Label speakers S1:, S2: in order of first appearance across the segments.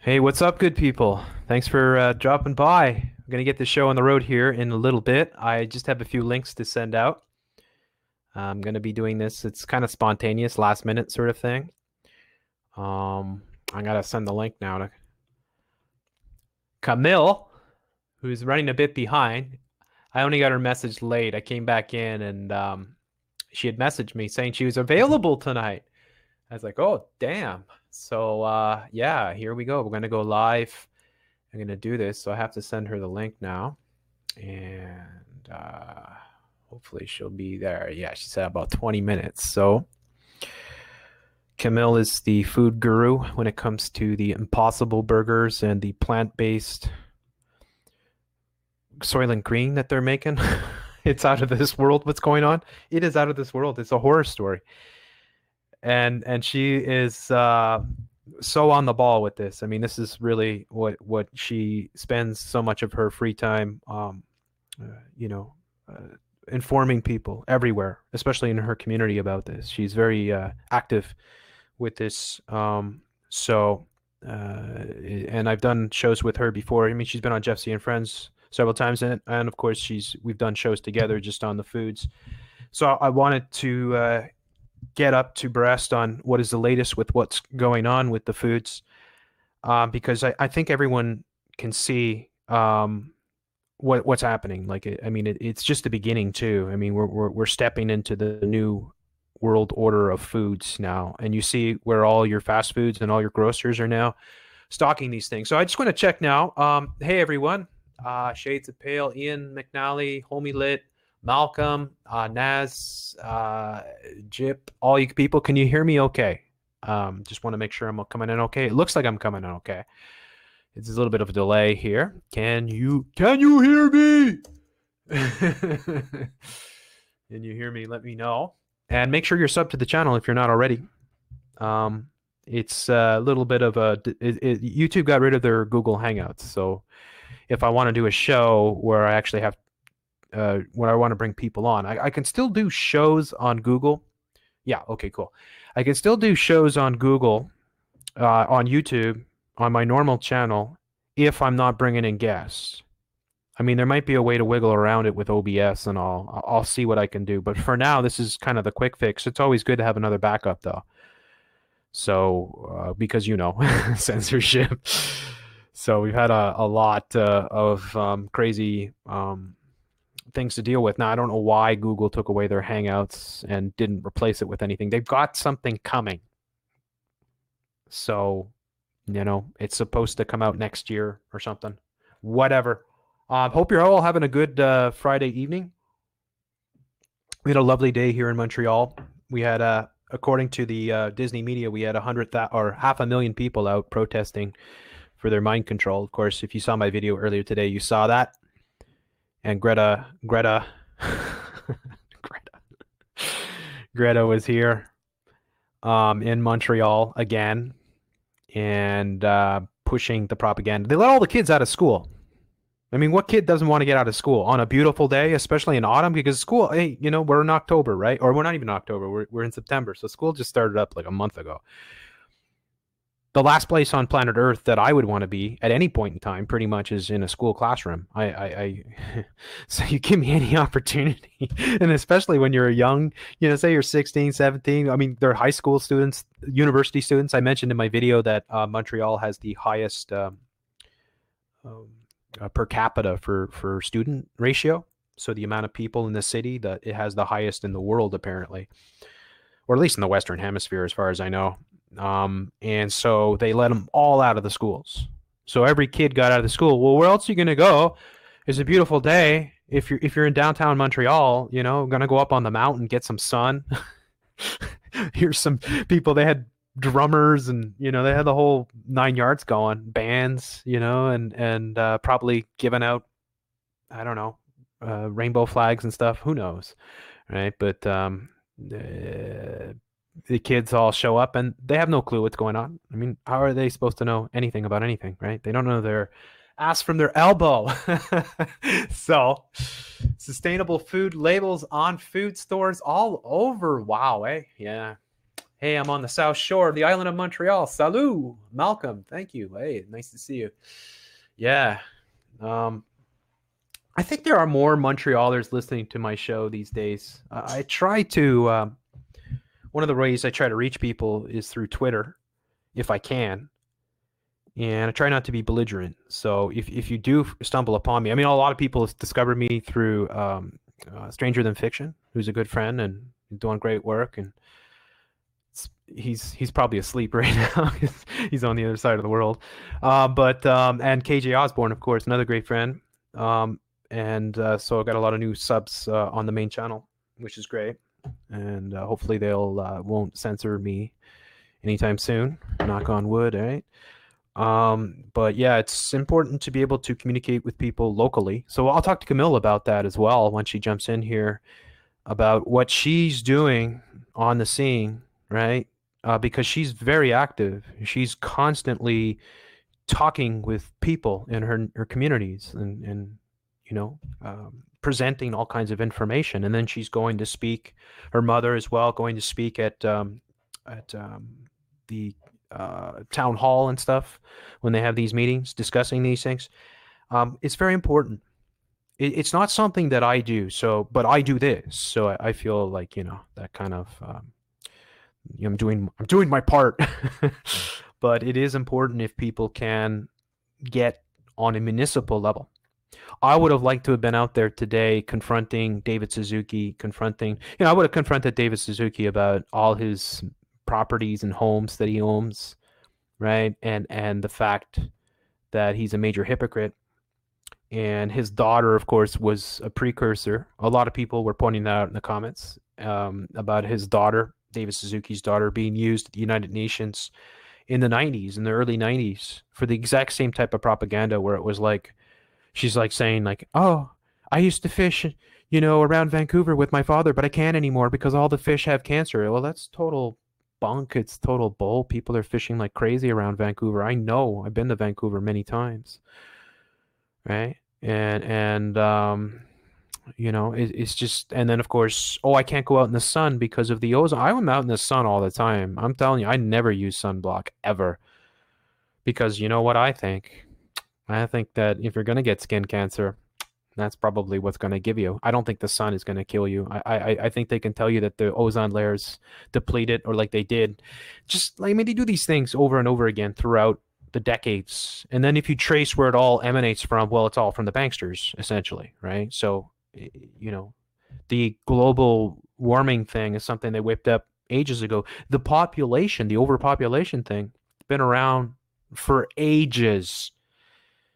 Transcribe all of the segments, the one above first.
S1: Hey, what's up, good people? Thanks for dropping by. I'm going to get the show on the road here in a little bit. I just have a few links to send out. I'm going to be doing this. It's kind of spontaneous, last minute sort of thing. I got to send the link now to Camille, who's running a bit behind. I only got her message late. I came back in and she had messaged me saying she was available tonight. I was like, oh, damn. So, yeah, here we go. We're going to go live. I'm going to do this. So I have to send her the link now. And hopefully she'll be there. Yeah, she said about 20 minutes. So Camille is the food guru when it comes to the Impossible burgers and the plant-based Soylent Green that they're making. It's out of this world what's going on. It is out of this world. It's a horror story. And she is so on the ball with this. I mean, this is really what she spends so much of her free time you know, informing people everywhere, especially in her community about this. She's very active with this. And I've done shows with her before. I mean, she's been on Jeff C. and Friends several times, and of course, we've done shows together just on the foods. So I wanted to get up to breast on what is the latest with what's going on with the foods, because I think everyone can see what's happening. Like, I mean, it's just the beginning too. I mean, we're stepping into the new world order of foods now, and you see where all your fast foods and all your grocers are now stocking these things. So I just want to check now. Hey everyone, Shades of Pale, Ian McNally, Homie Lit, Malcolm, Naz, Jip, all you people, can you hear me okay? Just want to make sure I'm coming in okay. It looks like I'm coming in okay. It's a little bit of a delay here. Can you hear me? Can you hear me? Let me know. And make sure you're subbed to the channel if you're not already. It's a little bit of a YouTube got rid of their Google Hangouts. So if I want to do a show where I actually have when I want to bring people on, I can still do shows on Google. Yeah, okay, cool. I can still do shows on Google, on YouTube, on my normal channel, if I'm not bringing in guests. I mean, there might be a way to wiggle around it with OBS and all. I'll see what I can do. But for now, this is kind of the quick fix. It's always good to have another backup, though. So, because, censorship. So we've had a lot of crazy things to deal with. Now, I don't know why Google took away their Hangouts and didn't replace it with anything. They've got something coming. So, it's supposed to come out next year or something. Whatever. Hope you're all having a good Friday evening. We had a lovely day here in Montreal. We had, according to the Disney media, we had 100,000 or 500,000 people out protesting for their mind control. Of course, if you saw my video earlier today, you saw that. And Greta was here in Montreal again, and pushing the propaganda. They let all the kids out of school. I mean, what kid doesn't want to get out of school on a beautiful day, especially in autumn? Because school, hey, we're in October, right? Or we're not even October. We're in September. So school just started up like a month ago. The last place on planet Earth that I would want to be at any point in time, pretty much, is in a school classroom. So you give me any opportunity, and especially when you're young, say you're 16, 17. I mean, they're high school students, university students. I mentioned in my video that Montreal has the highest per capita for student ratio. So the amount of people in the city, that it has the highest in the world, apparently, or at least in the Western Hemisphere, as far as I know. And so they let them all out of the schools. So every kid got out of the school. Well, where else are you going to go? It's a beautiful day. If you're in downtown Montreal, going to go up on the mountain, get some sun. Here's some people. They had drummers and, they had the whole 9 yards going, bands, and probably giving out, I don't know, rainbow flags and stuff. Who knows? Right. But, the kids all show up and they have no clue what's going on. I mean, how are they supposed to know anything about anything, right? They don't know their ass from their elbow. So, sustainable food labels on food stores all over. Wow, eh? Yeah. Hey, I'm on the south shore of the island of Montreal. Salut, Malcolm. Thank you. Hey, nice to see you. Yeah. I think there are more Montrealers listening to my show these days. I try to, one of the ways I try to reach people is through Twitter, if I can. And I try not to be belligerent. So if you do stumble upon me, I mean, a lot of people discovered me through Stranger Than Fiction, who's a good friend and doing great work. And he's probably asleep right now because he's on the other side of the world. And KJ Osborne, of course, another great friend. So I got a lot of new subs on the main channel, which is great. And hopefully they'll won't censor me anytime soon. Knock on wood, right? But yeah, it's important to be able to communicate with people locally. So I'll talk to Camille about that as well when she jumps in here, about what she's doing on the scene, right? Because she's very active. She's constantly talking with people in her communities and presenting all kinds of information. And then she's going to speak, her mother as well, going to speak at the town hall and stuff when they have these meetings discussing these things. It's very important. It's not something that I do, but I do this. So I feel like, that kind of, I'm doing my part. But it is important if people can get on a municipal level. I would have liked to have been out there today confronting David Suzuki, I would have confronted David Suzuki about all his properties and homes that he owns, right? And the fact that he's a major hypocrite. And his daughter, of course, was a precursor. A lot of people were pointing that out in the comments about his daughter, David Suzuki's daughter, being used at the United Nations in the early 90s, for the exact same type of propaganda where it was like, she's like saying like, oh, I used to fish, around Vancouver with my father, but I can't anymore because all the fish have cancer. Well, that's total bunk. It's total bull. People are fishing like crazy around Vancouver. I know. I've been to Vancouver many times. Right? It's just, and then of course, oh, I can't go out in the sun because of the ozone. I'm out in the sun all the time. I'm telling you, I never use sunblock ever, because you know what I think? I think that if you're going to get skin cancer, that's probably what's going to give you. I don't think the sun is going to kill you. I think they can tell you that the ozone layer's depleted, or like they did. Just like, they do these things over and over again throughout the decades. And then if you trace where it all emanates from, well, it's all from the banksters, essentially, right? So, the global warming thing is something they whipped up ages ago. The overpopulation thing, been around for ages.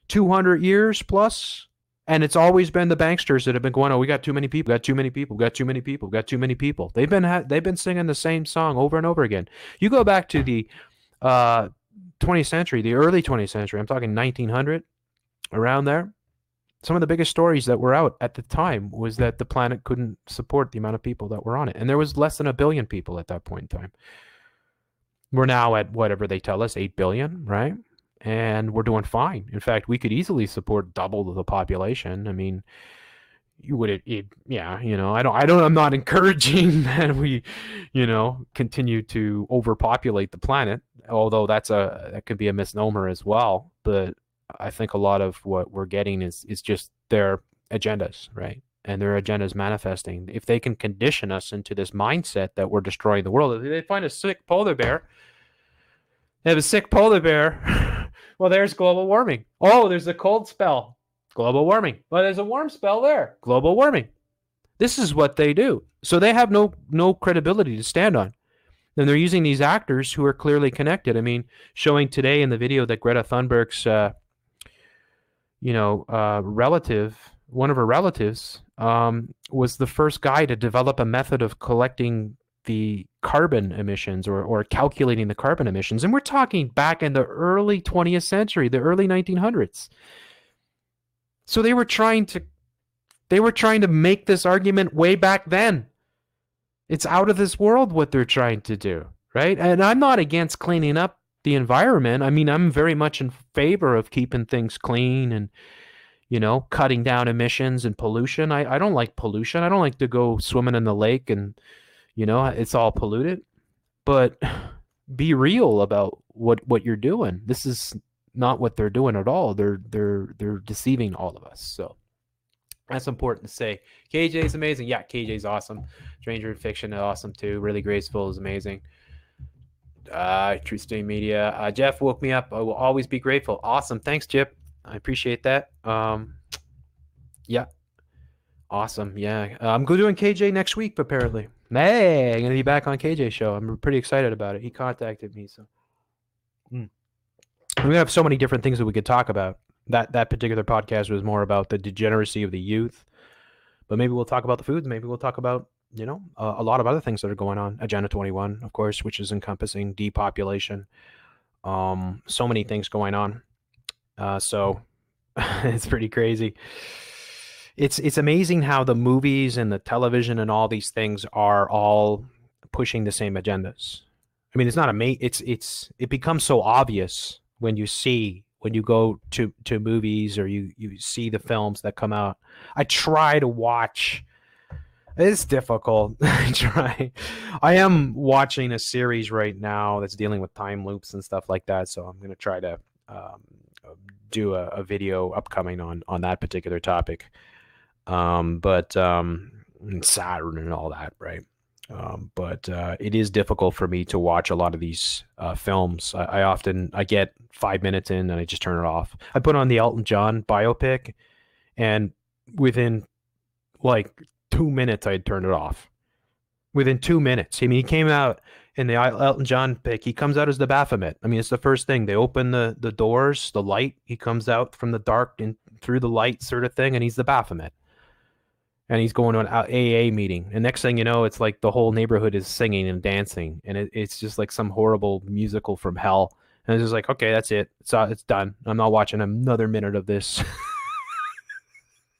S1: 200 years plus, and it's always been the banksters that have been going, oh, we got too many people, got too many people, got too many people, got too many people. They've been singing the same song over and over again. You go back to the 20th century, the early 20th century, I'm talking 1900, around there. Some of the biggest stories that were out at the time was that the planet couldn't support the amount of people that were on it, and there was less than 1 billion people at that point in time. We're now at whatever they tell us, 8 billion, right? And we're doing fine. In fact, we could easily support double the population. I mean, I'm not encouraging that we, continue to overpopulate the planet, although that could be a misnomer as well. But I think a lot of what we're getting is just their agendas, right? And their agendas manifesting. If they can condition us into this mindset that we're destroying the world, if they find a sick polar bear, they have a sick polar bear. Well, there's global warming. Oh, there's a cold spell. Global warming. Well, there's a warm spell there. Global warming. This is what they do. So they have no credibility to stand on. And they're using these actors who are clearly connected. I mean, showing today in the video that Greta Thunberg's, relative, one of her relatives, was the first guy to develop a method of collecting the carbon emissions or calculating the carbon emissions. And we're talking back in the early 20th century, the early 1900s. So they were trying to make this argument way back then. It's out of this world what they're trying to do, right? And I'm not against cleaning up the environment. I mean, I'm very much in favor of keeping things clean and, cutting down emissions and pollution. I don't like pollution. I don't like to go swimming in the lake and, it's all polluted. but be real about what you're doing. This is not what they're doing at all. They're deceiving all of us. So that's important to say. KJ's amazing. Yeah, KJ's awesome. Stranger in Fiction is awesome too. Really Graceful is amazing. True State Media. Jeff woke me up. I will always be grateful. Awesome. Thanks, Chip. I appreciate that. Yeah. Awesome. Yeah. I'm doing KJ next week, apparently. Hey, I'm going to be back on KJ's show. I'm pretty excited about it. He contacted me. So we have so many different things that we could talk about. That particular podcast was more about the degeneracy of the youth. But maybe we'll talk about the foods. Maybe we'll talk about, a lot of other things that are going on. Agenda 21, of course, which is encompassing depopulation. So many things going on. So it's pretty crazy. It's amazing how the movies and the television and all these things are all pushing the same agendas. I mean, it's not it becomes so obvious when you go to movies or you see the films that come out. I try to watch. It's difficult. I am watching a series right now that's dealing with time loops and stuff like that. So I'm going to try to do a video upcoming on that particular topic. But Saturn and all that, right? But it is difficult for me to watch a lot of these films. I get 5 minutes in and I just turn it off. I put on the Elton John biopic, and within like 2 minutes, I'd turn it off. Within 2 minutes. I mean, he came out in the Elton John pic. He comes out as the Baphomet. I mean, it's the first thing. They open the doors, the light. He comes out from the dark and through the light sort of thing, and he's the Baphomet. And he's going to an AA meeting. And next thing you know, it's like the whole neighborhood is singing and dancing. And it's just like some horrible musical from hell. And it's just like, okay, that's it. It's done. I'm not watching another minute of this.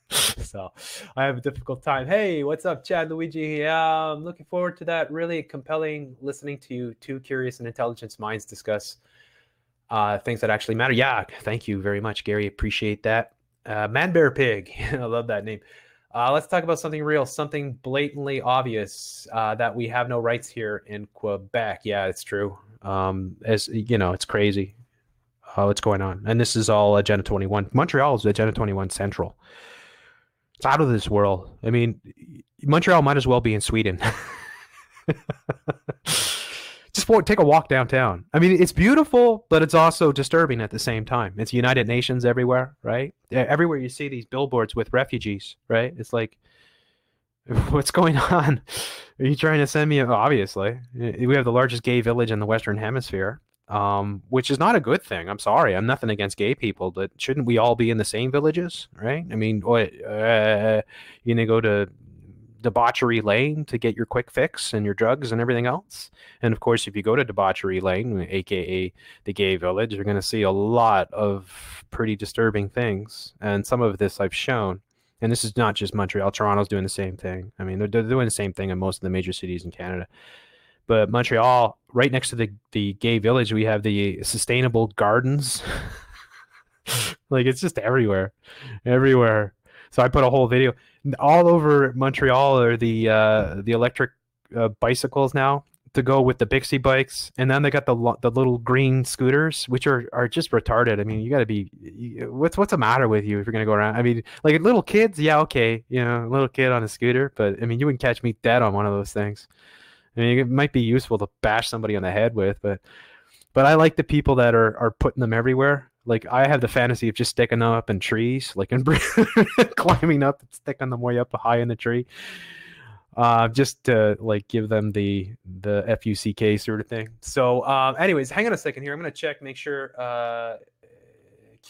S1: So I have a difficult time. Hey, what's up, Chad Luigi? Yeah, I'm looking forward to that. Really compelling listening to you, two curious and intelligent minds discuss things that actually matter. Yeah, thank you very much, Gary. Appreciate that. Man Bear Pig. I love that name. Let's talk about something real, something blatantly obvious, that we have no rights here in Quebec. Yeah, it's true. As you know, it's crazy what's going on. And this is all Agenda 21. Montreal is Agenda 21 Central. It's out of this world. I mean, Montreal might as well be in Sweden. Just take a walk downtown. I mean, it's beautiful, but it's also disturbing at the same time. It's United Nations everywhere, right? Everywhere you see these billboards with refugees, right? It's like, what's going on? Are you trying to send me? Obviously, we have the largest gay village in the Western Hemisphere, which is not a good thing. I'm sorry. I'm nothing against gay people, but shouldn't we all be in the same villages, right? I mean, what, you're going to go to Debauchery Lane to get your quick fix and your drugs and everything else? And of course, if you go to Debauchery Lane, aka the gay village, you're going to see a lot of pretty disturbing things. And some of this I've shown. And this is not just Montreal. Toronto's doing the same thing. I mean, they're doing the same thing in most of the major cities in Canada. But Montreal, right next to the gay village, we have the sustainable gardens. Like, it's just everywhere. So I put a whole video. All over Montreal are the electric bicycles now to go with the Bixie bikes, and then they got the little green scooters, which are just retarded. I mean, you got to be, what's the matter with you if you're gonna go around? I mean, like little kids, yeah, okay, a little kid on a scooter, but I mean, you wouldn't catch me dead on one of those things. I mean, it might be useful to bash somebody on the head with, but I like the people that are putting them everywhere. Like, I have the fantasy of just sticking them up in trees, like, and climbing up and sticking them way up high in the tree, just to like give them the FUCK sort of thing. So, anyways, hang on a second here. I'm gonna check, make sure.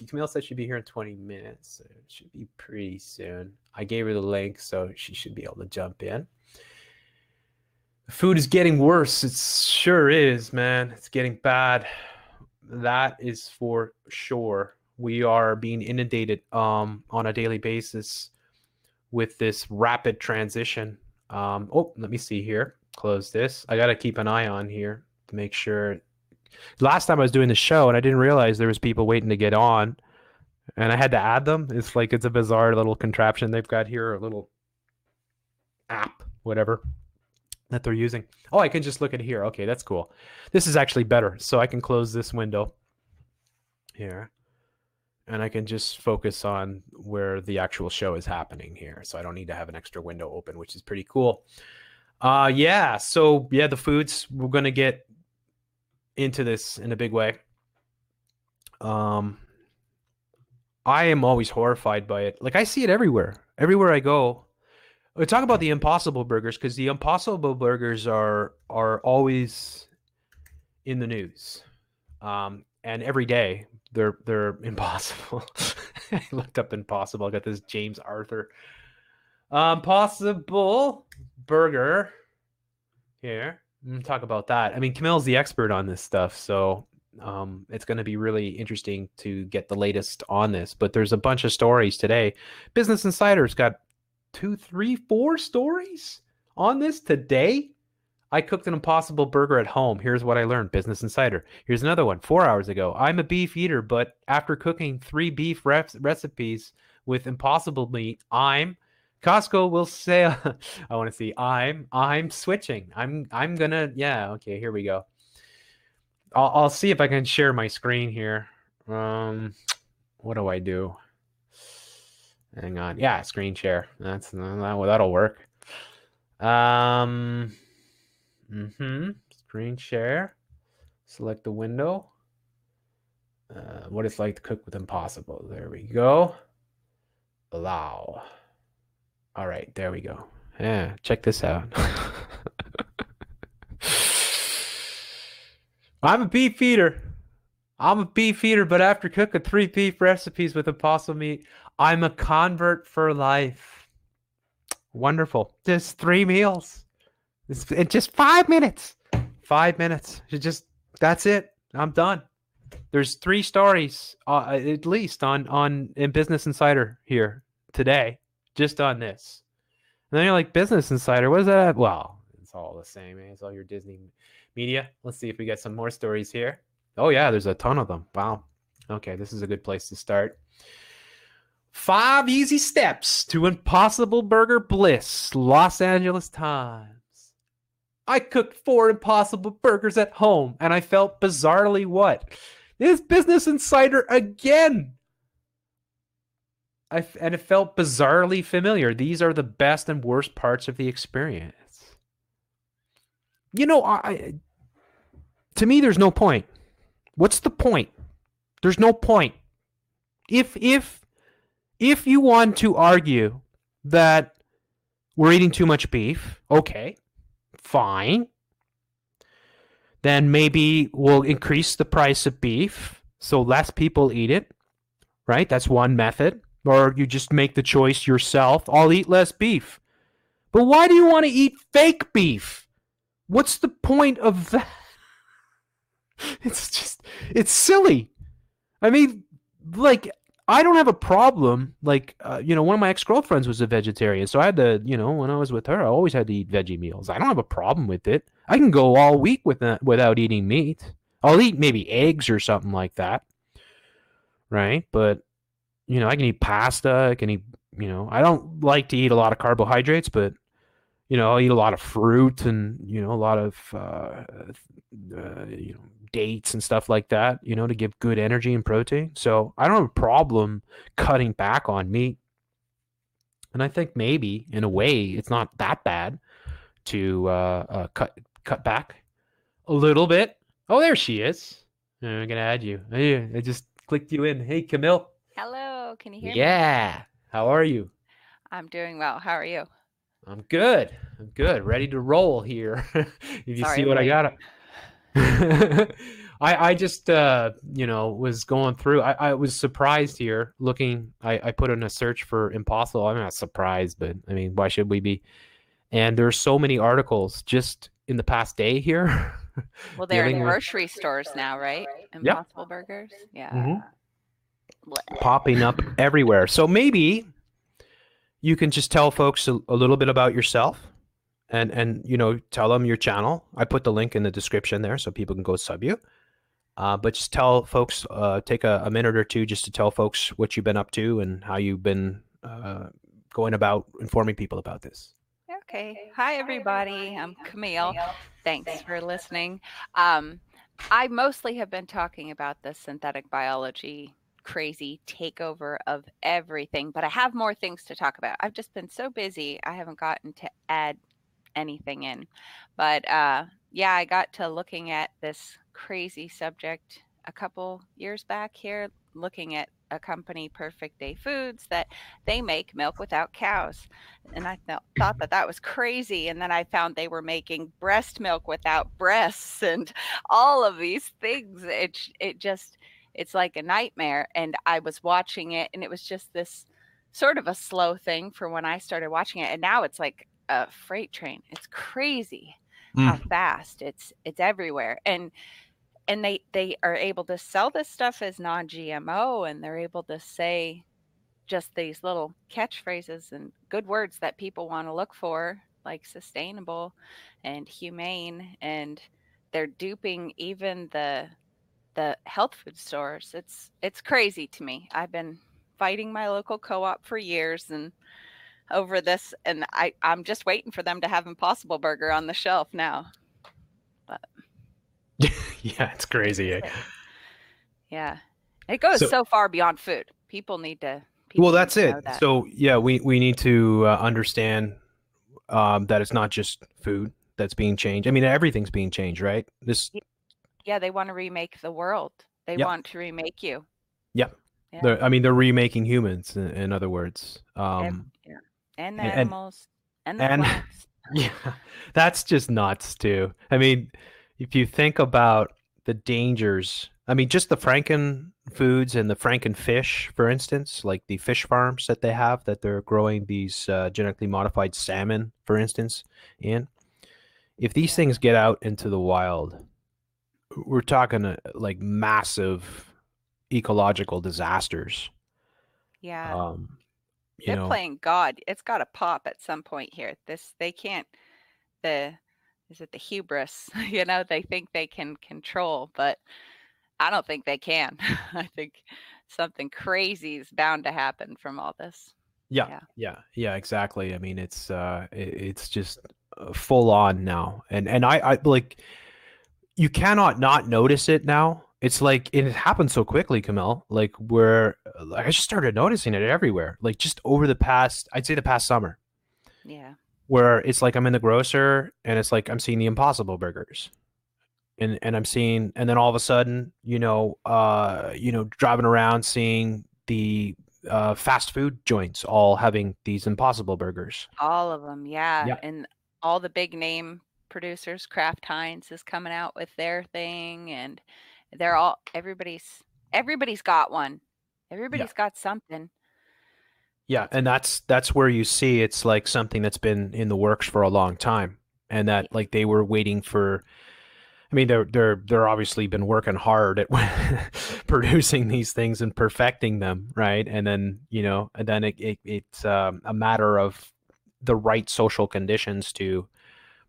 S1: Camille said she'd be here in 20 minutes. So it should be pretty soon. I gave her the link, so she should be able to jump in. The food is getting worse. It sure is, man. It's getting bad. That is for sure. We are being inundated on a daily basis with this rapid transition. Let me see here. Close this. I got to keep an eye on here to make sure. Last time I was doing the show and I didn't realize there was people waiting to get on, and I had to add them. It's a bizarre little contraption they've got here, a little app, whatever. that they're using. Oh, I can just look at here. Okay, that's cool. This is actually better. So I can close this window here, and I can just focus on where the actual show is happening here. So I don't need to have an extra window open, which is pretty cool. Yeah. So yeah, the foods, we're going to get into this in a big way. I am always horrified by it. Like, I see it everywhere. Everywhere I go. We talk about the Impossible Burgers, because the Impossible Burgers are always in the news, and every day they're impossible. I looked up Impossible. I got this James Arthur Impossible Burger here. I'm gonna talk about that. I mean, Camille's the expert on this stuff, so it's going to be really interesting to get the latest on this. But there's a bunch of stories today. Business Insider's got 2, 3, 4 stories on this today. I cooked an Impossible Burger at home. Here's what I learned. Business Insider. Here's another one 4 hours ago. I'm a beef eater, but after cooking 3 beef recipes with Impossible meat, Costco will say, I want to see, I'm switching. I'm gonna, yeah, okay, here we go. I'll see if I can share my screen here. What do I do? Hang on. Yeah, screen share. That'll work. Screen share. Select the window. What it's like to cook with Impossible. There we go. Allow. All right, there we go. Yeah, check this out. I'm a beef eater. But after cooking 3 beef recipes with Impossible meat, I'm a convert for life. Wonderful. Just 3 meals. In just 5 minutes. 5 minutes. That's it. I'm done. There's 3 stories, at least in Business Insider here today, just on this. And then you're like, Business Insider, what is that? Well, it's all the same. It's all your Disney media. Let's see if we get some more stories here. Oh yeah, there's a ton of them. Wow. Okay, this is a good place to start. 5 easy steps to Impossible Burger bliss. Los Angeles Times. I cooked 4 Impossible Burgers at home, and I felt bizarrely what? This Business Insider again. And it felt bizarrely familiar. These are the best and worst parts of the experience. You know, to me, there's no point. What's the point? There's no point. If you want to argue that we're eating too much beef, okay, fine. Then maybe we'll increase the price of beef so less people eat it, right? That's one method. Or you just make the choice yourself. I'll eat less beef. But why do you want to eat fake beef? What's the point of that? It's silly. I mean, like, I don't have a problem. Like, one of my ex-girlfriends was a vegetarian. So I had to, when I was with her, I always had to eat veggie meals. I don't have a problem with it. I can go all week without eating meat. I'll eat maybe eggs or something like that. Right? But, I can eat pasta. I can eat, I don't like to eat a lot of carbohydrates, but, I'll eat a lot of fruit and, a lot of, dates and stuff like that, to give good energy and protein. So I don't have a problem cutting back on meat. And I think maybe, in a way, it's not that bad to cut back a little bit. Oh, there she is. I'm going to add you. I just clicked you in. Hey, Camille.
S2: Hello, can you hear me?
S1: Yeah. How are you?
S2: I'm doing well. How are you?
S1: I'm good. Ready to roll here. If you
S2: Sorry,
S1: see what I got. I just, was going through. I was surprised here looking. I put in a search for Impossible. I'm not surprised, but I mean, why should we be? And there's so many articles just in the past day here.
S2: Well, they're in grocery stores now, right? Impossible Burgers? Yeah.
S1: Mm-hmm. Popping up everywhere. So maybe you can just tell folks a little bit about yourself and tell them your channel. I put the link in the description there so people can go sub you. But just tell folks, take a minute or two just to tell folks what you've been up to and how you've been going about informing people about this.
S2: Yeah. Okay. Hi, everybody. I'm Camille. Thanks for listening. Um, I mostly have been talking about the synthetic biology crazy takeover of everything, but I have more things to talk about. I've just been so busy, I haven't gotten to add anything in. But yeah, I got to looking at this crazy subject a couple years back here, looking at a company, Perfect Day Foods, that they make milk without cows. And I thought that that was crazy. And then I found they were making breast milk without breasts and all of these things. It's like a nightmare. And I was watching it, and it was just this sort of a slow thing for when I started watching it. And now it's like a freight train. It's crazy how fast it's everywhere. And they are able to sell this stuff as non-GMO, and they're able to say just these little catchphrases and good words that people want to look for, like sustainable and humane, and they're duping even the health food stores. It's crazy to me. I've been fighting my local co-op for years and over this, and I'm just waiting for them to have Impossible Burger on the shelf now. But
S1: yeah, it's crazy.
S2: Yeah, it goes so far beyond food. People need to.
S1: Well, that's it. So yeah, we need to understand that it's not just food that's being changed. I mean, everything's being changed, right?
S2: Yeah, they want to remake the world. They want to remake you.
S1: Yeah. I mean, they're remaking humans, in other words.
S2: And the animals and the plants.
S1: Yeah, that's just nuts too. I mean, if you think about the dangers, I mean, just the Franken foods and the Franken fish, for instance, like the fish farms that they have, that they're growing these genetically modified salmon, for instance, in. If these things get out into the wild, we're talking like massive ecological disasters.
S2: Yeah. They're playing God. It's got to pop at some point here. They can't. Is it the hubris? They think they can control, but I don't think they can. I think something crazy is bound to happen from all this.
S1: Yeah, exactly. I mean, it's just full on now, and I like, you cannot not notice it now. It's like it happened so quickly, Camille. Like I just started noticing it everywhere. Like just over the past, I'd say the past summer.
S2: Yeah.
S1: Where it's like I'm in the grocer and it's like I'm seeing the Impossible Burgers, and I'm seeing, and then all of a sudden, driving around seeing the fast food joints all having these Impossible Burgers.
S2: All of them, yeah. And all the big name producers, Kraft Heinz is coming out with their thing, and they're all everybody's got one. Everybody's got something.
S1: Yeah, and that's where you see it's like something that's been in the works for a long time, and that like they were waiting for. I mean, they're obviously been working hard at producing these things and perfecting them, right? And then it's a matter of the right social conditions to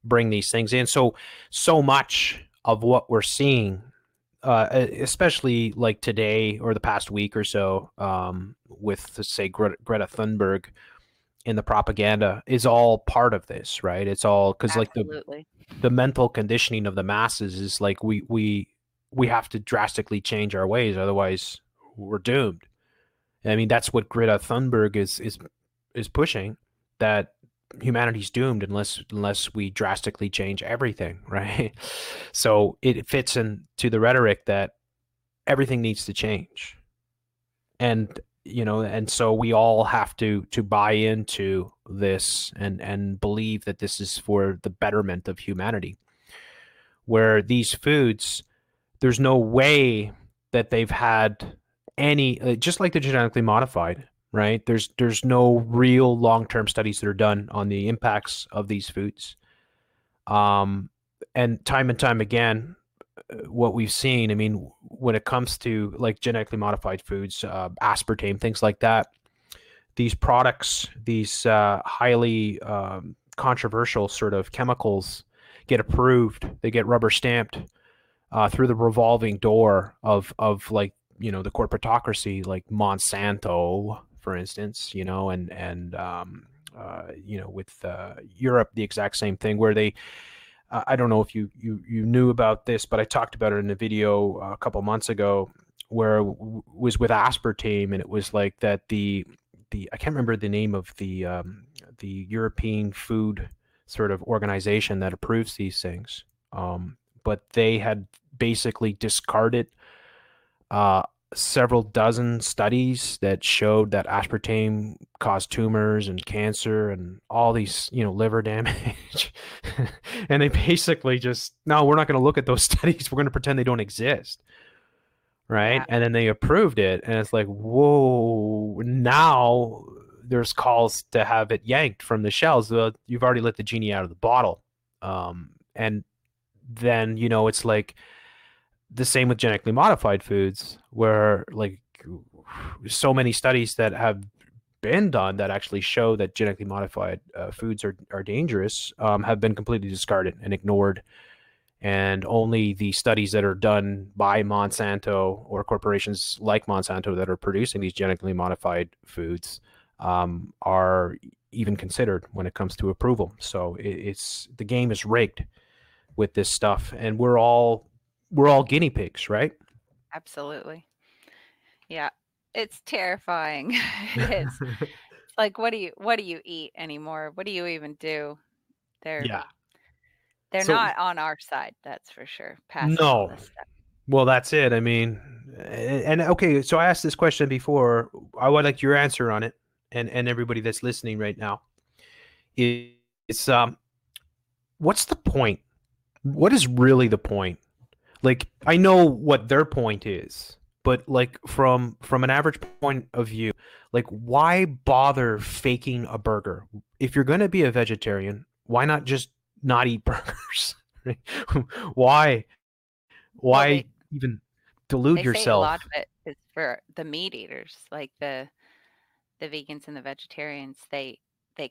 S1: bring these things in. So much of what we're seeing, especially like today or the past week or so, with say Greta Thunberg in the propaganda, is all part of this, right? It's all because like the mental conditioning of the masses is like we have to drastically change our ways, otherwise we're doomed. I mean, that's what Greta Thunberg is pushing, that humanity's doomed unless we drastically change everything, right? So it fits into the rhetoric that everything needs to change, and and so we all have to buy into this and believe that this is for the betterment of humanity, where these foods, there's no way that they've had any, just like the genetically modified, right? There's no real long-term studies that are done on the impacts of these foods. And time again, what we've seen, I mean, when it comes to like genetically modified foods, aspartame, things like that, these products, these highly controversial sort of chemicals get approved, they get rubber stamped through the revolving door of like, the corporatocracy, like Monsanto, for instance, and with Europe, the exact same thing where they. I don't know if you knew about this, but I talked about it in a video a couple months ago, where it was with aspartame, and it was like that the I can't remember the name of the European food sort of organization that approves these things, but they had basically discarded several dozen studies that showed that aspartame caused tumors and cancer and all these, liver damage. And they basically just, no, we're not going to look at those studies. We're going to pretend they don't exist. Right.
S2: Yeah.
S1: And then they approved it. And it's like, whoa, now there's calls to have it yanked from the shelves. You've already let the genie out of the bottle. And then, it's like, the same with genetically modified foods, where like so many studies that have been done that actually show that genetically modified foods are dangerous have been completely discarded and ignored. And only the studies that are done by Monsanto or corporations like Monsanto that are producing these genetically modified foods are even considered when it comes to approval. So it's the game is rigged with this stuff, and we're all guinea pigs, right?
S2: Absolutely. Yeah. It's terrifying. It is. It's like, what do you eat anymore? What do you even do? They're
S1: Yeah.
S2: they're
S1: So
S2: not on our side, that's for sure. Passing all
S1: no.
S2: this stuff.
S1: Well, that's it. I mean, and okay, so I asked this question before. I would like your answer on it, and everybody that's listening right now. It's what's the point? What is really the point? Like, I know what their point is, but like from an average point of view, like why bother faking a burger? If you're going to be a vegetarian, why not just not eat burgers? Right? Why
S2: Well,
S1: even delude
S2: they say a lot
S1: yourself?
S2: of it is for the meat eaters, like the vegans and the vegetarians. They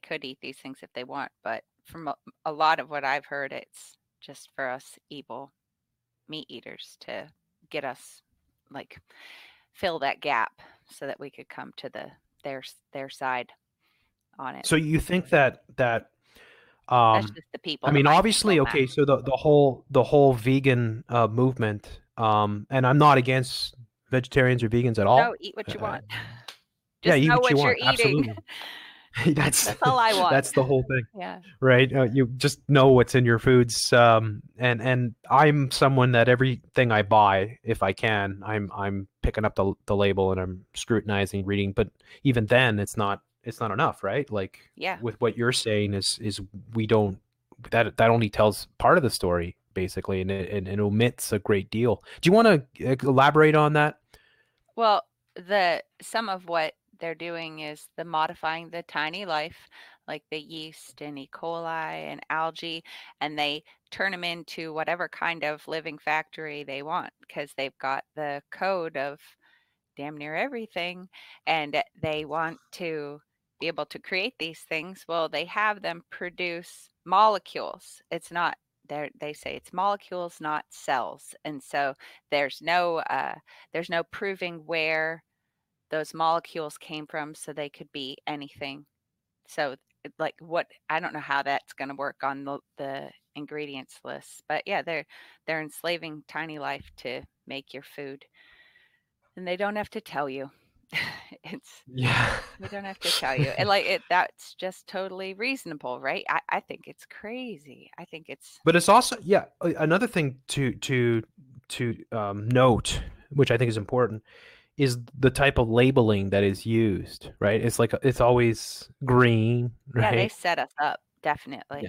S2: could eat these things if they want, but from a lot of what I've heard, it's just for us evil meat eaters to get us like fill that gap so that we could come to their side on it.
S1: So you think that
S2: That's just the
S1: I
S2: people that
S1: mean,
S2: might think
S1: obviously,
S2: all that.
S1: okay, so the whole vegan movement, and I'm not against vegetarians or vegans at
S2: No,
S1: all.
S2: eat what you
S1: Uh,
S2: want.
S1: yeah,
S2: Just
S1: eat
S2: know
S1: what you
S2: what you're
S1: want.
S2: eating.
S1: Absolutely. That's
S2: That's all I want.
S1: that's the whole thing,
S2: Yeah.
S1: right? You just know what's in your foods, and I'm someone that everything I buy, if I can, I'm picking up the label and I'm scrutinizing, reading. But even then, it's not enough, right? Like
S2: Yeah.
S1: with what you're saying is we don't that only tells part of the story basically, and it omits a great deal. Do you want to elaborate on that?
S2: Well, some of what they're doing is the modifying the tiny life, like the yeast and E. coli and algae, and they turn them into whatever kind of living factory they want because they've got the code of damn near everything, and they want to be able to create these things. Well, they have them produce molecules. It's not they say it's molecules, not cells, and so there's no proving where those molecules came from, so they could be anything. So like what I don't know how that's going to work on the ingredients list, but yeah, they're enslaving tiny life to make your food, and they don't have to tell you. It's
S1: Yeah.
S2: they don't have to tell you, and like that's just totally reasonable, right? I think it's crazy. I think it's
S1: But it's also, yeah, another thing to note, which I think is important, is the type of labeling that is used, right? It's like it's always green,
S2: yeah, they
S1: right?
S2: set us up
S1: Yeah.
S2: definitely.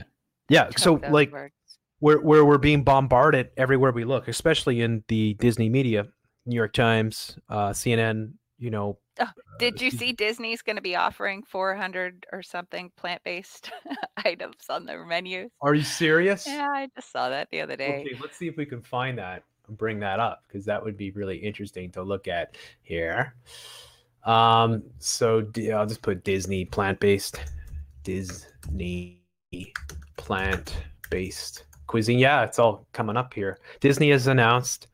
S2: They
S1: Yeah.
S2: took
S1: So
S2: those
S1: like
S2: words.
S1: where we're being bombarded everywhere we look, especially in the Disney media, New York Times, CNN,
S2: Oh, did you
S1: Steve-
S2: see Disney's going to be offering 400 or something plant-based items on their menus?
S1: are you serious?
S2: Yeah, I just saw that the other day.
S1: Okay, let's see if we can find that and bring that up because that would be really interesting to look at here. So I'll just put Disney plant-based cuisine. Yeah, it's all coming up here. Disney has announced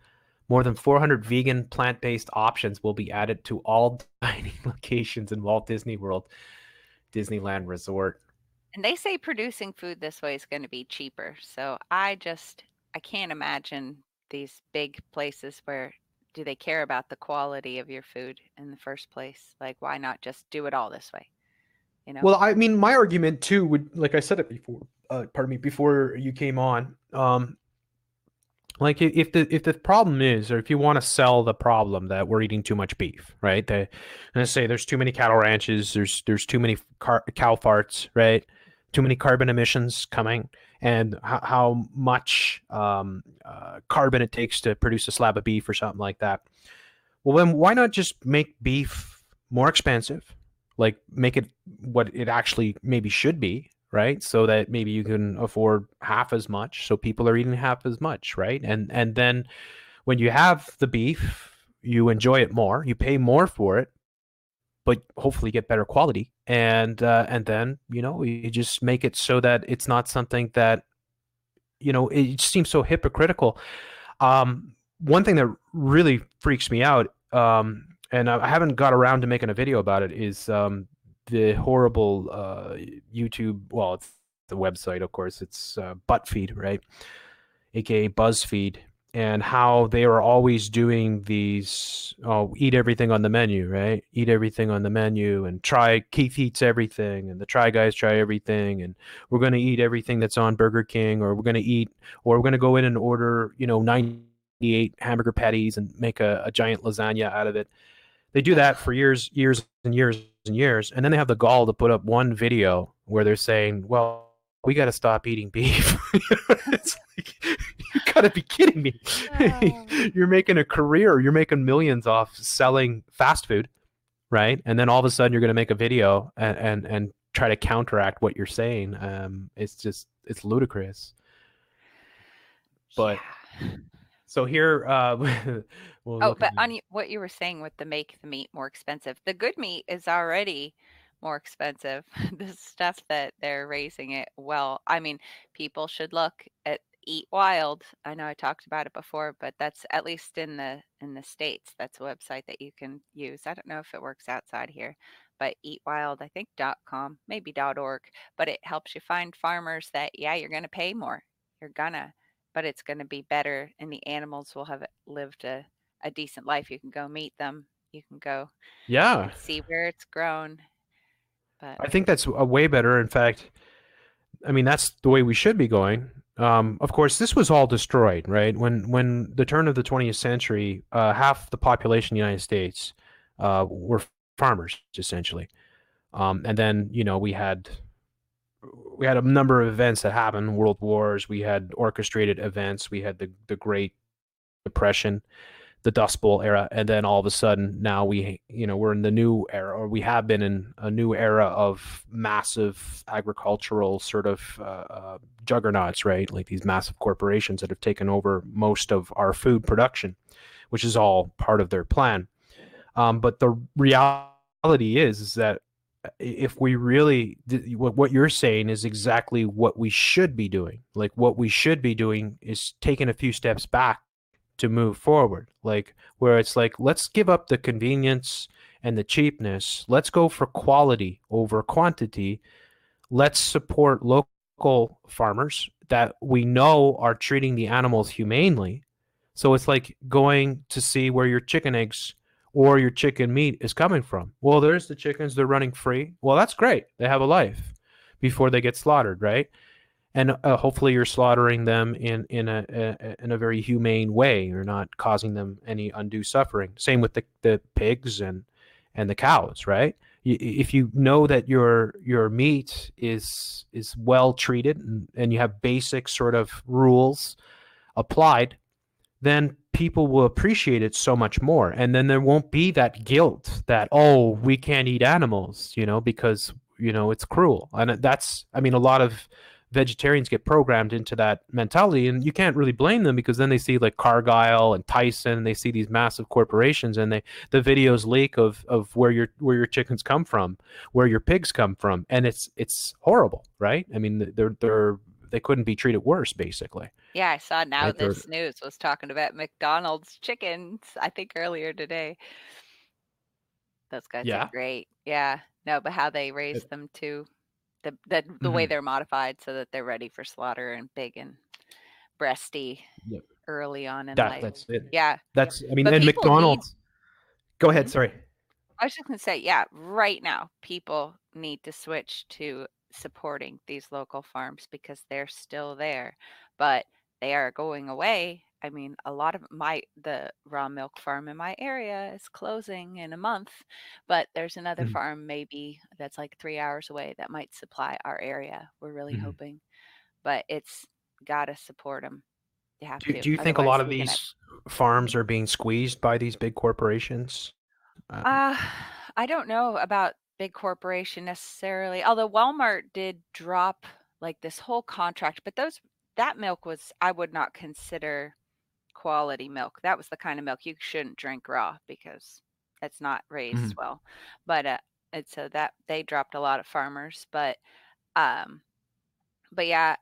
S1: more than 400 vegan plant-based options will be added to all dining locations in Walt Disney World. Disneyland Resort.
S2: And they say producing food this way is going to be cheaper. So I can't imagine these big places where do they care about the quality of your food in the first place? Like, why not just do it all this way? You know?
S1: Well, I mean, my argument too would, like I said it before, pardon me, before you came on. Like if the problem is, or if you want to sell the problem that we're eating too much beef, right? And say there's too many cattle ranches, there's too many cow farts, right? Too many carbon emissions coming, and how much carbon it takes to produce a slab of beef or something like that. Well, then why not just make beef more expensive? Like make it what it actually maybe should be, right? So that maybe you can afford half as much, so people are eating half as much, right? And then when you have the beef, you enjoy it more, you pay more for it, but hopefully get better quality. And then you just make it so that it's not something that it seems so hypocritical. One thing that really freaks me out, and I haven't got around to making a video about it, is the horrible YouTube. Well, it's the website, of course. It's ButtFeed, right? AKA BuzzFeed, and how they are always doing these eat everything on the menu, right? Eat everything on the menu, and Keith eats everything, and the Try Guys try everything, and we're going to eat everything that's on Burger King, or we're going to go in and order 98 hamburger patties and make a giant lasagna out of it. They do that for years and years and years, and then they have the gall to put up one video where they're saying, well, we got to stop eating beef. It's like, you got to be kidding me. You're making a career, you're making millions off selling fast food, right? And then all of a sudden you're going to make a video and try to counteract what you're saying. It's ludicrous. But so here,
S2: but on what you were saying with the make the meat more expensive, the good meat is already more expensive. The stuff that they're raising it, well, I mean, people should look at Eat Wild. I know I talked about it before, but that's at least in the States. That's a website that you can use. I don't know if it works outside here, but Eat Wild, I think .com, maybe .org, but it helps you find farmers that, yeah, you're going to pay more. But it's going to be better, and the animals will have lived a decent life. You can go meet them. You can go and see where it's grown. But
S1: I think that's a way better. In fact, I mean, that's the way we should be going. Of course, this was all destroyed, right? When the turn of the 20th century, half the population in the United States were farmers, essentially. And then, we had a number of events that happened, world wars, we had orchestrated events, we had the Great Depression, the Dust Bowl era, and then all of a sudden now we're in the new era, or we have been in a new era of massive agricultural sort of juggernauts, right? Like these massive corporations that have taken over most of our food production, which is all part of their plan. But the reality is that if we really, what you're saying is exactly what we should be doing. Like what we should be doing is taking a few steps back to move forward, like where it's like, let's give up the convenience and the cheapness. Let's go for quality over quantity. Let's support local farmers that we know are treating the animals humanely. So it's like going to see where your chicken eggs or your chicken meat is coming from. Well, there's the chickens, they're running free. Well, that's great. They have a life before they get slaughtered, right? And hopefully you're slaughtering them in a very humane way. You're not causing them any undue suffering. Same with the pigs and the cows, right? If you know that your meat is well treated and you have basic sort of rules applied, then people will appreciate it so much more. And then there won't be that guilt that, oh, we can't eat animals, because, it's cruel. And a lot of vegetarians get programmed into that mentality, and you can't really blame them, because then they see like Cargill and Tyson, and they see these massive corporations, and the videos leak of where your chickens come from, where your pigs come from, and it's horrible, right? I mean, they couldn't be treated worse, basically.
S2: Yeah, I saw Now This News was talking about McDonald's chickens, I think earlier today. Those guys are great. Yeah. No, but how they raise them too. The way
S1: Mhm.
S2: they're modified so that they're ready for slaughter and big and breasty
S1: Yep.
S2: early on in life.
S1: That's it.
S2: Yeah.
S1: I mean,
S2: But
S1: and
S2: people need
S1: McDonald's. Go ahead.
S2: mhm.
S1: Sorry.
S2: I was just gonna say, yeah, right now people need to switch to supporting these local farms because they're still there, but they are going away. I mean, a lot of the raw milk farm in my area is closing in a month, but there's another
S1: Mhm.
S2: farm maybe that's like 3 hours away that might supply our area. We're really
S1: Mhm.
S2: hoping, but it's gotta support them. You have
S1: Do
S2: to,
S1: you think a lot
S2: otherwise
S1: of
S2: you're gonna.
S1: these farms are being squeezed by these big corporations? Um,
S2: Uh, I don't know about big corporation necessarily, although Walmart did drop like this whole contract, but that milk was I would not consider quality milk. That was the kind of milk you shouldn't drink raw because it's not raised
S1: mhm.
S2: well. But and so that they dropped a lot of farmers, um but yeah,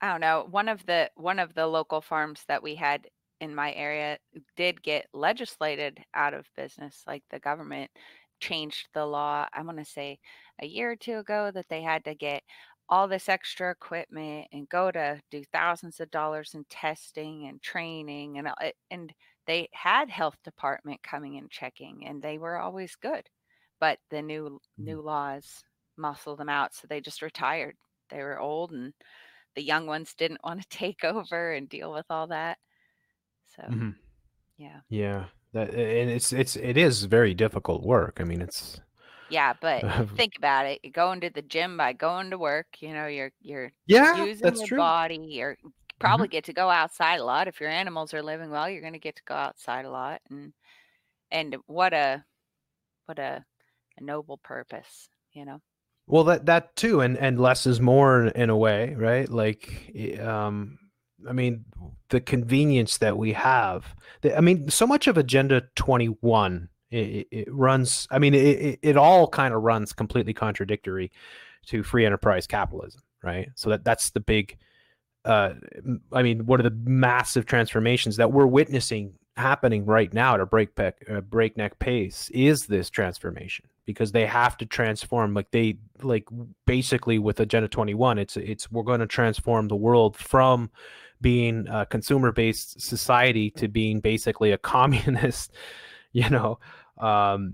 S2: I don't know. One of the local farms that we had in my area did get legislated out of business. Like the government changed the law, I want to say a year or two ago, that they had to get all this extra equipment and go to do thousands of dollars in testing and training and they had health department coming and checking and they were always good. But the new laws muscled them out, so they just retired. They were old and the young ones didn't want to take over and deal with all that. So,
S1: Mhm.
S2: yeah.
S1: Yeah, and it is very difficult work. I mean, it's
S2: Yeah, but think about it. You're going to the gym by going to work, you're
S1: yeah,
S2: using
S1: that's
S2: your
S1: true.
S2: body. You're
S1: Mhm.
S2: probably get to go outside a lot. If your animals are living well, you're going to get to go outside a lot and what a noble purpose, you know.
S1: Well, that too, and less is more in a way, right? Like, I mean, the convenience that we have. I mean, so much of Agenda 21 it runs. I mean, it all kind of runs completely contradictory to free enterprise capitalism, right? So that's the big. I mean, one of the massive transformations that we're witnessing happening right now at a breakneck pace is this transformation because they have to transform like basically with Agenda 21 it's we're going to transform the world from being a consumer based society to being basically a communist you know um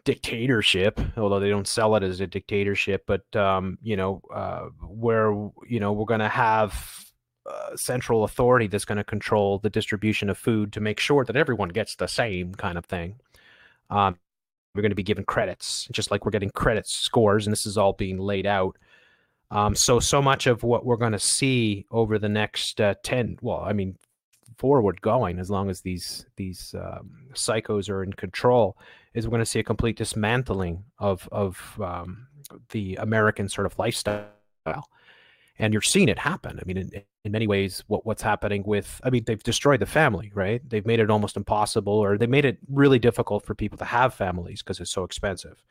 S1: dictatorship, although they don't sell it as a dictatorship, but where we're going to have central authority that's going to control the distribution of food to make sure that everyone gets the same kind of thing. We're going to be given credits, just like we're getting credit scores, and this is all being laid out. So much of what we're going to see over the next 10, well, I mean, forward going, as long as these psychos are in control, is we're going to see a complete dismantling of the American sort of lifestyle, and you're seeing it happen. I mean, in many ways, what's happening with, I mean, they've destroyed the family, right? They've made it almost impossible, or they made it really difficult for people to have families because it's so expensive.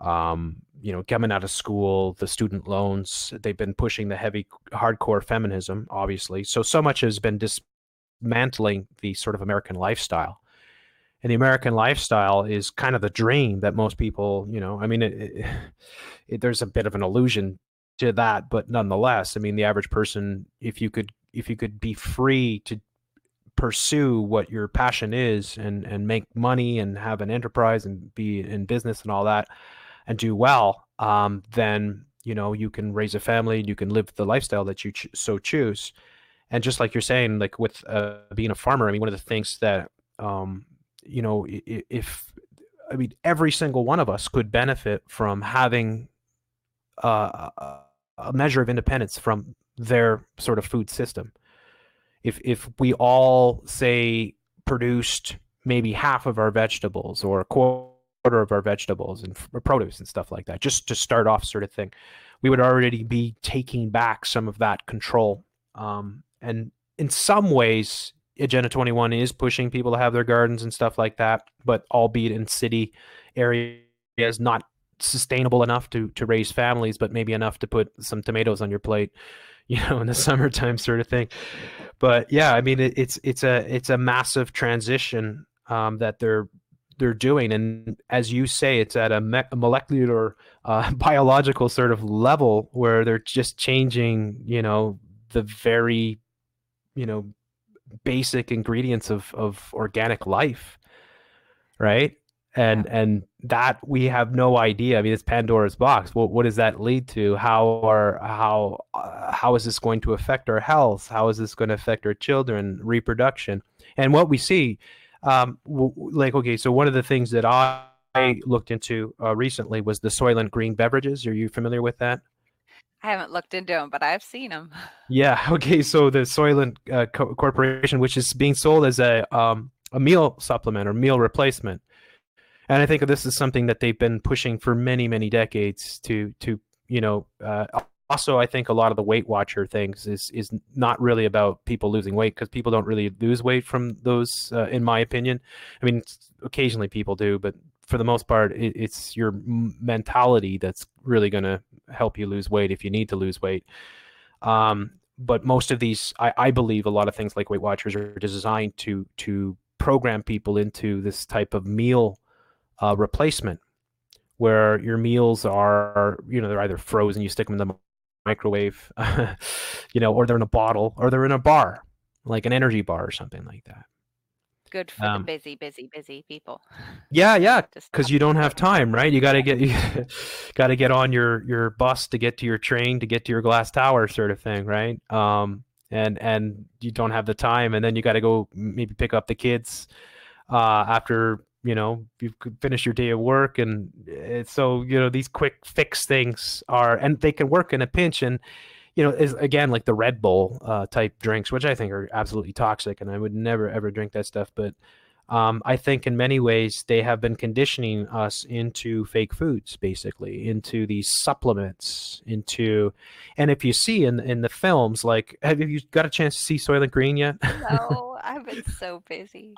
S1: Coming out of school, the student loans, they've been pushing the heavy, hardcore feminism, obviously. So much has been dismantling the sort of American lifestyle. And the American lifestyle is kind of the dream that most people, I mean, there's a bit of an illusion to that, but nonetheless, I mean, the average person, if you could be free to pursue what your passion is and make money and have an enterprise and be in business and all that and do well, then you can raise a family, you can live the lifestyle that you so choose. And just like you're saying, like with being a farmer, I mean, one of the things that if I mean every single one of us could benefit from having a measure of independence from their sort of food system. If we all say produced maybe half of our vegetables or a quarter of our vegetables and produce and stuff like that, just to start off, sort of thing, we would already be taking back some of that control. And in some ways, Agenda 21 is pushing people to have their gardens and stuff like that, but albeit in city areas, not sustainable enough to raise families, but maybe enough to put some tomatoes on your plate, in the summertime, sort of thing. But yeah, I mean, it's a massive transition that they're doing. And as you say, it's at a molecular, biological sort of level where they're just changing, the very, you know, basic ingredients of organic life, right?
S2: Yeah.
S1: And that we have no idea. I mean, it's Pandora's box. What does that lead to? How is this going to affect our health? How is this going to affect our children, reproduction? And what we see, like, okay, so one of the things that I looked into recently was the Soylent green beverages. Are you familiar with that?
S2: I haven't looked into them, but I've seen them.
S1: Yeah. Okay. So the Soylent Corporation, which is being sold as a meal supplement or meal replacement, and I think this is something that they've been pushing for many, many decades to also, I think a lot of the Weight Watcher things is not really about people losing weight, because people don't really lose weight from those, in my opinion. I mean, occasionally people do, but for the most part, it's your mentality that's really going to help you lose weight if you need to lose weight. But most of these, I believe a lot of things like Weight Watchers are designed to program people into this type of meal replacement, where your meals are, they're either frozen, you stick them in the microwave, or they're in a bottle, or they're in a bar, like an energy bar or something like that.
S2: Good for the busy, busy, busy people.
S1: Yeah, because you don't have time, right? You got to get on your bus to get to your train to get to your glass tower, sort of thing, right? And you don't have the time, and then you got to go maybe pick up the kids after you've finished your day of work, and so these quick fix things and they can work in a pinch, and is again like the Red Bull type drinks, which I think are absolutely toxic, and I would never ever drink that stuff. But I think in many ways they have been conditioning us into fake foods, basically into these supplements, and if you see in the films, like, have you got a chance to see Soylent Green yet?
S2: No, I've been so busy.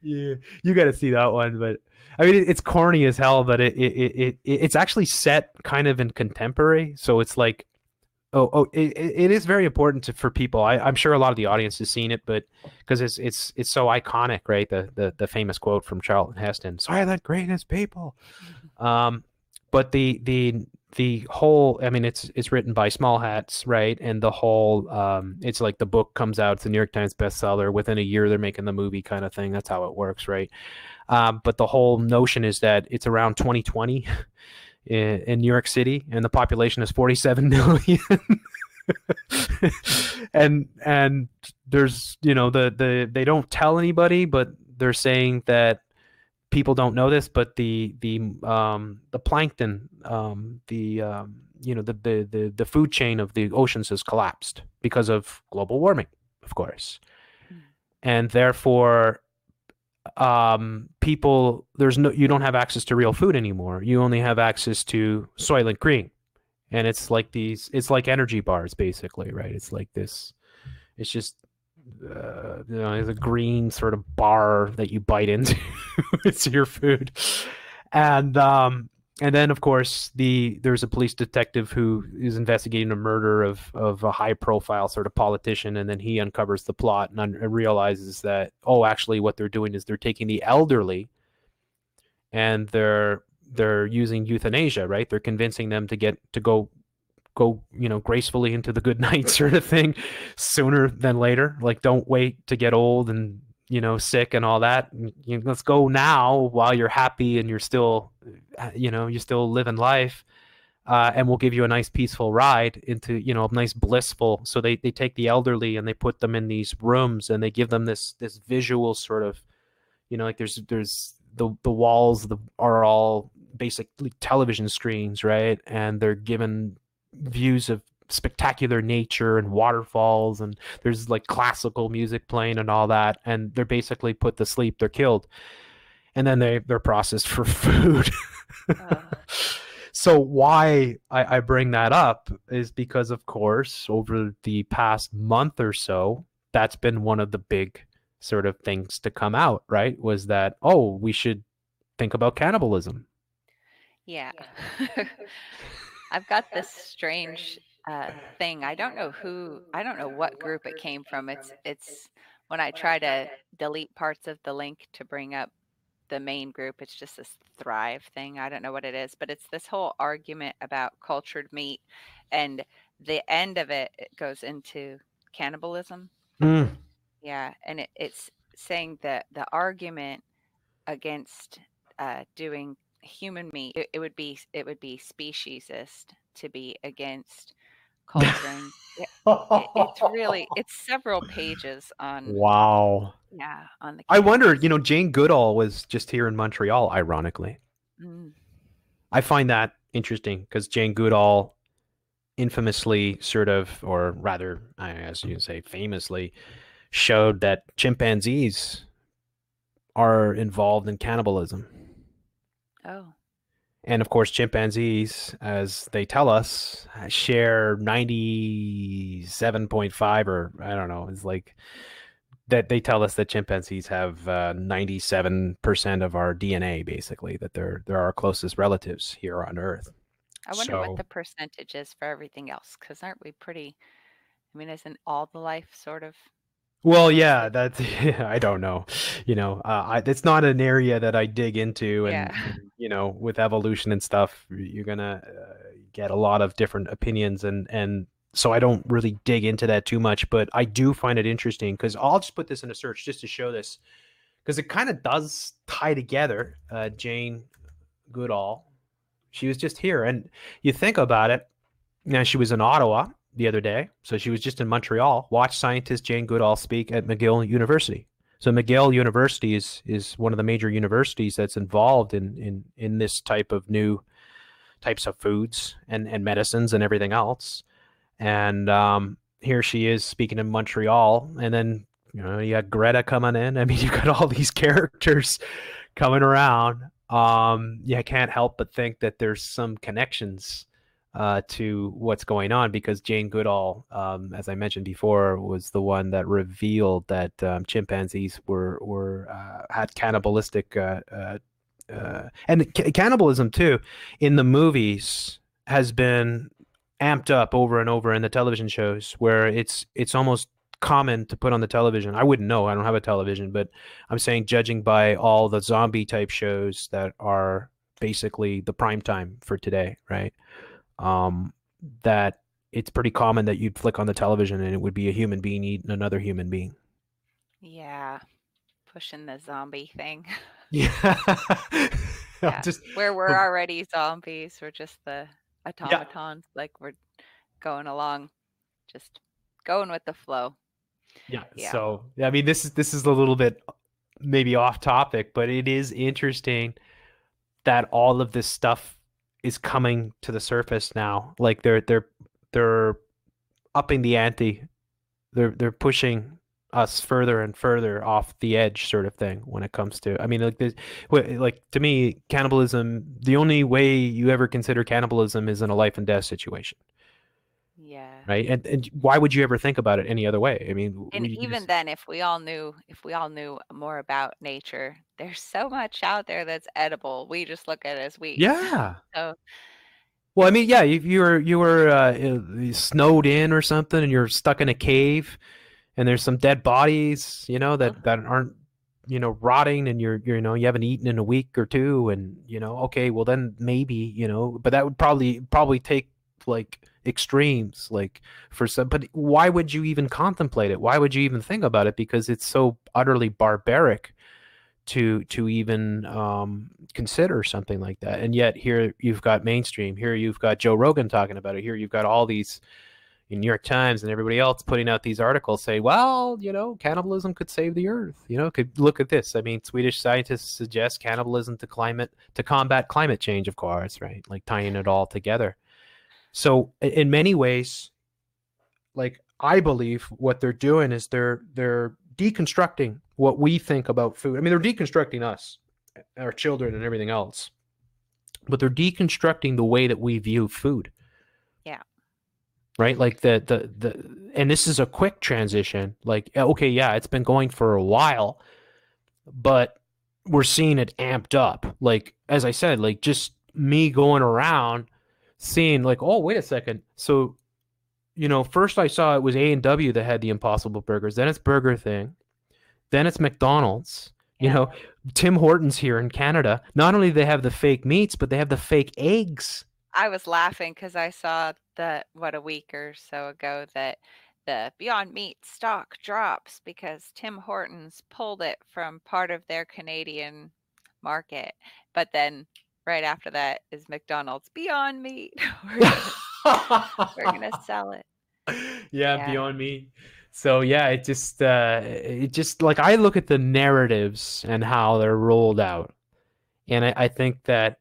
S1: Yeah, you got to see that one. But I mean, it's corny as hell, but it's actually set kind of in contemporary, so it's like, it is very important for people. I'm sure a lot of the audience has seen it, but because it's so iconic, right? The famous quote from Charlton Heston: "Silent greatest people." But the whole, I mean, it's written by Small Hats, right? And the whole, it's like the book comes out, it's a New York Times bestseller. Within a year, they're making the movie, kind of thing. That's how it works, right? But the whole notion is that it's around 2020 in New York City, and the population is 47 million. and there's, they don't tell anybody, but they're saying that people don't know this, but the plankton, the food chain of the oceans has collapsed because of global warming, of course. And therefore, people, you don't have access to real food anymore. You only have access to Soylent Green, and it's like energy bars, basically, right? It's like this. It's just it's a green sort of bar that you bite into. It's your food, and then of course there's a police detective who is investigating a murder of a high profile sort of politician, and then he uncovers the plot and realizes that, actually what they're doing is they're taking the elderly and they're using euthanasia, right? They're convincing them to go gracefully into the good night, sort of thing, sooner than later. Like, don't wait to get old and sick and all that. Let's go now while you're happy and you're still living life, and we'll give you a nice peaceful ride into a nice blissful. So they take the elderly and they put them in these rooms, and they give them this visual sort of, like there's the walls are all basically television screens, right? And they're given views of spectacular nature and waterfalls, and there's like classical music playing and all that, and they're basically put to sleep. They're killed, and then they're processed for food. So why I bring that up is because, of course, over the past month or so, that's been one of the big sort of things to come out, right? Was that, we should think about cannibalism.
S2: Yeah. I've got this strange thing. I don't know what group it came from. It's when I try to delete parts of the link to bring up the main group. It's just this Thrive thing. I don't know what it is, but it's this whole argument about cultured meat, and the end of it, it goes into cannibalism.
S1: Mm.
S2: Yeah, and it's saying that the argument against doing human meat, it would be speciesist to be against culturing. It's several pages on,
S1: Wow.
S2: yeah, on the
S1: I wonder,
S2: cannibalism.
S1: Jane Goodall was just here in Montreal, ironically.
S2: Mm.
S1: I find that interesting because Jane Goodall infamously sort of, or rather, I guess you can say famously, showed that chimpanzees are involved in cannibalism.
S2: Oh,
S1: And of course, chimpanzees, as they tell us, share 97.5, or I don't know, it's like that they tell us that chimpanzees have 97% of our DNA, basically, that they're our closest relatives here on Earth.
S2: I wonder what
S1: So,
S2: the percentage is for everything else, because aren't we pretty, I mean, isn't all the life sort of
S1: well, yeah,
S2: mostly?
S1: that's I don't know. It's not an area that I dig into,
S2: Yeah.
S1: and with evolution and stuff, you're gonna get a lot of different opinions, and so I don't really dig into that too much. But I do find it interesting because I'll just put this in a search just to show this because it kind of does tie together. Jane Goodall, she was just here, and you think about it. Now, she was in Ottawa the other day, so she was just in Montreal. Watch scientist Jane Goodall speak at McGill University. So McGill University is one of the major universities that's involved in this type of new types of foods and medicines and everything else. And here she is speaking in Montreal, and then you got Greta coming in. I mean, you got all these characters coming around. Yeah, I can't help but think that there's some connections to what's going on because Jane Goodall, as I mentioned before, was the one that revealed that chimpanzees were had cannibalistic and cannibalism too in the movies has been amped up over and over in the television shows where it's almost common to put on the television. I wouldn't know. I don't have a television, but I'm saying judging by all the zombie type shows that are basically the prime time for today, right? um, that it's pretty common that you'd flick on the television and it would be a human being eating another human being.
S2: Yeah, pushing the zombie thing.
S1: Yeah.
S2: Yeah,
S1: Just
S2: where we're already zombies, we're just the
S1: yeah.
S2: automatons, like we're going along, just going with the flow.
S1: Yeah.
S2: Yeah.
S1: So I mean this is a little bit maybe off topic, but it is interesting that all of this stuff is coming to the surface now. Like they're upping the ante. They're pushing us further and further off the edge sort of thing when it comes to I mean like to me cannibalism, the only way you ever consider cannibalism is in a life and death situation,
S2: Yeah.
S1: right? And why would you ever think about it any other way? I mean
S2: And
S1: we
S2: even
S1: just
S2: then, if we all knew more about nature, there's so much out there that's edible. We just look at it as weeds.
S1: yeah.
S2: So,
S1: Well, I mean, yeah, if you were snowed in or something and you're stuck in a cave and there's some dead bodies, that aren't, rotting and you haven't eaten in a week or two and, okay, well then maybe, but that would probably take like extremes like for some, but why would you even contemplate it? Why would you even think about it? Because it's so utterly barbaric to even consider something like that. And yet here you've got mainstream. Here you've got Joe Rogan talking about it. Here you've got all these New York Times and everybody else putting out these articles saying, well, cannibalism could save the earth. Could look at this. I mean, Swedish scientists suggest cannibalism to combat climate change, of course, right? Like tying it all together. So in many ways, like I believe what they're doing is they're deconstructing what we think about food. I mean, they're deconstructing us, our children, and everything else, but they're deconstructing the way that we view food.
S2: yeah.
S1: Right, like and this is a quick transition. Like, okay, yeah, it's been going for a while, but we're seeing it amped up. Like, as I said, like just me going around seeing, like, oh, wait a second, so first I saw it was A&W that had the Impossible Burgers. Then it's Burger Thing. Then it's McDonald's. You
S2: Yeah.
S1: know, Tim Hortons here in Canada, not only do they have the fake meats, but they have the fake eggs.
S2: I was laughing because I saw a week or so ago that the Beyond Meat stock drops because Tim Hortons pulled it from part of their Canadian market. But then right after that is McDonald's Beyond Meat. We're gonna sell it.
S1: Yeah,
S2: Yeah.
S1: Beyond Meat. So yeah, it just like I look at the narratives and how they're rolled out, and I think that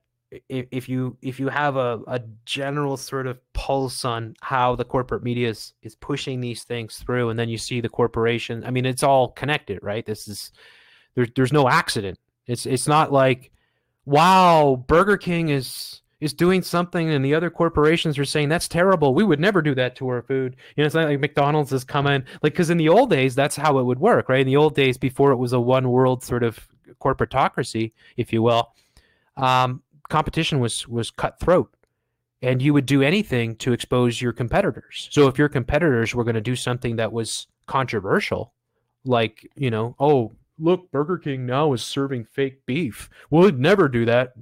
S1: if you have a general sort of pulse on how the corporate media is pushing these things through, and then you see the corporation, I mean, it's all connected, right? There's no accident. It's not like, wow, Burger King is doing something and the other corporations are saying that's terrible. We would never do that to our food. It's not like McDonald's is coming, like, because in the old days that's how it would work, right? In the old days before it was a one world sort of corporatocracy, if you will, competition was cutthroat, and you would do anything to expose your competitors. So if your competitors were going to do something that was controversial, like, oh, look, Burger King now is serving fake beef. We'd never do that.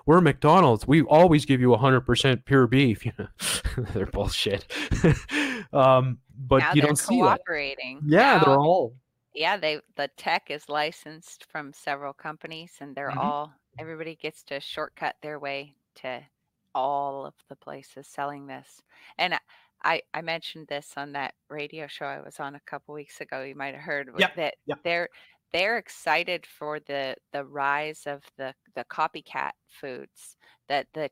S1: We're McDonald's. We always give you 100% pure beef. They're bullshit. But
S2: Now
S1: you
S2: they're
S1: don't see that.
S2: cooperating.
S1: Yeah, they're all.
S2: Yeah, the tech is licensed from several companies, and everybody gets to shortcut their way to all of the places selling this. And I mentioned this on that radio show I was on a couple weeks ago. You might have heard that they're excited for the rise of the copycat foods, that the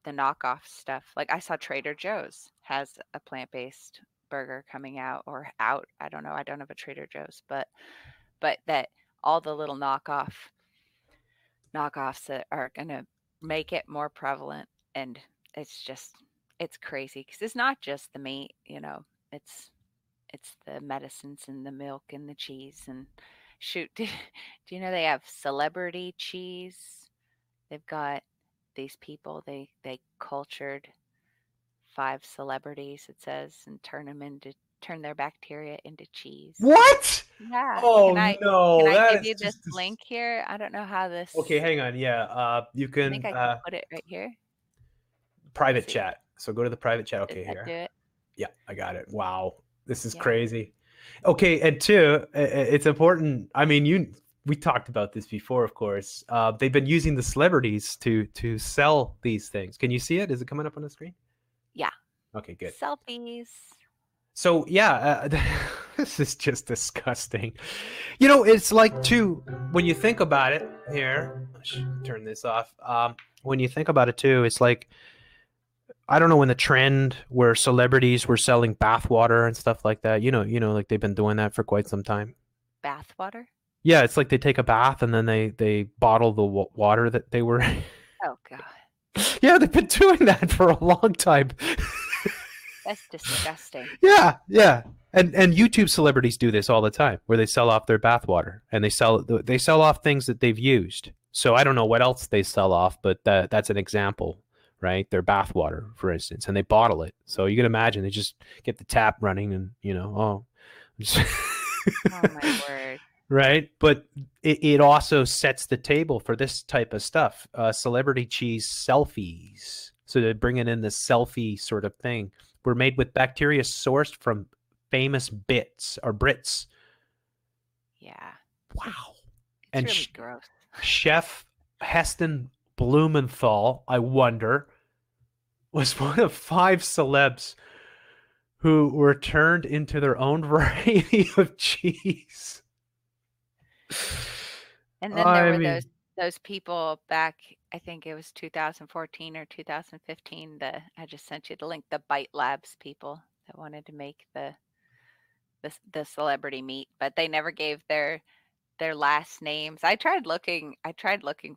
S2: knockoff stuff. Like I saw Trader Joe's has a plant-based burger coming out or out. I don't know. I don't have a Trader Joe's, but that all the little knockoffs that are going to make it more prevalent. And it's crazy because it's not just the meat, it's the medicines and the milk and the cheese. And shoot, do you know they have celebrity cheese? They've got these people, they cultured 5 celebrities, it says, and turn their bacteria into cheese.
S1: What?
S2: Yeah.
S1: Oh,
S2: no, can I give you this
S1: just
S2: link here? I don't know how this.
S1: Okay, hang on. Yeah, you
S2: I
S1: can
S2: think I can put it right here.
S1: private chat. So go to the private chat. Okay,
S2: Did that
S1: here.
S2: do it?
S1: Yeah, I got it. Wow, this is crazy. Okay, and two, it's important. I mean, we talked about this before, of course. They've been using the celebrities to sell these things. Can you see it? Is it coming up on the screen?
S2: Yeah.
S1: Okay, good.
S2: Selfies.
S1: So yeah, this is just disgusting. It's like, too, when you think about it. Here, I should turn this off. When you think about it too, it's like, I don't know, when the trend where celebrities were selling bathwater and stuff like that. Like they've been doing that for quite some time.
S2: Bathwater?
S1: Yeah, it's like they take a bath and then they bottle the water that they were.
S2: Oh God.
S1: Yeah, they've been doing that for a long time.
S2: That's disgusting.
S1: Yeah. And YouTube celebrities do this all the time, where they sell off their bathwater and they sell off things that they've used. So I don't know what else they sell off, but that's an example, right? Their bathwater, for instance, and they bottle it. So you can imagine they just get the tap running and,
S2: Oh my word.
S1: Right? But it also sets the table for this type of stuff. Celebrity cheese selfies. So they're bringing in the selfie sort of thing. Were made with bacteria sourced from famous Brits.
S2: Yeah.
S1: Wow.
S2: It's really gross.
S1: Chef Heston Blumenthal, I wonder, was one of 5 celebs who were turned into their own variety of cheese.
S2: And then there were those people back, I think it was 2014 or 2015, I just sent you the link, the Bite Labs people that wanted to make the celebrity meat, but they never gave their last names. I tried looking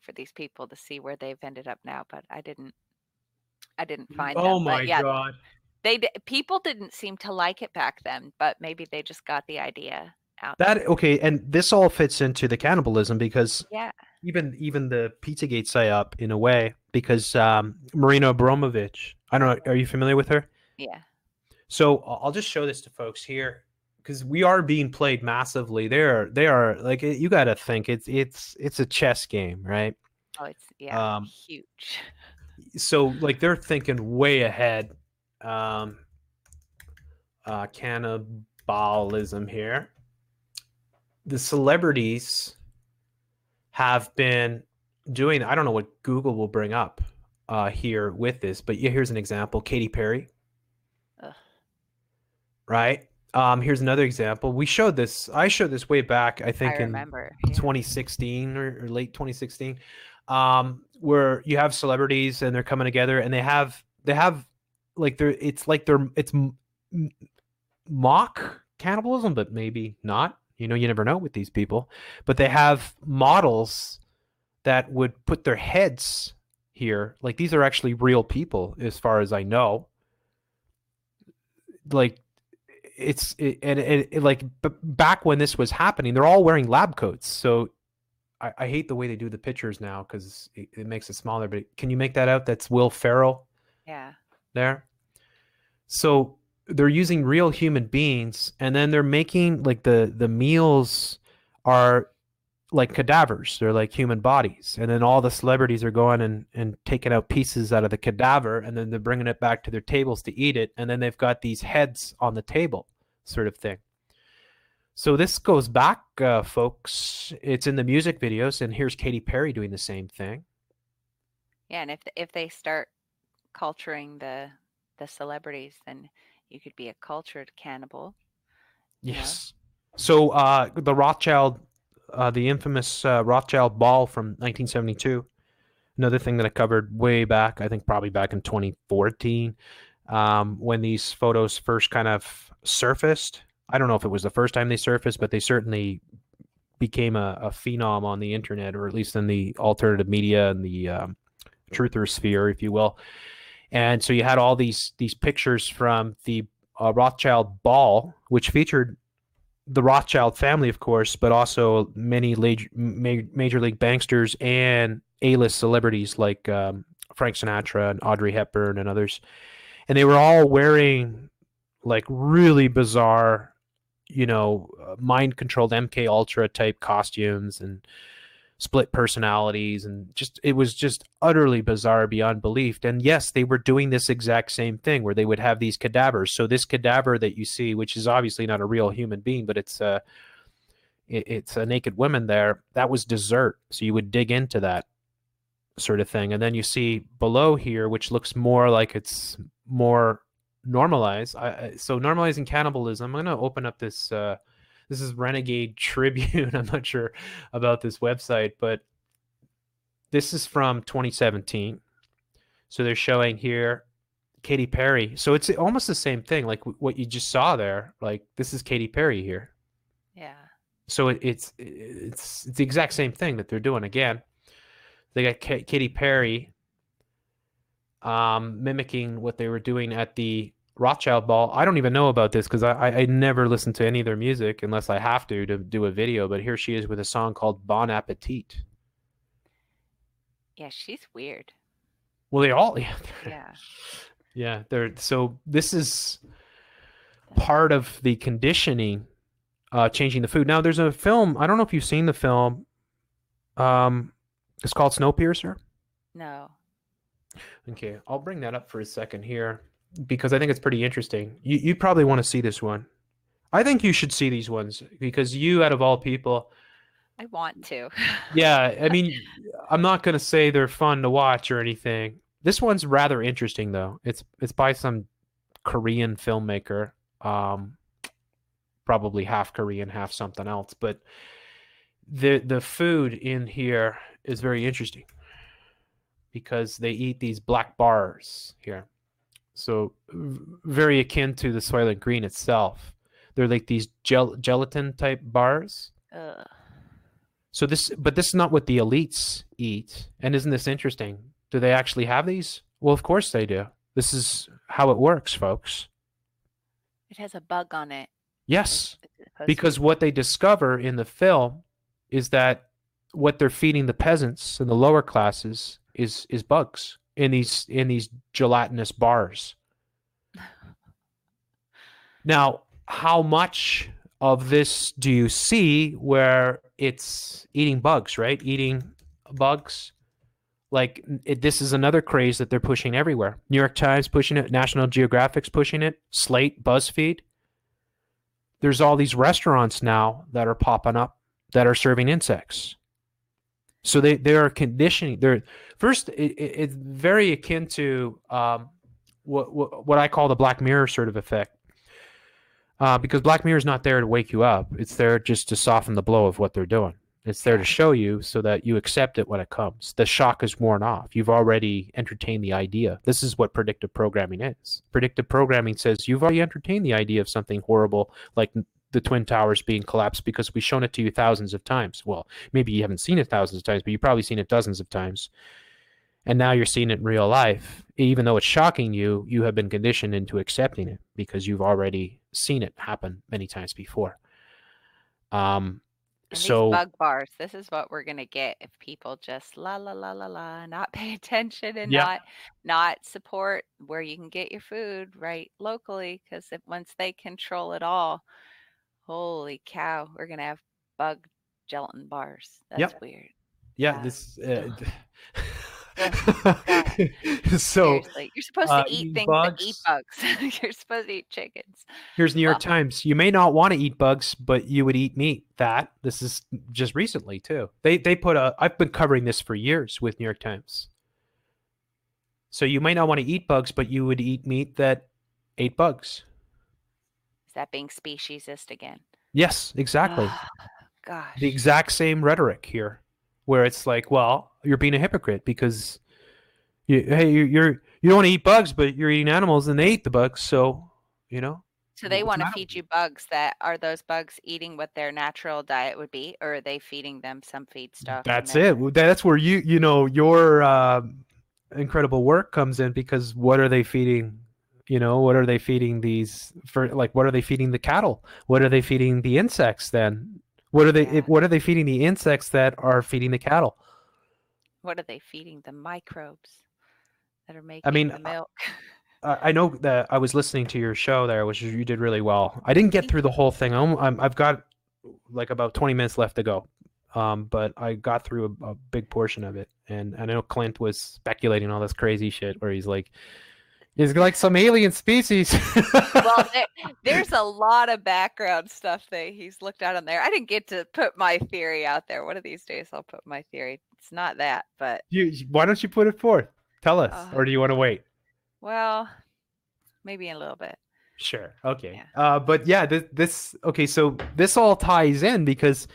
S2: for these people to see where they've ended up now, but I didn't find them.
S1: Oh my God.
S2: People didn't seem to like it back then, but maybe they just got the idea out.
S1: Okay, and this all fits into the cannibalism, because even the Pizzagate psyop in a way, because Marina Abramovich, I don't know, are you familiar with her?
S2: Yeah.
S1: So I'll just show this to folks here. because we are being played massively. They are like, you got to think it's a chess game, right?
S2: Oh, it's
S1: Um,
S2: huge.
S1: so like they're thinking way ahead. Um, Cannibalism here. The celebrities have been doing. I don't know what Google will bring up here with this, but yeah, here's an example: Katy Perry,
S2: Ugh.
S1: right? Here's another example. We showed this. I showed this way back, I
S2: I
S1: think in
S2: remember. Yeah.
S1: 2016 or late 2016, where you have celebrities and they're coming together and they have like it's mock cannibalism, but maybe not. You know, you never know with these people. But they have models that would put their heads here. Like these are actually real people, as far as I know. Like like back when this was happening, they're all wearing lab coats. So I hate the way they do the pictures now because it makes it smaller. But can you make that out? That's Will Ferrell.
S2: Yeah.
S1: There. So they're using real human beings, and then they're making like the meals are like cadavers. They're like human bodies, and then all the celebrities are going and taking out pieces out of the cadaver, and then they're bringing it back to their tables to eat it, and then they've got these heads on the table, sort of thing. So this goes back, folks. It's in the music videos, and here's Katy Perry doing the same thing.
S2: Yeah, and if they start culturing the celebrities, then you could be a cultured cannibal.
S1: Yes. So the Rothschild, the infamous Rothschild ball from 1972. Another thing that I covered way back, I think probably back in 2014, when these photos first kind of surfaced. I don't know if it was the first time they surfaced, but they certainly became a phenom on the internet, or at least in the alternative media and the truther sphere, if you will. And so you had all these pictures from the Rothschild ball, which featured the Rothschild family, of course, but also many major league banksters and A-list celebrities like Frank Sinatra and Audrey Hepburn and others. And they were all wearing like really bizarre, mind-controlled MK Ultra type costumes and split personalities, and it was just utterly bizarre beyond belief. And yes, they were doing this exact same thing where they would have these cadavers. So this cadaver that you see, which is obviously not a real human being, but it's a naked woman there, that was dessert. So you would dig into that sort of thing. And then you see below here, which looks more like it's more normalized. So normalizing cannibalism. I'm going to open up this this is Renegade Tribune. I'm not sure about this website, but this is from 2017. So they're showing here Katy Perry. So it's almost the same thing, like what you just saw there. Like this is Katy Perry here.
S2: Yeah.
S1: So it's the exact same thing that they're doing again. They got Katy Perry mimicking what they were doing at the Rothschild ball. I don't even know about this because I never listen to any of their music unless I have to do a video. But here she is with a song called Bon Appetit.
S2: Yeah, she's weird.
S1: Well, they all,
S2: yeah.
S1: So this is part of the conditioning, changing the food. Now there's a film. I don't know if you've seen the film. It's called Snowpiercer.
S2: No.
S1: Okay, I'll bring that up for a second here because I think it's pretty interesting. You probably want to see this one. I think you should see these ones because you, out of all people,
S2: I want to.
S1: Yeah, I mean, I'm not going to say they're fun to watch or anything. This one's rather interesting though. It's by some Korean filmmaker, probably half Korean, half something else, but the food in here is very interesting because they eat these black bars here. So very akin to the Soylent Green itself. They're like these gelatin type bars. So this is not what the elites eat. And isn't this interesting? Do they actually have these? Well, of course they do. This is how it works, folks.
S2: It has a bug on it.
S1: Yes, because what they discover in the film is that what they're feeding the peasants and the lower classes is bugs in these gelatinous bars. Now, how much of this do you see where it's eating bugs, right? Eating bugs. Like this is another craze that they're pushing everywhere. New York Times pushing it, National Geographic's pushing it, Slate, BuzzFeed. There's all these restaurants now that are popping up that are serving insects. So they are conditioning. They're first. It's very akin to what I call the Black Mirror sort of effect, because Black Mirror is not there to wake you up. It's there just to soften the blow of what they're doing. It's there to show you so that you accept it when it comes. The shock is worn off. You've already entertained the idea. This is what predictive programming is. Predictive programming says you've already entertained the idea of something horrible like the Twin Towers being collapsed because we've shown it to you thousands of times. Well, maybe you haven't seen it thousands of times, but you've probably seen it dozens of times. And now you're seeing it in real life. Even though it's shocking you, you have been conditioned into accepting it because you've already seen it happen many times before.
S2: And
S1: So
S2: these bug bars, this is what we're gonna get if people just la la la la la, not pay attention and
S1: yeah,
S2: not support where you can get your food right locally. Because if once they control it all, holy cow, we're gonna have bug gelatin bars. That's
S1: yep,
S2: weird.
S1: yeah.
S2: Yeah.
S1: This.
S2: Ugh. Ugh, God,
S1: So
S2: seriously, you're supposed to eat
S1: eating
S2: things that eat
S1: bugs.
S2: bugs. You're supposed to eat chickens.
S1: Here's New York
S2: Ugh.
S1: Times. You may not want to eat bugs, but you would eat meat. This is just recently too. They put a. I've been covering this for years with New York Times. So you might not want to eat bugs, but you would eat meat that ate bugs.
S2: Is that being speciesist again?
S1: Yes, exactly.
S2: Gosh.
S1: The exact same rhetoric here, where it's like, well, you're being a hypocrite because you don't want to eat bugs, but you're eating animals and they eat the bugs, so you know.
S2: So they
S1: what's
S2: want
S1: the
S2: to
S1: matter
S2: feed
S1: with
S2: you bugs that are those bugs eating what their natural diet would be, or are they feeding them some feed stuff?
S1: That's it. That's where your incredible work comes in, because what are they feeding? What are they feeding these for? Like, what are they feeding the cattle? What are they feeding the insects then? What are they feeding the insects that are feeding the cattle?
S2: What are they feeding the microbes that are making the milk?
S1: I know that I was listening to your show there, which you did really well. I didn't get through the whole thing. I've got like about 20 minutes left to go. But I got through a big portion of it. And I know Clint was speculating all this crazy shit where he's like some alien species.
S2: Well, there's a lot of background stuff that he's looked at on there. I didn't get to put my theory out there. One of these days I'll put my theory. It's not that, but
S1: Why don't you put it forth? Tell us. Or do you want to wait?
S2: Well, maybe in a little bit.
S1: Sure. Okay. Yeah. But yeah, okay, so this all ties in because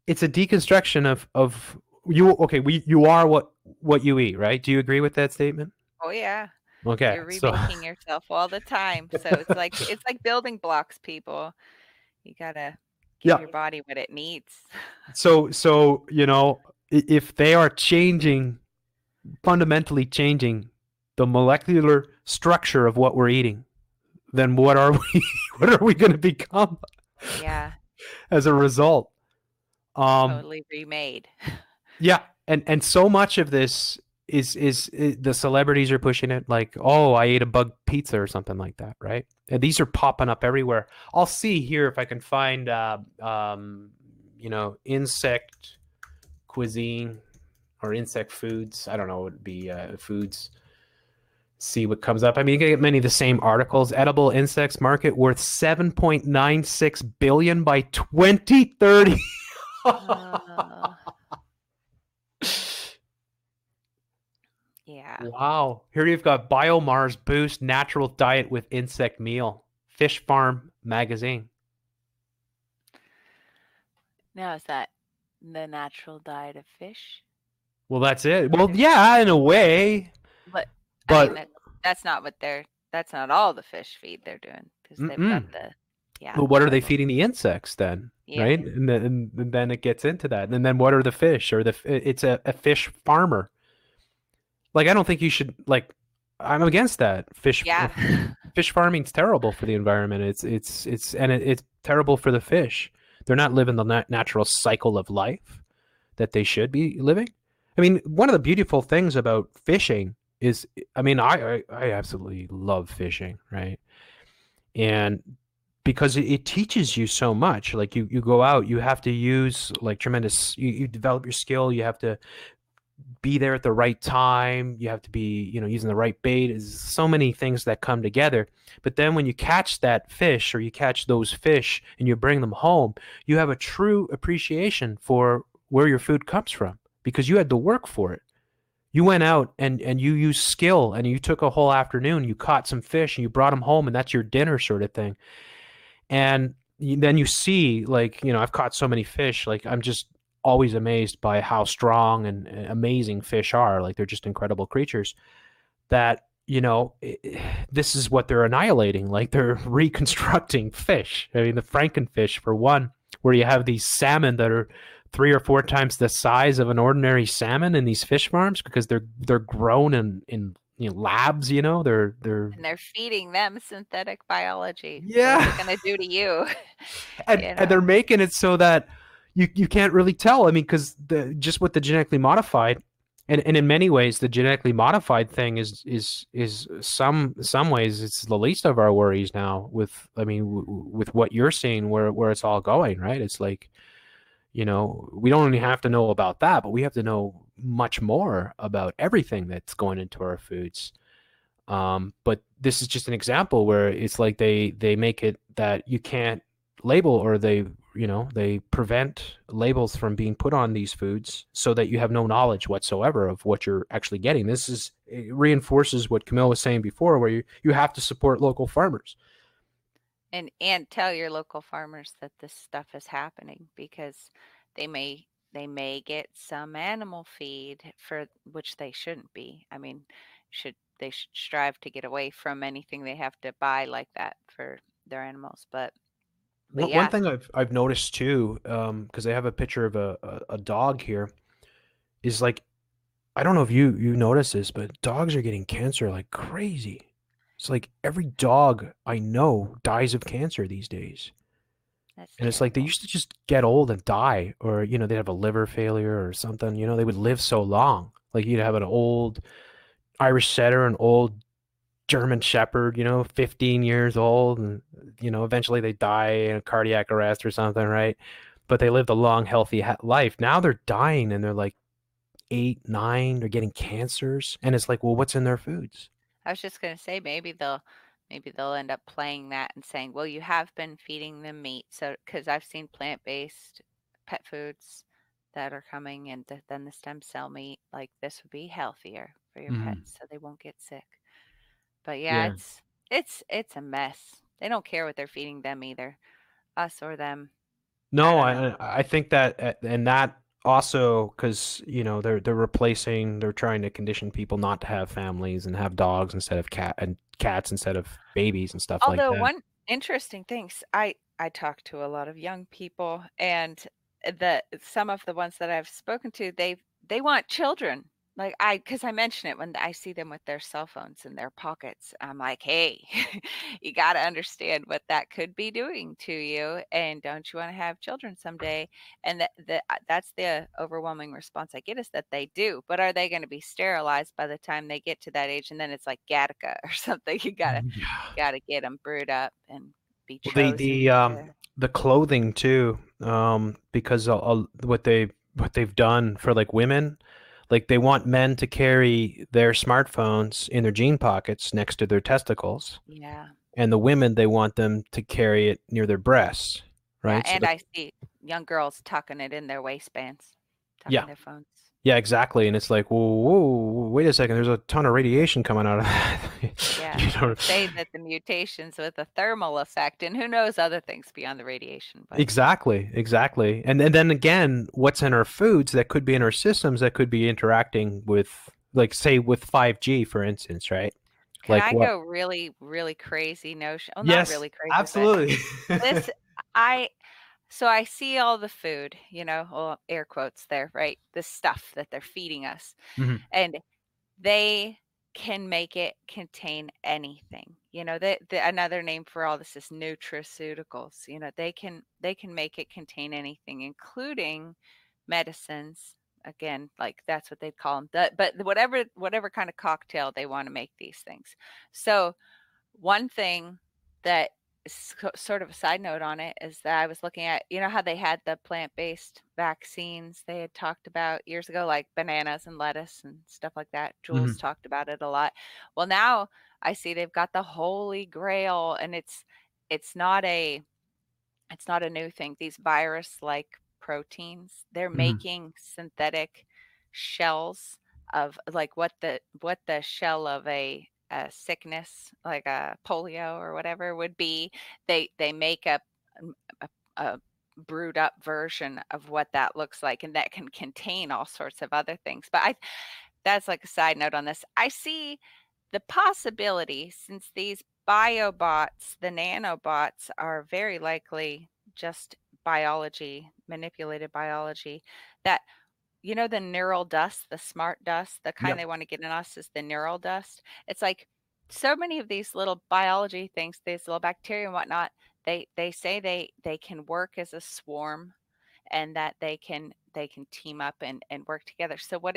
S1: it's a deconstruction of you. Okay, you are what you eat, right? Do you agree with that statement?
S2: Oh yeah.
S1: Okay.
S2: You're remaking yourself all the time. So it's like building blocks, people. You gotta give your body what it needs.
S1: So if they are fundamentally changing the molecular structure of what we're eating, then what are we going to become?
S2: Yeah.
S1: As a result.
S2: Totally remade.
S1: Yeah, and so much of this is the celebrities are pushing it, like, oh, I ate a bug pizza or something like that, right? And these are popping up everywhere. I'll see here if I can find insect cuisine or insect foods. I don't know what would be foods. See what comes up. I mean, you can get many of the same articles. Edible insects market worth $7.96 billion by 2030.
S2: Yeah.
S1: Wow. Here you've got BioMars boost natural diet with insect meal. Fish Farm magazine.
S2: Now, is that the natural diet of fish?
S1: Well, that's it. Well, yeah, in a way.
S2: But I mean, that's not all the fish feed they're doing, because they've got the
S1: Well, what are they feeding the insects then? Yeah. Right? And then it gets into that. And then what are the fish? Or it's a fish farmer. Like, I don't think you should, like, I'm against that. Fish farming's terrible for the environment. It's terrible for the fish. They're not living the natural cycle of life that they should be living. I mean, one of the beautiful things about fishing is, I mean, I absolutely love fishing, right? And because it teaches you so much. Like you go out, you have to use like tremendous, you develop your skill, you have to be there at the right time, you have to be, using the right bait. Is so many things that come together. But then when you catch that fish or you catch those fish and you bring them home, you have a true appreciation for where your food comes from because you had to work for it. You went out and you used skill and you took a whole afternoon, you caught some fish and you brought them home and that's your dinner sort of thing. And then you see, like, I've caught so many fish, like, I'm just always amazed by how strong and amazing fish are. Like, they're just incredible creatures that, this is what they're annihilating. Like, they're reconstructing fish. I mean, the frankenfish, for one, where you have these salmon that are 3 or 4 times the size of an ordinary salmon in these fish farms because they're grown in labs. They're
S2: And they're feeding them synthetic biology.
S1: yeah.
S2: What's it going to do to you?
S1: And they're making it so that you can't really tell. I mean, because just with the genetically modified, and in many ways, the genetically modified thing is some ways it's the least of our worries now. With what you're seeing, where it's all going, right? It's like, we don't only have to know about that, but we have to know much more about everything that's going into our foods. But this is just an example where it's like they make it that you can't label, or they prevent labels from being put on these foods so that you have no knowledge whatsoever of what you're actually getting. It reinforces what Camille was saying before, where you have to support local farmers.
S2: And tell your local farmers that this stuff is happening because they may get some animal feed for which they shouldn't be. I mean, they should strive to get away from anything they have to buy like that for their animals. But
S1: One
S2: yeah,
S1: thing I've noticed too, because they have a picture of a dog here, is like, I don't know if you notice this, but dogs are getting cancer like crazy. It's like every dog I know dies of cancer these days.
S2: that's
S1: And it's like they
S2: terrible.
S1: used to just get old and die, or they'd have a liver failure or something. They would live so long. Like you'd have an old Irish setter, an old German Shepherd, 15 years old, and eventually they die in a cardiac arrest or something, right? But they lived a long, healthy life. Now they're dying, and they're like 8, 9. They're getting cancers, and it's like, well, what's in their foods?
S2: I was just gonna say maybe they'll end up playing that and saying, well, you have been feeding them meat, so because I've seen plant-based pet foods that are coming, and then the stem cell meat, like this would be healthier for your
S1: Mm,
S2: pets, so they won't get sick. But yeah,
S1: yeah.
S2: it's a mess. They don't care what they're feeding them either, us or them. I
S1: No,
S2: don't know.
S1: I think that, and that also because they're trying to condition people not to have families and have dogs instead of cats instead of babies and stuff like
S2: Although
S1: that.
S2: one interesting things, I talk to a lot of young people, and some of the ones that I've spoken to, they want children. Like because I mention it when I see them with their cell phones in their pockets. I'm like, hey, you got to understand what that could be doing to you, and don't you want to have children someday? And that's the overwhelming response I get is that they do. But are they going to be sterilized by the time they get to that age? And then it's like Gattaca or something.
S1: Yeah.
S2: You gotta get them brewed up and be
S1: Well,
S2: chosen to.
S1: the clothing too, because what they've done for like women, like they want men to carry their smartphones in their jean pockets next to their testicles,
S2: Yeah,
S1: and the women they want them to carry it near their breasts,
S2: yeah,
S1: right? So
S2: and I see young girls tucking it in their waistbands,
S1: yeah,
S2: tucking their phones.
S1: yeah, exactly. And it's like, whoa, wait a second, there's a ton of radiation coming out of that.
S2: Yeah,
S1: You know,
S2: they say that the mutations with a thermal effect, and who knows other things beyond the radiation, but
S1: exactly, exactly. And then again, what's in our foods that could be in our systems that could be interacting with, like, say, with 5G, for instance, right?
S2: can
S1: Like
S2: I
S1: what?
S2: go really, really crazy notion? Well, not
S1: Yes,
S2: really crazy, but
S1: absolutely.
S2: this I so I see all the food, well, air quotes there, right? The stuff that they're feeding us.
S1: Mhm.
S2: And they can make it contain anything. Another name for all this is nutraceuticals. They can make it contain anything, including medicines. Again, like that's what they call them. But whatever kind of cocktail they want to make these things. So one thing that sort of a side note on it is that I was looking at, you know, how they had the plant-based vaccines they had talked about years ago, like bananas and lettuce and stuff like that. Jules
S1: Hmm.
S2: talked about it a lot. Well, now I see they've got the Holy Grail, and it's not a it's not a new thing. These virus-like proteins, they're
S1: Hmm.
S2: making synthetic shells of like what the shell of a sickness, like a polio or whatever would be. They make a, a brewed up version of what that looks like, and that can contain all sorts of other things. But I that's like a side note on this. I see the possibility, since these biobots, the nanobots, are very likely just biology, manipulated biology, that, you know, the neural dust, the smart dust, the kind
S1: Yep.
S2: they want to get in us is the neural dust. It's like so many of these little biology things, these little bacteria and whatnot, they say they can work as a swarm, and that they can team up and work together. So what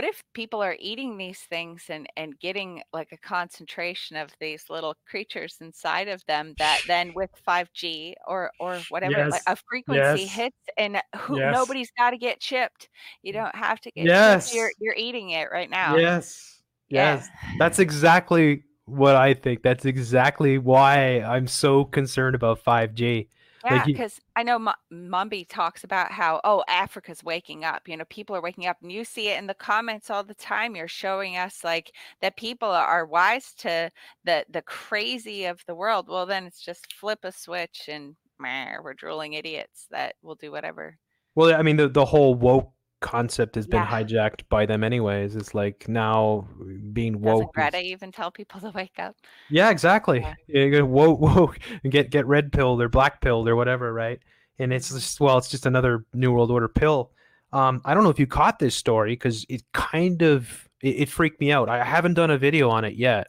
S2: if people are eating these things and getting like a concentration of these little creatures inside of them, that then with 5G or whatever, like
S1: Yes.
S2: a frequency
S1: Yes.
S2: hits, and who
S1: Yes.
S2: nobody's got to get chipped. You don't have to get chipped. You're
S1: Yes.
S2: you're eating it right now.
S1: Yes.
S2: Yeah.
S1: Yes. That's exactly what I think. That's exactly why I'm so concerned about 5G. Like
S2: Yeah,
S1: you,
S2: because I know Mumby talks about how, oh, Africa's waking up. You know, people are waking up, and you see it in the comments all the time. You're showing us like that people are wise to the crazy of the world. Well, then it's just flip a switch, and meh, we're drooling idiots that will do whatever.
S1: well, I mean, the whole woke concept has been
S2: Yeah.
S1: hijacked by them anyways. It's like now being
S2: Doesn't
S1: woke
S2: Greta
S1: is
S2: even tell people to wake up?
S1: yeah, exactly.
S2: Yeah.
S1: You go woke, woke, and get red pilled or black pilled or whatever, right? And it's
S2: Hmm.
S1: just well, it's just another New World Order pill. I don't know if you caught this story because it kind of it freaked me out. I haven't done a video on it yet,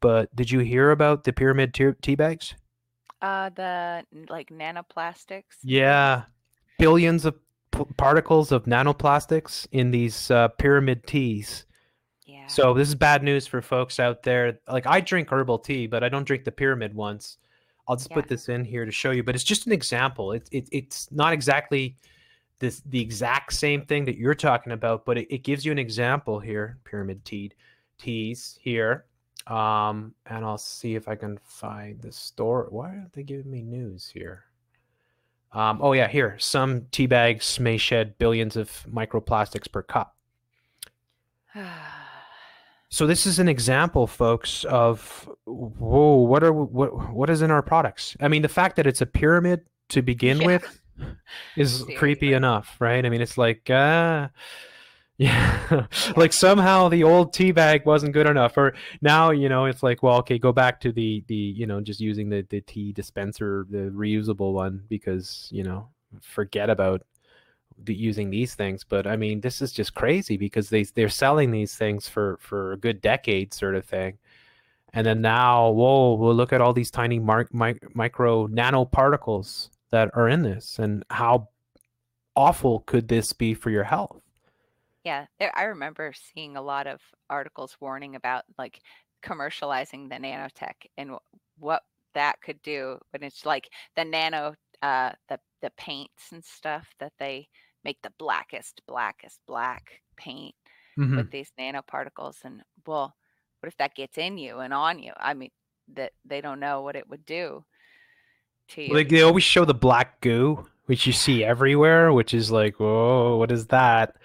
S1: but did you hear about the pyramid tea bags?
S2: Like nanoplastics and things.
S1: Yeah, billions of particles of nanoplastics in these pyramid teas.
S2: Yeah.
S1: So this is bad news for folks out there. Like I drink herbal tea, but I don't drink the pyramid ones. I'll just
S2: Yeah.
S1: put this in here to show you, but it's just an example. It's not exactly the exact same thing that you're talking about, but it gives you an example here. Pyramid teas here. And I'll see if I can find the store. Why aren't they giving me news here? Oh yeah, here. Some tea bags may shed billions of microplastics per cup. So this is an example, folks, of whoa, what is in our products? I mean, the fact that it's a pyramid to begin
S2: Yeah.
S1: with is creepy
S2: Seriously.
S1: enough, right? I mean, it's like yeah,
S2: Yeah.
S1: like somehow the old tea bag wasn't good enough, or now it's like, well, okay, go back to the just using the tea dispenser, the reusable one, because forget about using these things. But I mean, this is just crazy because they're selling these things for a good decade, sort of thing. And then now, whoa, we'll look at all these tiny micro nanoparticles that are in this, and how awful could this be for your health?
S2: Yeah, I remember seeing a lot of articles warning about like commercializing the nanotech and what that could do when it's like the nano, the paints and stuff that they make the blackest black paint with
S1: Hmm.
S2: these nanoparticles. And well, what if that gets in you and on you? I mean, that they don't know what it would do to
S1: Well,
S2: you.
S1: they always show the black goo, which you
S2: Yeah,
S1: see everywhere, which is like, whoa, what is that?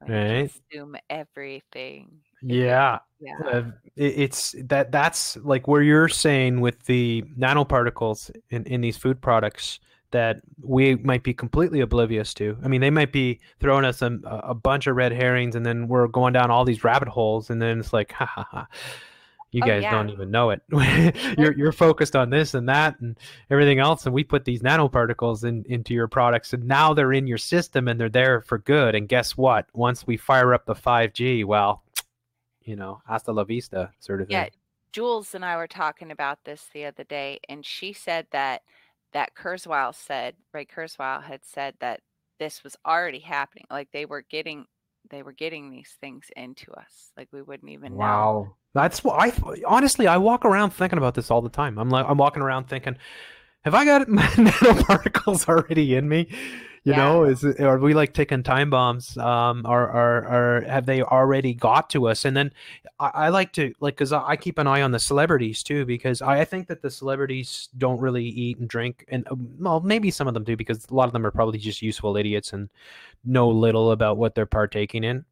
S2: like
S1: Right?
S2: consume everything.
S1: Yeah.
S2: Yeah.
S1: It's that's like where you're saying with the nanoparticles in these food products that we might be completely oblivious to. I mean, they might be throwing us a bunch of red herrings, and then we're going down all these rabbit holes, and then it's like, ha ha ha, you
S2: Oh
S1: guys
S2: yeah.
S1: don't even know it.
S2: There,
S1: You're focused on this and that and everything else, and we put these nanoparticles into your products, and now they're in your system and they're there for good. And guess what? Once we fire up the 5G, well, hasta la vista, sort of
S2: yeah,
S1: thing.
S2: Jules and I were talking about this the other day, and she said that Ray Kurzweil had said that this was already happening. Like they were getting they were getting these things into us. Like we wouldn't even know.
S1: Wow. That's what honestly, I walk around thinking about this all the time. I'm walking around thinking, have I got nanoparticles already in me? You
S2: Yeah.
S1: know, are we like ticking time bombs? Are have they already got to us? And then I like to because I keep an eye on the celebrities too, because I think that the celebrities don't really eat and drink, and well, maybe some of them do, because a lot of them are probably just useful idiots and know little about what they're partaking in.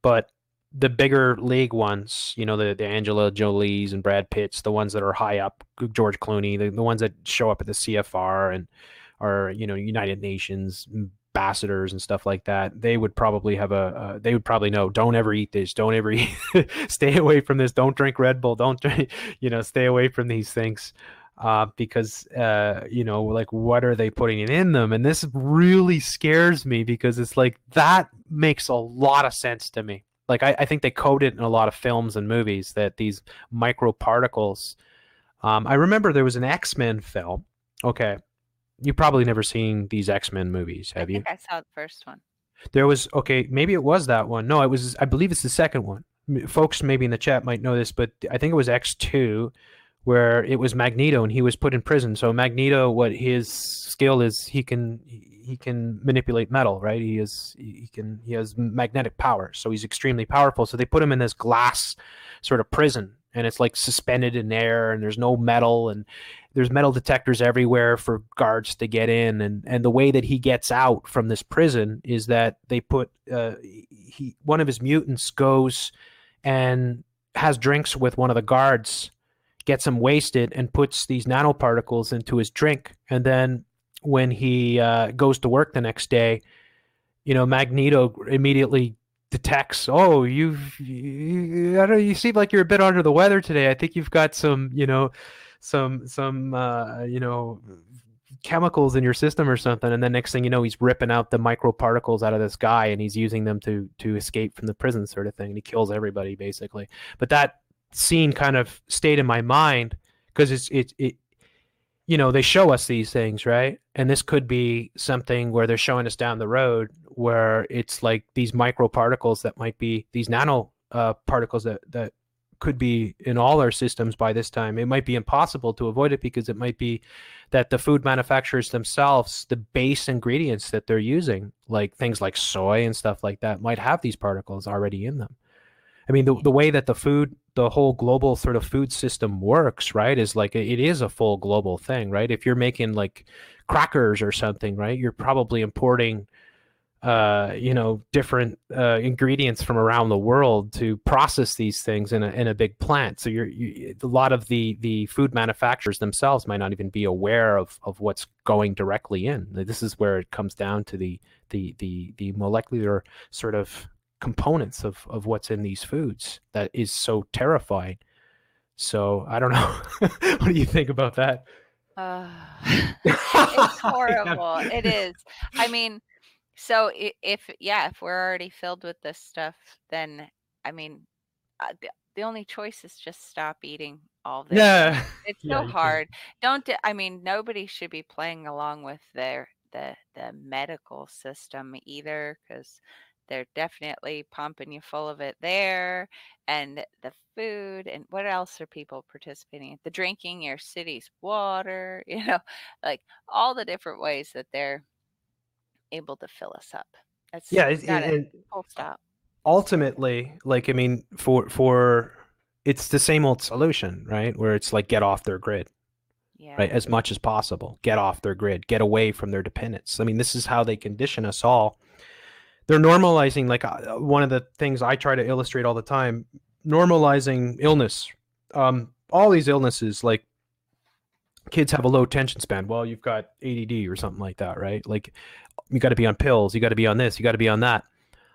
S1: But the bigger league ones, you know, the Angela Jolies and Brad Pitts, the ones that are high up, George Clooney, the ones that show up at the CFR and are, you know, United Nations ambassadors and stuff like that, they would probably have they would probably know, don't ever eat this, don't ever eat, stay away from this, don't drink Red Bull, don't drink, you know, stay away from these things. Because you know, like, what are they putting in them? And this really scares me, because it's like that makes a lot of sense to me. Like, I think they code it in a lot of films and movies that these microparticles. I remember there was an X-Men film. Okay, you probably never seen these X-Men movies,
S2: I
S1: have you?
S2: think I saw the first one.
S1: There was, okay, maybe it was that one. No, it was, I believe it's the second one. Folks maybe in the chat might know this, but I think it was X2, where it was Magneto and he was put in prison. So Magneto, what his skill is, he can manipulate metal, right? He has magnetic power, so he's extremely powerful. So they put him in this glass sort of prison, and it's like suspended in air, and there's no metal, and there's metal detectors everywhere for guards to get in. And the way that he gets out from this prison is that they put one of his mutants goes and has drinks with one of the guards, gets him wasted, and puts these nanoparticles into his drink. And then when he goes to work the next day, you know, Magneto immediately detects, oh, you seem like you're a bit under the weather today. I think you've got some, you know, some you know, chemicals in your system or something. And then next thing you know, he's ripping out the microparticles out of this guy, and he's using them to escape from the prison, sort of thing. And he kills everybody basically. But that scene kind of stayed in my mind, because it you know, they show us these things, right? And this could be something where they're showing us down the road, where it's like these microparticles that might be these nano particles that could be in all our systems by this time. It might be impossible to avoid it, because it might be that the food manufacturers themselves, the base ingredients that they're using, like things like soy and stuff like that, might have these particles already in them. I mean, the way that the whole global sort of food system works, right, is like it is a full global thing, right? If you're making like crackers or something, right, you're probably importing, you know, different ingredients from around the world to process these things in a big plant. So a lot of the food manufacturers themselves might not even be aware of what's going directly in. This is where it comes down to the molecular sort of components of what's in these foods that is so terrifying. So I don't know. What do you think about that?
S2: It's horrible. It is. I mean, so if we're already filled with this stuff, then I mean, the only choice is just stop eating all this.
S1: Yeah.
S2: It's
S1: Yeah,
S2: so
S1: you can.
S2: hard. I mean, nobody should be playing along with the medical system either, because they're definitely pumping you full of it there, and the food, and what else are people participating in? The drinking your city's water, you know, like all the different ways that they're able to fill us up. It's
S1: Yeah,
S2: got it.
S1: and
S2: Full stop.
S1: ultimately, like, I mean, for it's the same old solution, right? Where it's like, get off their grid,
S2: Yeah.
S1: right? As much as possible, get off their grid, get away from their dependence. I mean, this is how they condition us all. They're normalizing, like, one of the things I try to illustrate all the time, normalizing illness. All these illnesses, like kids have a low attention span. Well, you've got ADD or something like that, right? Like, you got to be on pills, you got to be on this, you got to be on that.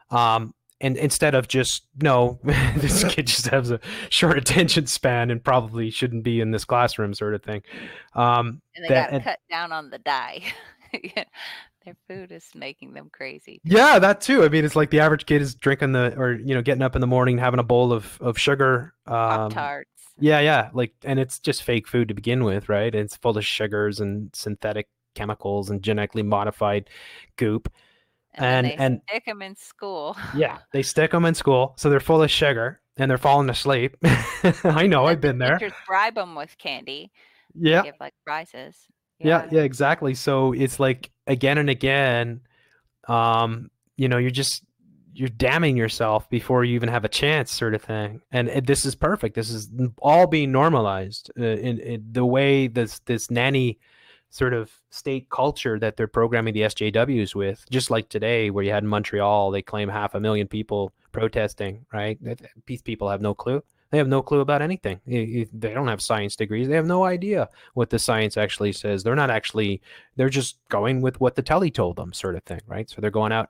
S1: And instead of just, no, this kid just has a short attention span and probably shouldn't be in this classroom, sort of thing.
S2: And they got to cut down on the dye. Their food is making them crazy too.
S1: Yeah, that too. I mean, it's like the average kid is drinking or, you know, getting up in the morning, having a bowl of sugar.
S2: Pop-Tarts.
S1: Yeah. Like, and it's just fake food to begin with, right? And it's full of sugars and synthetic chemicals and genetically modified goop.
S2: And then they
S1: and
S2: stick them in school.
S1: yeah, they stick them in school, so they're full of sugar and they're falling asleep. I know,
S2: And then
S1: I've
S2: the
S1: been there.
S2: teachers bribe them with candy and
S1: Yeah,
S2: give like prizes.
S1: yeah,
S2: Yeah.
S1: yeah, exactly. So it's like again and again, you know, you're damning yourself before you even have a chance, sort of thing. And this is perfect. This is all being normalized in the way this nanny sort of state culture that they're programming the SJWs with. Just like today, where you had in Montreal, they claim 500,000 people protesting. Right? These people have no clue. They have no clue about anything. They don't have science degrees. They have no idea what the science actually says. They're not actually, they're just going with what the telly told them, sort of thing, right? So they're going out.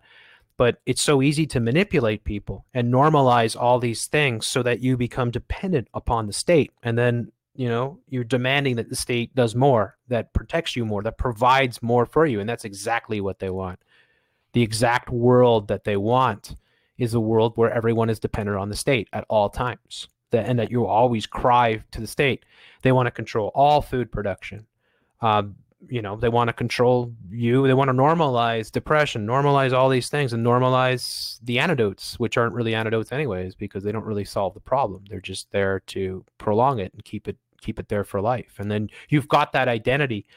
S1: But it's so easy to manipulate people and normalize all these things so that you become dependent upon the state. And then, you know, you're demanding that the state does more, that protects you more, that provides more for you. And that's exactly what they want. The exact world that they want is a world where everyone is dependent on the state at all times, and that you always cry to the state. They want to control all food production. Um, you know, they want to control you. They want to normalize depression, normalize all these things, and normalize the antidotes, which aren't really antidotes anyways, because they don't really solve the problem. They're just there to prolong it and keep it there for life. And then you've got that identity.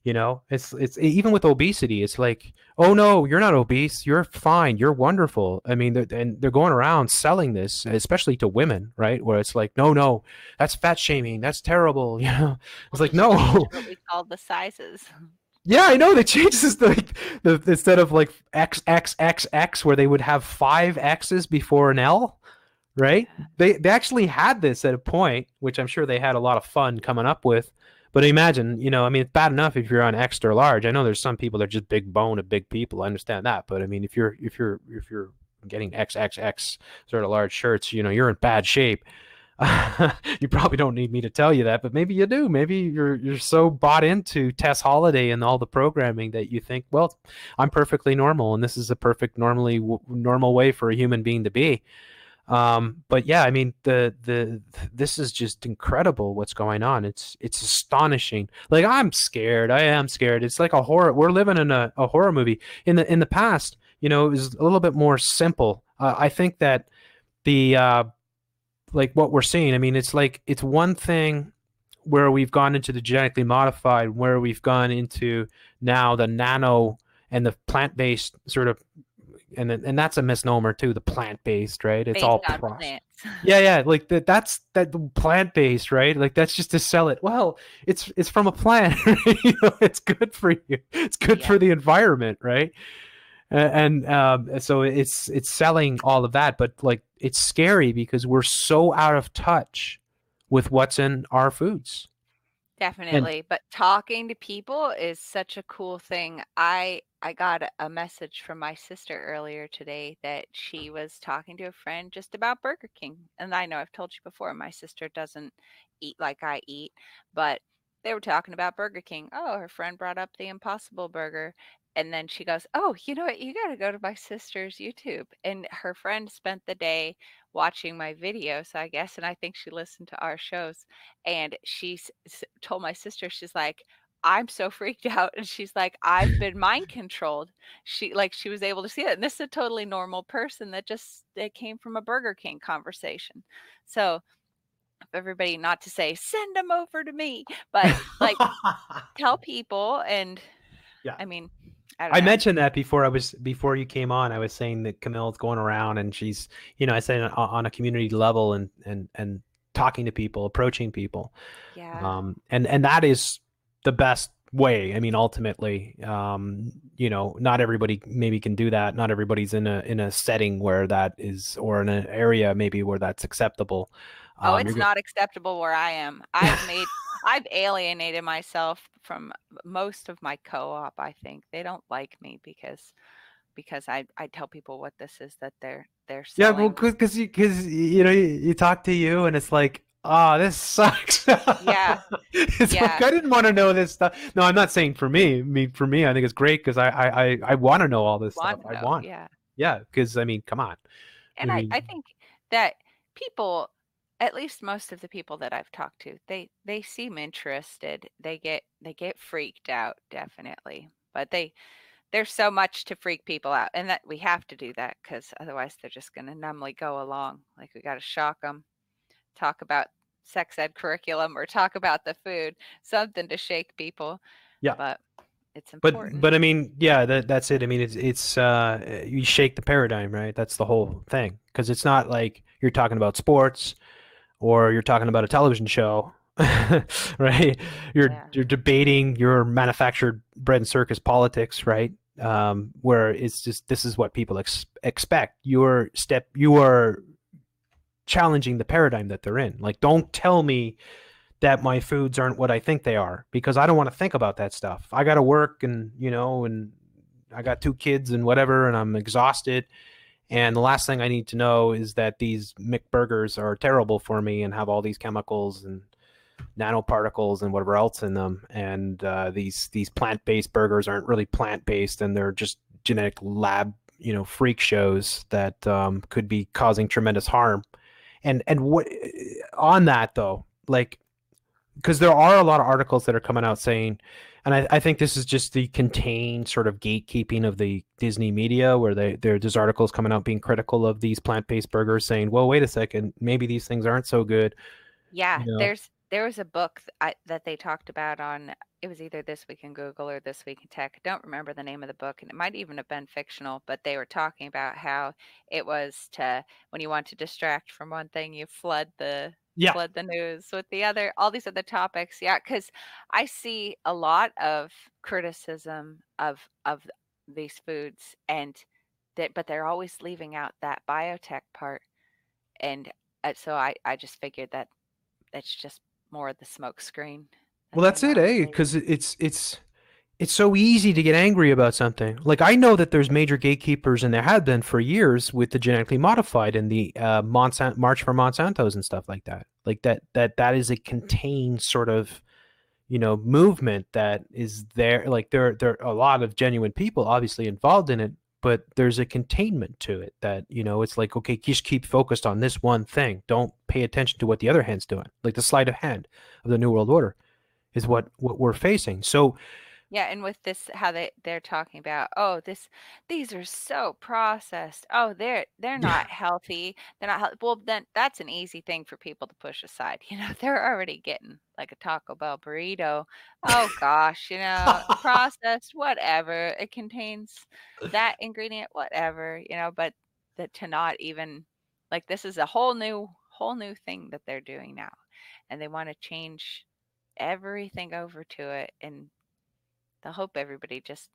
S1: You know, it's even with obesity, it's like, oh no, you're not obese, you're fine, you're wonderful. I mean, they're going around selling this, especially to women, right? Where it's like, no, no, that's fat shaming, that's terrible. You know, it's
S2: Well,
S1: like,
S2: they should change
S1: no,
S2: what we call the sizes.
S1: yeah, I know they changed this, like the instead of like XXXX, where they would have 5 X's before an L, right?
S2: Yeah.
S1: They actually had this at a point, which I'm sure they had a lot of fun coming up with. But imagine, you know, I mean, it's bad enough if you're on extra large. I know there's some people that are just big bone of big people. I understand that, but I mean, if you're getting XXX sort of large shirts, you know, you're in bad shape. You probably don't need me to tell you that, but maybe you do. Maybe you're so bought into Tess Holiday and all the programming that you think, well, I'm perfectly normal, and this is a perfect normal way for a human being to be. But yeah, I mean, this is just incredible what's going on. It's astonishing. Like, I'm scared. I am scared. It's like a horror. We're living in a horror movie. In the past, you know, it was a little bit more simple. I think that the like what we're seeing. I mean, it's like it's one thing where we've gone into the genetically modified, where we've gone into now the nano and the plant-based sort of, and that's a misnomer too, the plant-based, right? It's
S2: Based
S1: all
S2: on
S1: processed.
S2: plants.
S1: Yeah, like that's that plant-based, right? Like that's just to sell it. Well, it's from a plant. You know, it's good for you. It's good for
S2: Yeah.
S1: the environment, right? And so it's selling all of that, but like it's scary because we're so out of touch with what's in our foods. And
S2: Definitely, but talking to people is such a cool thing. I got a message from my sister earlier today that she was talking to a friend just about Burger King. And I know I've told you before, my sister doesn't eat like I eat, but they were talking about Burger King. Oh, her friend brought up the Impossible Burger. And then she goes, "Oh, you know what? You got to go to my sister's YouTube." And her friend spent the day watching my videos, I guess, and I think she listened to our shows. And she told my sister, she's like, "I'm so freaked out." And she's like, "I've been mind controlled." She was able to see it. And this is a totally normal person that came from a Burger King conversation. So if everybody, not to say send them over to me, but like tell people. And
S1: yeah,
S2: I mean, I don't
S1: I
S2: know.
S1: mentioned that before you came on. I was saying that Camille's going around and she's, you know, I said on a community level and talking to people, approaching people.
S2: Yeah.
S1: And that is the best way. I mean, ultimately, you know, not everybody maybe can do that. Not everybody's in a setting where that is, or in an area maybe where that's acceptable.
S2: Oh,
S1: You're
S2: it's not acceptable where I am. I've alienated myself from most of my co-op, I think. They don't like me because I tell people what this is that they're
S1: Yeah, well,
S2: selling.
S1: because you know you talk to you and it's like, ah, this sucks.
S2: Yeah.
S1: It's like
S2: Yeah.
S1: I didn't want to know this stuff. No, I'm not saying for me. I mean, for me, I think it's great because I want to know all this stuff.
S2: Want to
S1: I
S2: know.
S1: want,
S2: Yeah.
S1: yeah, because I mean, come on.
S2: And
S1: I
S2: I
S1: mean,
S2: think that people, at least most of the people that I've talked to, they seem interested. They get freaked out, definitely. But there's so much to freak people out, and that we have to do that because otherwise they're just going to numbly go along. Like we got to shock them, talk about sex ed curriculum or talk about the food, something to shake people.
S1: Yeah.
S2: But it's
S1: But
S2: important.
S1: I mean, yeah, that's it. I mean, it's you shake the paradigm, right? That's the whole thing. Because it's not like you're talking about sports or you're talking about a television show, right?
S2: Yeah.
S1: You're debating your manufactured bread and circus politics, right? Where it's just this is what people expect. You are challenging the paradigm that they're in. Like, don't tell me that my foods aren't what I think they are because I don't want to think about that stuff. I got to work and, and I got 2 kids and whatever, and I'm exhausted. And the last thing I need to know is that these McBurgers are terrible for me and have all these chemicals and nanoparticles and whatever else in them. And these plant-based burgers aren't really plant-based, and they're just genetic lab, freak shows that could be causing tremendous harm. And what on that though, like, because there are a lot of articles that are coming out saying, and I think this is just the contained sort of gatekeeping of the Disney media, where there's articles coming out being critical of these plant-based burgers, saying, well, wait a second, maybe these things aren't so good.
S2: Yeah, there was a book that they talked about on, it was either This Week in Google or This Week in Tech. I don't remember the name of the book, and it might even have been fictional, but they were talking about how it was when you want to distract from one thing, you flood the news with the other, all these other topics. Yeah, because I see a lot of criticism of these foods, but they're always leaving out that biotech part, and so I just figured that it's just more of the smoke screen.
S1: Well, that's it, eh? Because it's so easy to get angry about something. Like, I know that there's major gatekeepers, and there have been for years with the genetically modified and the March for Monsantos and stuff like that. Like that is a contained sort of movement that is there. Like there are a lot of genuine people obviously involved in it, but there's a containment to it that it's like, okay, just keep focused on this one thing. Don't pay attention to what the other hand's doing. Like the sleight of hand of the New World Order is what we're facing. So
S2: yeah, and with this, how they're talking about, these are so processed. Oh, they're not healthy. They're not healthy. Well, then that's an easy thing for people to push aside. They're already getting like a Taco Bell burrito. Oh gosh, processed, whatever. It contains that ingredient, whatever. But to not even, like, this is a whole new thing that they're doing now, and they want to change everything over to it, and they'll hope everybody just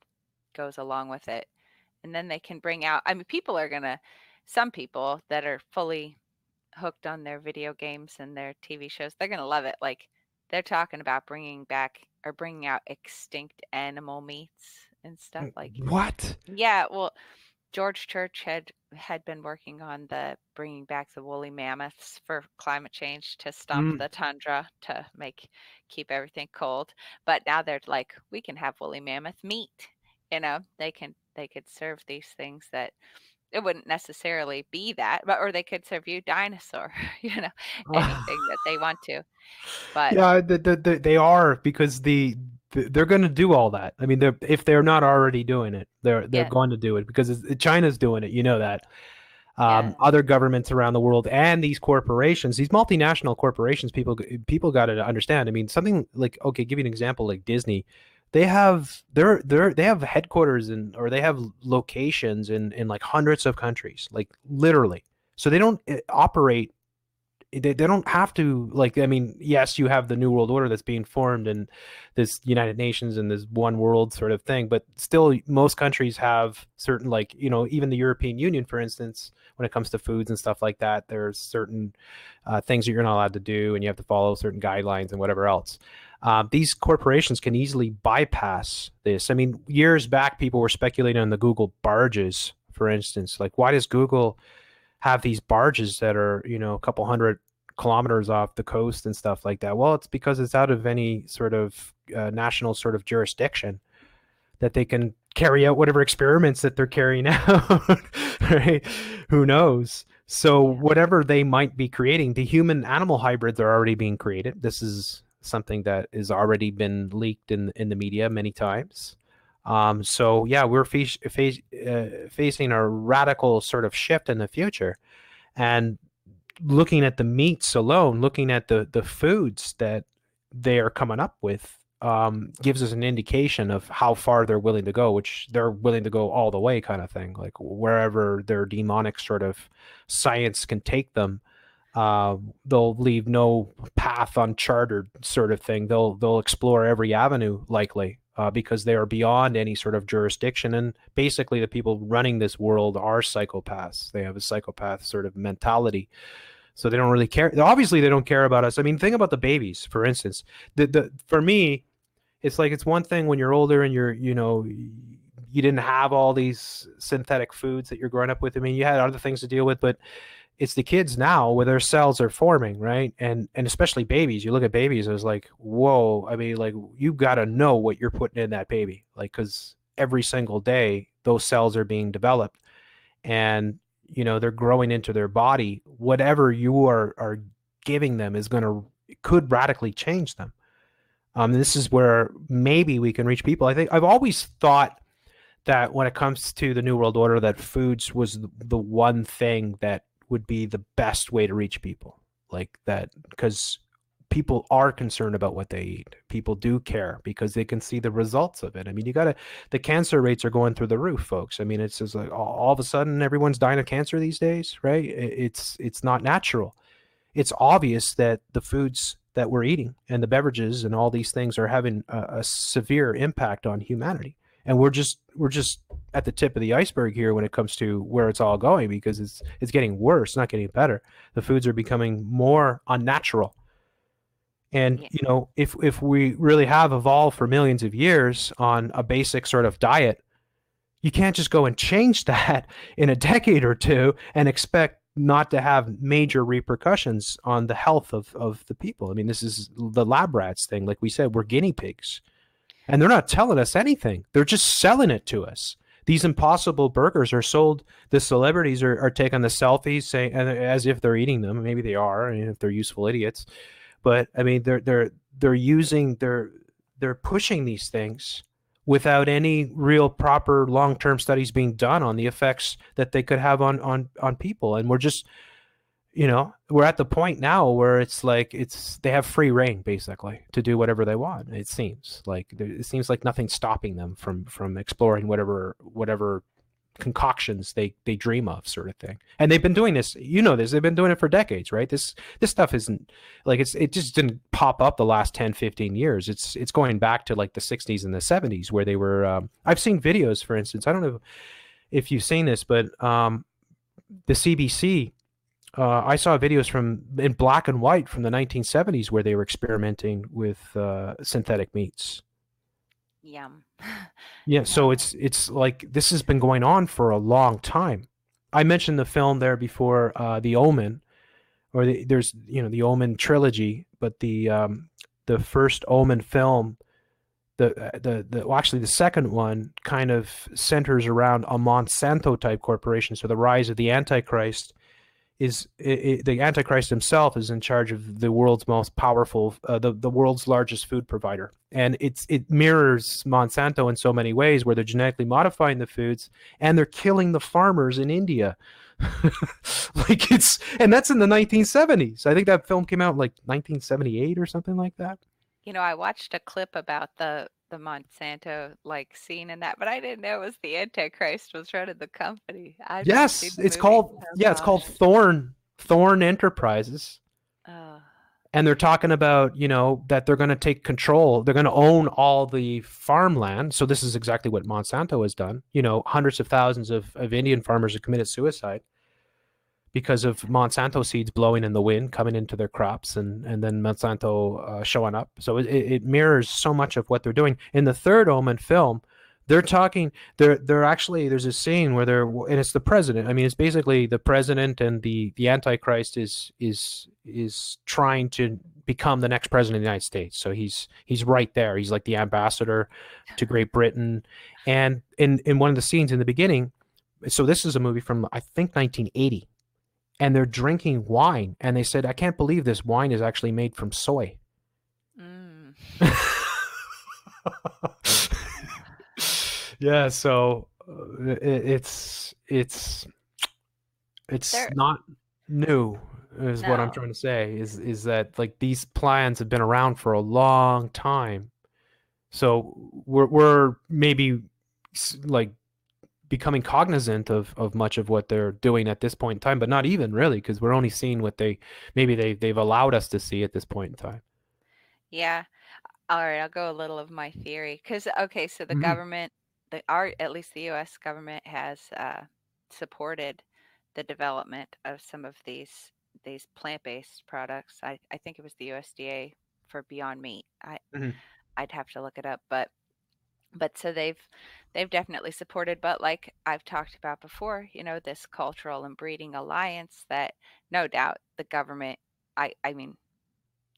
S2: goes along with it. And then they can bring out, I mean, some people that are fully hooked on their video games and their TV shows, they're going to love it. Like, they're talking about bringing out extinct animal meats and stuff like.
S1: What?
S2: Yeah, well, George Church had been working on bringing back the woolly mammoths for climate change to stomp the tundra to keep everything cold. But now they're like, we can have woolly mammoth meat. They could serve these things that it wouldn't necessarily be that, or they could serve you dinosaur, anything that they want to. But
S1: yeah, they are, because they're going to do all that. I mean, if they're not already doing it, they're going to do it, because China's doing it. That. Other governments around the world and these corporations, these multinational corporations, people got to understand. I mean, something like, okay, give you an example, like Disney. They have they have headquarters or they have locations in like hundreds of countries, like literally. So they don't operate. They don't have to, like, I mean, yes, you have the New World Order that's being formed and this United Nations and this one world sort of thing, but still most countries have certain, like, even the European Union, for instance, when it comes to foods and stuff like that, there's certain things that you're not allowed to do, and you have to follow certain guidelines and whatever else. These corporations can easily bypass this. I mean, years back, people were speculating on the Google barges, for instance. Like, why does Google have these barges that are, a couple hundred kilometers off the coast and stuff like that? Well, it's because it's out of any sort of national sort of jurisdiction that they can carry out whatever experiments that they're carrying out, right? Who knows? So whatever they might be creating, the human-animal hybrids are already being created. This is something that has already been leaked in the media many times. So yeah, we're facing a radical sort of shift in the future, and looking at the meats alone, looking at the foods that they are coming up with, gives us an indication of how far they're willing to go, which they're willing to go all the way, kind of thing, like wherever their demonic sort of science can take them. They'll leave no path uncharted, sort of thing. They'll explore every avenue, likely, because they are beyond any sort of jurisdiction. And basically, the people running this world are psychopaths. They have a psychopath sort of mentality, so they don't really care. Obviously, they don't care about us. I mean, think about the babies, for instance. The for me, it's like, it's one thing when you're older and you didn't have all these synthetic foods that you're growing up with. I mean, you had other things to deal with, but it's the kids now where their cells are forming, right? And especially babies. You look at babies, it's like, whoa. I mean, like, you got to know what you're putting in that baby, like, because every single day those cells are being developed, and they're growing into their body. Whatever you are giving them could radically change them. This is where maybe we can reach people. I think I've always thought that when it comes to the New World Order, that foods was the one thing that would be the best way to reach people, like that, because people are concerned about what they eat. People do care because they can see the results of it. I mean, the cancer rates are going through the roof, folks. I mean, it's just like all of a sudden everyone's dying of cancer these days, right? It's not natural. It's obvious that the foods that we're eating and the beverages and all these things are having a severe impact on humanity. And we're just at the tip of the iceberg here when it comes to where it's all going, because it's getting worse, not getting better. The foods are becoming more unnatural. And if we really have evolved for millions of years on a basic sort of diet, you can't just go and change that in a decade or two and expect not to have major repercussions on the health of the people. I mean, this is the lab rats thing. Like we said, we're guinea pigs. And they're not telling us anything. They're just selling it to us. These Impossible Burgers are sold. The celebrities are taking the selfies, saying, and as if they're eating them. Maybe they are, and if they're useful idiots. But I mean, they're pushing these things without any real proper long-term studies being done on the effects that they could have on people. And we're just, we're at the point now where it's like they have free reign basically to do whatever they want. It seems like nothing's stopping them from exploring whatever concoctions they dream of, sort of thing. And they've been doing this. They've been doing it for decades, right? This stuff isn't like it just didn't pop up the last 10-15 years. It's going back to like the 60s and the 70s where they were. I've seen videos, for instance. I don't know if you've seen this, but the CBC. I saw videos in black and white from the 1970s where they were experimenting with synthetic meats.
S2: Yum.
S1: Yeah, so it's like this has been going on for a long time. I mentioned the film there before, The Omen, or there's the Omen trilogy, but the first Omen film, actually the second one kind of centers around a Monsanto type corporation. So the rise of the Antichrist the Antichrist himself is in charge of the world's most powerful, the world's largest food provider, and it mirrors Monsanto in so many ways, where they're genetically modifying the foods and they're killing the farmers in India. And that's in the 1970s. I think that film came out in like 1978 or something like that.
S2: I watched a clip about the Monsanto scene in that, but I didn't know it was the Antichrist was running the company.
S1: Yes, it's called Thorn Enterprises. And they're talking about, that they're going to take control. They're going to own all the farmland. So this is exactly what Monsanto has done. Hundreds of thousands of Indian farmers have committed suicide because of Monsanto seeds blowing in the wind, coming into their crops, and then Monsanto showing up. So it mirrors so much of what they're doing. In the third Omen film, they're actually, there's a scene where and it's the president. I mean, it's basically the president and the Antichrist is trying to become the next president of the United States. So he's right there. He's like the ambassador to Great Britain. And in one of the scenes in the beginning, so this is a movie from, I think, 1980. And they're drinking wine, and they said, "I can't believe this wine is actually made from soy." Yeah, so it's
S2: There,
S1: not new, is what I'm
S2: no.
S1: trying to say. Is that like these plans have been around for a long time. So we're maybe like becoming cognizant of much of what they're doing at this point in time, but not even really, because we're only seeing what they've allowed us to see at this point in time.
S2: Yeah. All right, I'll go a little of my theory because okay, so the
S1: Hmm.
S2: government, our at least the U.S. government has supported the development of some of these plant-based products. I think it was the USDA for Beyond Meat.
S1: Hmm.
S2: I'd have to look it up, but so they've definitely supported. But like I've talked about before, this cultural and breeding alliance that no doubt the government. I mean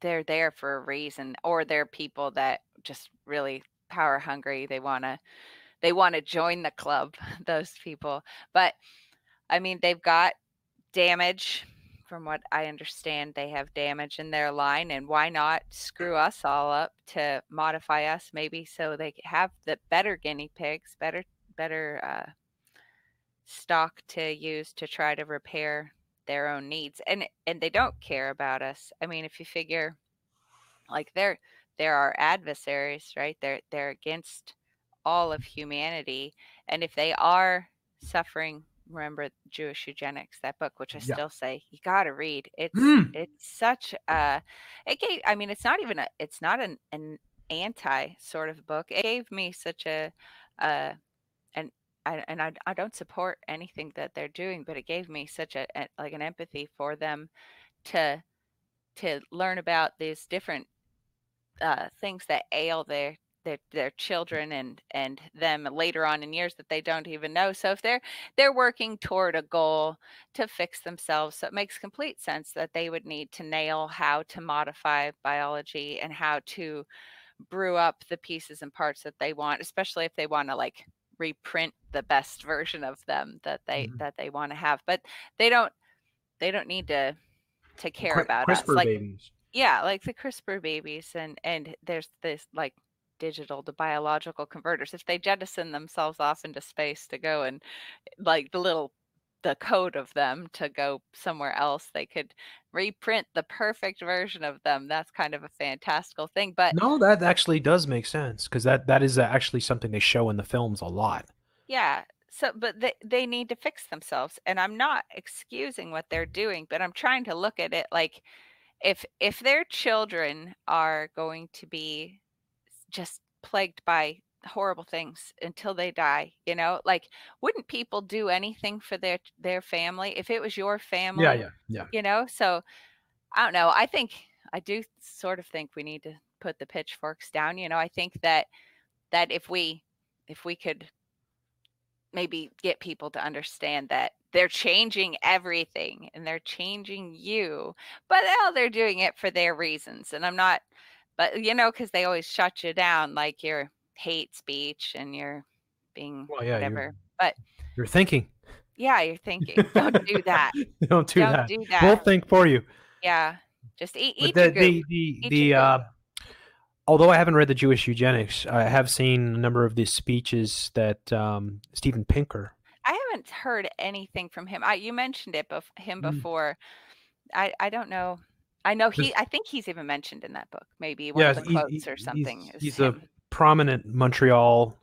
S2: they're there for a reason, or they're people that just really power hungry. They want to join the club, those people. But I mean, they've got damage. From what I understand, they have damage in their line, and why not screw us all up to modify us, maybe so they have the better guinea pigs, better stock to use to try to repair their own needs, and they don't care about us. I mean, if you figure like they're our adversaries, right? They're against all of humanity, and if they are suffering, remember Jewish Eugenics, that book, which I
S1: Yeah.
S2: still say you got to read.
S1: Mm.
S2: It's such a it gave. I mean, it's not an anti sort of book. It gave me such a and I don't support anything that they're doing, but it gave me such a like an empathy for them to learn about these different things that ail their children and them later on in years that they don't even know. So if they're working toward a goal to fix themselves, so it makes complete sense that they would need to nail how to modify biology and how to brew up the pieces and parts that they want, especially if they want to like reprint the best version of them that they
S1: Mhm.
S2: that they want to have. But they don't they don't need to care about us.
S1: CRISPR
S2: Like
S1: babies.
S2: yeah, like the CRISPR babies and there's this like digital to biological converters. If they jettison themselves off into space to go and like the code of them to go somewhere else, they could reprint the perfect version of them. That's kind of a fantastical thing. But
S1: No, that actually does make sense because that is actually something they show in the films a lot.
S2: yeah, so but they need to fix themselves. And I'm not excusing what they're doing, but I'm trying to look at it like if their children are going to be just plagued by horrible things until they die, like wouldn't people do anything for their family if it was your
S1: Yeah,
S2: family,
S1: yeah, yeah.
S2: so I don't know. I do sort of think we need to put the pitchforks down. I think that if we could maybe get people to understand that they're changing everything and they're changing you, but they're doing it for their reasons. And I'm not, but because they always shut you down, like your hate speech and you're being
S1: Well, yeah,
S2: whatever. But
S1: you're thinking.
S2: yeah, you're thinking, don't do that.
S1: Don't do
S2: Don't
S1: that.
S2: do
S1: We'll
S2: that.
S1: think for you.
S2: Yeah. Just eat,
S1: But
S2: eat your goop. Eat your goop.
S1: although I haven't read the Jewish Eugenics, I have seen a number of the speeches that Steven Pinker.
S2: I haven't heard anything from him. You mentioned him
S1: Mm.
S2: before. I don't know. I know
S1: 'Cause-
S2: I think he's even mentioned in that book. Maybe one
S1: Yeah,
S2: of the quotes or something is
S1: he's a
S2: him.
S1: prominent Montreal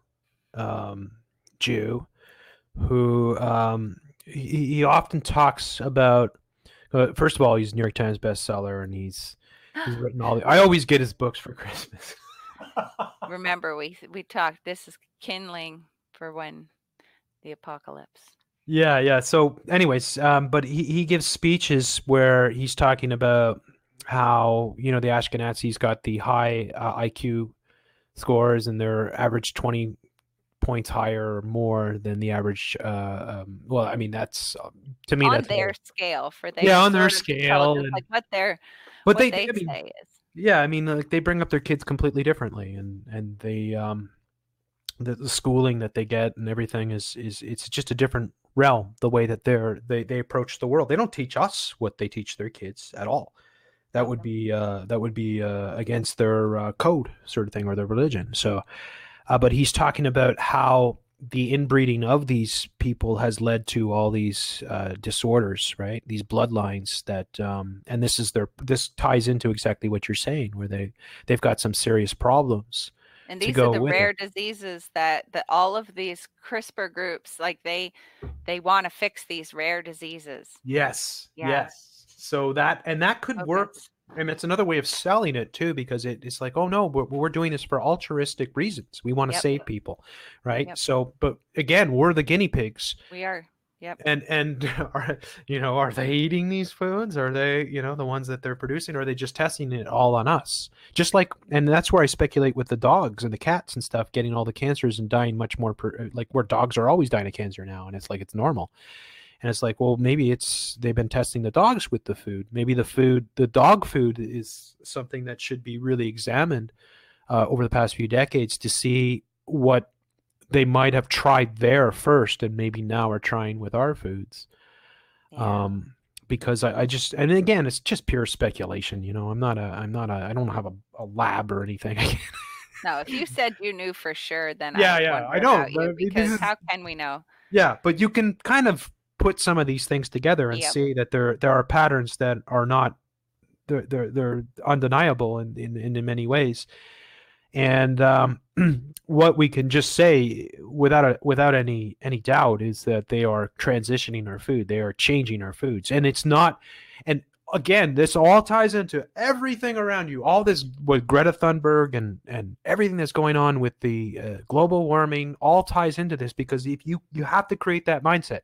S1: um, Jew who he often talks about. First of all, he's a New York Times bestseller, and he's written all the. I always get his books for Christmas.
S2: Remember, we talked. This is kindling for when the apocalypse.
S1: Yeah, yeah. So, anyways, but he gives speeches where he's talking about how the Ashkenazis got the high IQ scores, and they're average 20 points higher or more than the average. Well, I mean that's to me
S2: On
S1: that's
S2: their
S1: all.
S2: scale for their
S1: Yeah, on their
S2: sort of
S1: scale,
S2: intelligence,
S1: and
S2: like what
S1: but
S2: what
S1: they
S2: they
S1: I mean,
S2: say is.
S1: yeah, I mean, like they bring up their kids completely differently, and they the schooling that they get and everything is it's just a different realm. The way that they approach the world, they don't teach us what they teach their kids at all. That would be against their code sort of thing or their religion. So, but he's talking about how the inbreeding of these people has led to all these disorders, right? These bloodlines that, and this ties into exactly what you're saying, where they've got some serious problems
S2: And
S1: to
S2: these are
S1: go
S2: the
S1: with
S2: rare
S1: it.
S2: diseases that all of these CRISPR groups, like they want to fix these rare diseases.
S1: Yes,
S2: Yeah.
S1: yes. So that could work,
S2: Focus.
S1: and it's another way of selling it too, because it's like, oh no, we're doing this for altruistic reasons. We want to
S2: Yep.
S1: save people, right?
S2: Yep.
S1: So, but again, we're the guinea pigs.
S2: We are. Yep.
S1: And are they eating these foods? Are they, the ones that they're producing? Or are they just testing it all on us? Just like, and that's where I speculate with the dogs and the cats and stuff, getting all the cancers and dying much more, like where dogs are always dying of cancer now, and it's like it's normal. And it's like, well, maybe they've been testing the dogs with the food. Maybe the dog food is something that should be really examined over the past few decades to see what they might have tried there first, and maybe now are trying with our foods.
S2: Yeah.
S1: Because I just, and again, it's just pure speculation. I don't have a lab or anything.
S2: No, if you said you knew for sure, then
S1: Yeah,
S2: I would
S1: yeah,
S2: wonder
S1: I know,
S2: about
S1: but I
S2: you,
S1: mean,
S2: because how can we know?
S1: yeah, but you can kind of put some of these things together and
S2: Yep.
S1: see that there are patterns that are not, they're undeniable in many ways. And what we can just say without any doubt is that they are transitioning our food. They are changing our foods, and it's not. And again, this all ties into everything around you. All this with Greta Thunberg and everything that's going on with the global warming all ties into this, because if you have to create that mindset.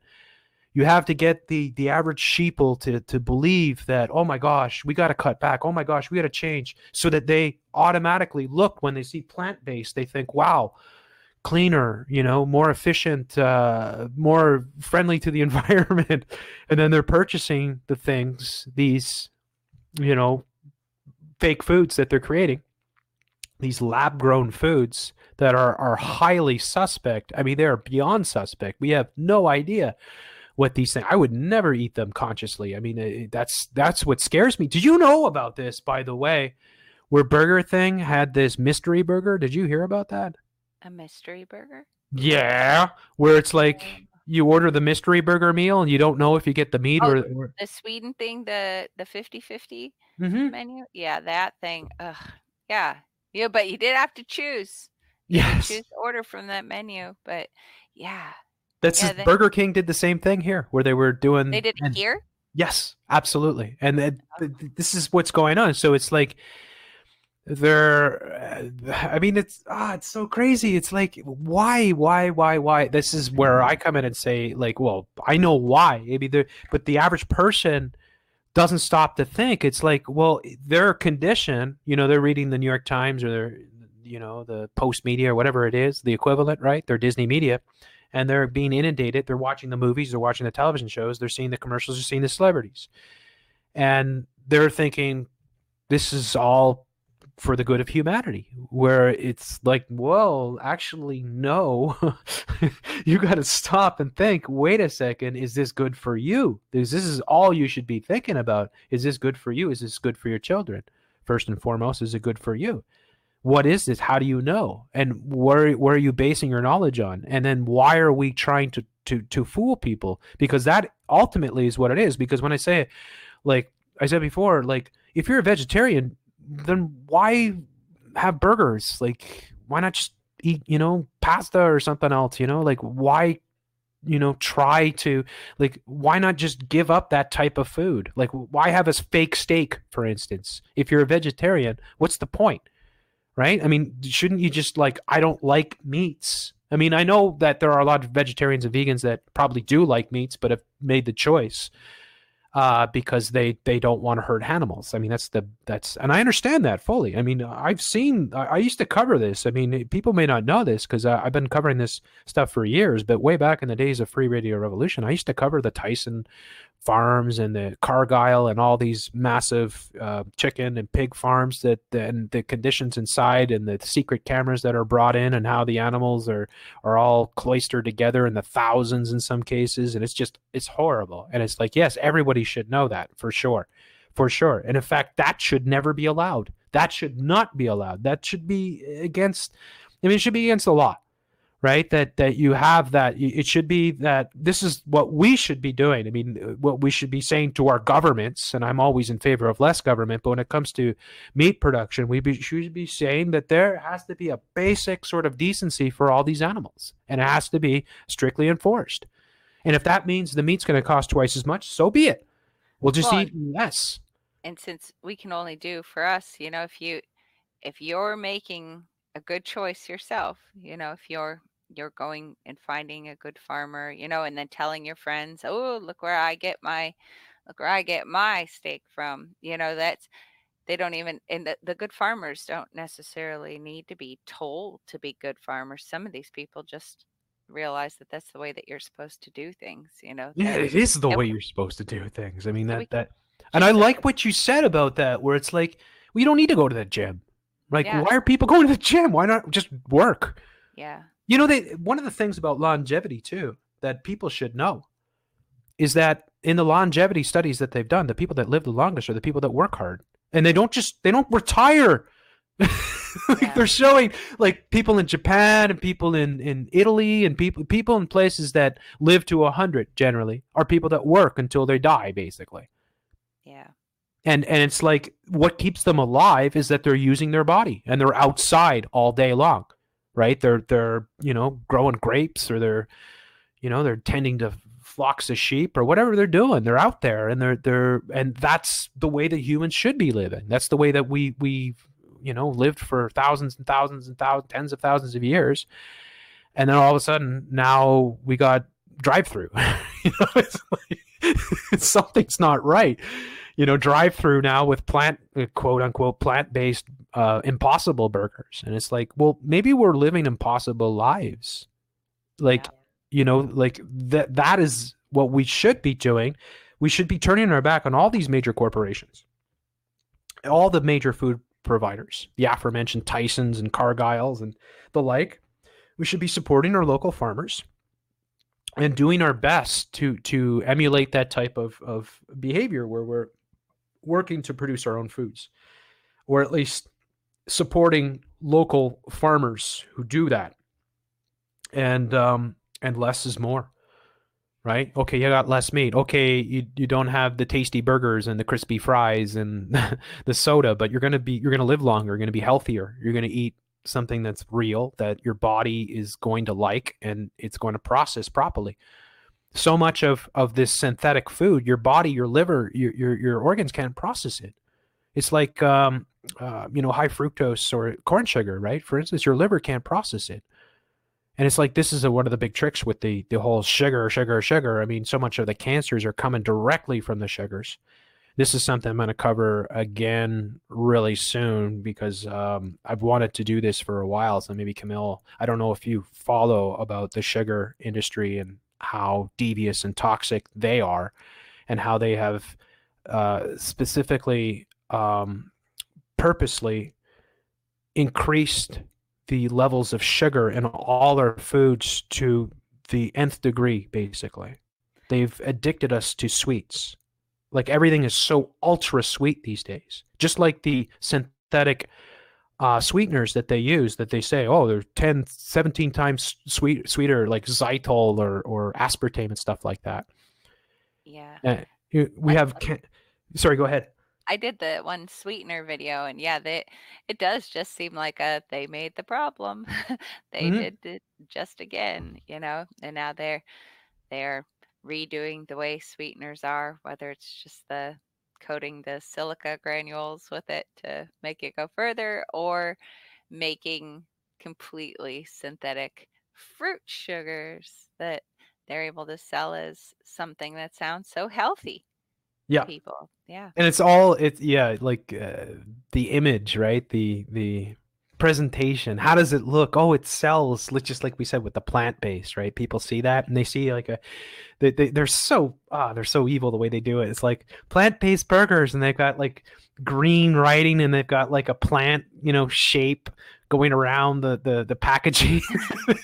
S1: You have to get the average sheeple to believe that, oh my gosh, we got to cut back. Oh my gosh, we got to change, so that they automatically look, when they see plant-based, they think, wow, cleaner, more efficient, more friendly to the environment. And then they're purchasing these, fake foods that they're creating, these lab-grown foods that are highly suspect. I mean, they're beyond suspect. We have no idea what these things. I would never eat them consciously. I mean, that's what scares me. Did you know about this, by the way, where Burger Thing had this mystery burger? Did you hear about that?
S2: A mystery burger?
S1: Yeah, where it's like you order the mystery burger meal and you don't know if you get the meat or
S2: the Sweden thing, the 50/50
S1: Mhm.
S2: menu. Yeah, that thing. Ugh. Yeah. Yeah, but you did have to choose. You had to
S1: Yes.
S2: choose to order from that menu, but yeah.
S1: That's
S2: Yeah,
S1: Burger King did the same thing here, where they were doing.
S2: They did it here?
S1: Yes, absolutely. And this is what's going on. So it's like I mean, it's so crazy. It's like, why? This is where I come in and say, like, well, I know why. Maybe but the average person doesn't stop to think. It's like, well, they're conditioned, they're reading the New York Times, or they're, the Post media or whatever it is, the equivalent, right? They're Disney media. And they're being inundated. They're watching the movies. They're watching the television shows. They're seeing the commercials. They're seeing the celebrities. And they're thinking, this is all for the good of humanity. Where it's like, well, actually, no. You got to stop and think, wait a second, is this good for you? This is all you should be thinking about. Is this good for you? Is this good for your children? First and foremost, is it good for you? What is this? How do you know? And where are you basing your knowledge on? And then why are we trying to fool people? Because that ultimately is what it is. Because when I say, like I said before, like, if you're a vegetarian, then why have burgers? Like, why not just eat, pasta or something else? Like, why, try to, like, why not just give up that type of food? Like, why have a fake steak, for instance? If you're a vegetarian, what's the point? Right? I mean, shouldn't you just, like, I don't like meats. I mean, I know that there are a lot of vegetarians and vegans that probably do like meats, but have made the choice because they don't want to hurt animals. I mean, and I understand that fully. I mean, I used to cover this. I mean, people may not know this because I've been covering this stuff for years, but way back in the days of Free Radio Revolution, I used to cover the Tyson farms and the Cargill and all these massive chicken and pig farms and the conditions inside, and the secret cameras that are brought in, and how the animals are all cloistered together in the thousands in some cases. And it's horrible. And it's like, yes, everybody should know that for sure. And in fact, that should never be allowed. That should not be allowed. That should be it should be against the law. right? That you have that. It should be that this is what we should be doing. I mean, what we should be saying to our governments, and I'm always in favor of less government, but when it comes to meat production, should be saying that there has to be a basic sort of decency for all these animals, and it has to be strictly enforced. And if that means the meat's going to cost twice as much, so be it. We'll just eat less.
S2: And since we can only do for us, if you're making a good choice yourself, if you're going and finding a good farmer, and then telling your friends, oh, look where I get my steak from, that's, they don't even, and the good farmers don't necessarily need to be told to be good farmers. Some of these people just realize that that's the way that you're supposed to do things,
S1: Yeah,
S2: that,
S1: it is the way you're supposed to do things. I mean,
S2: so
S1: and I like what you said about that, where it's like, we don't need to go to the gym. Like,
S2: Yeah.
S1: why are people going to the gym? Why not just work?
S2: Yeah.
S1: One of the things about longevity too that people should know is that in the longevity studies that they've done, the people that live the longest are the people that work hard, and they don't retire. Like, they're showing, like, people in Japan and people in Italy and people in places that live to 100 generally are people that work until they die, basically.
S2: Yeah.
S1: And it's like, what keeps them alive is that they're using their body and they're outside all day long, right? They're growing grapes, or they're tending to flocks of sheep or whatever they're doing. They're out there, and and that's the way that humans should be living. That's the way that we've lived for thousands and thousands and tens of thousands of years. And then all of a sudden now we got drive-through. It's like, something's not right. Drive-through now with quote unquote plant-based Impossible burgers. And it's like, well, maybe we're living impossible lives. Like, like that is what we should be doing. We should be turning our back on all these major corporations, all the major food providers, the aforementioned Tysons and Cargiles and the like. We should be supporting our local farmers and doing our best to emulate that type of behavior, where we're working to produce our own foods, or at least supporting local farmers who do that. And less is more, right? Okay, you got less meat. Okay, you don't have the tasty burgers and the crispy fries and the soda, but you're gonna live longer. You're gonna be healthier. You're gonna eat something that's real, that your body is going to like, and it's going to process properly. So much of this synthetic food, your body, your liver, your organs can't process it. It's like high fructose or corn sugar, right? For instance, your liver can't process it. And it's like, this is one of the big tricks with the whole sugar. I mean, so much of the cancers are coming directly from the sugars. This is something I'm going to cover again really soon, because I've wanted to do this for a while. So maybe, Camille, I don't know if you follow about the sugar industry and how devious and toxic they are, and how they have specifically, purposely increased the levels of sugar in all our foods to the nth degree, basically. They've addicted us to sweets. Like, everything is so ultra sweet these days. Just like the synthetic sweeteners that they use, that they say, oh, they're 10, 17 times sweeter, like xylitol or aspartame and stuff like that.
S2: Yeah.
S1: We have... Sorry, go ahead.
S2: I did the one sweetener video, and it does just seem like they made the problem. They did it just again, and now they're redoing the way sweeteners are, whether it's just coating the silica granules with it to make it go further, or making completely synthetic fruit sugars that they're able to sell as something that sounds so healthy.
S1: Yeah.
S2: People. Yeah.
S1: And like the image, right? The presentation. How does it look? Oh, it sells, just like we said with the plant-based, right? People see that and they see like they're so evil the way they do it. It's like plant-based burgers, and they've got like green writing, and they've got like a plant, shape going around the packaging.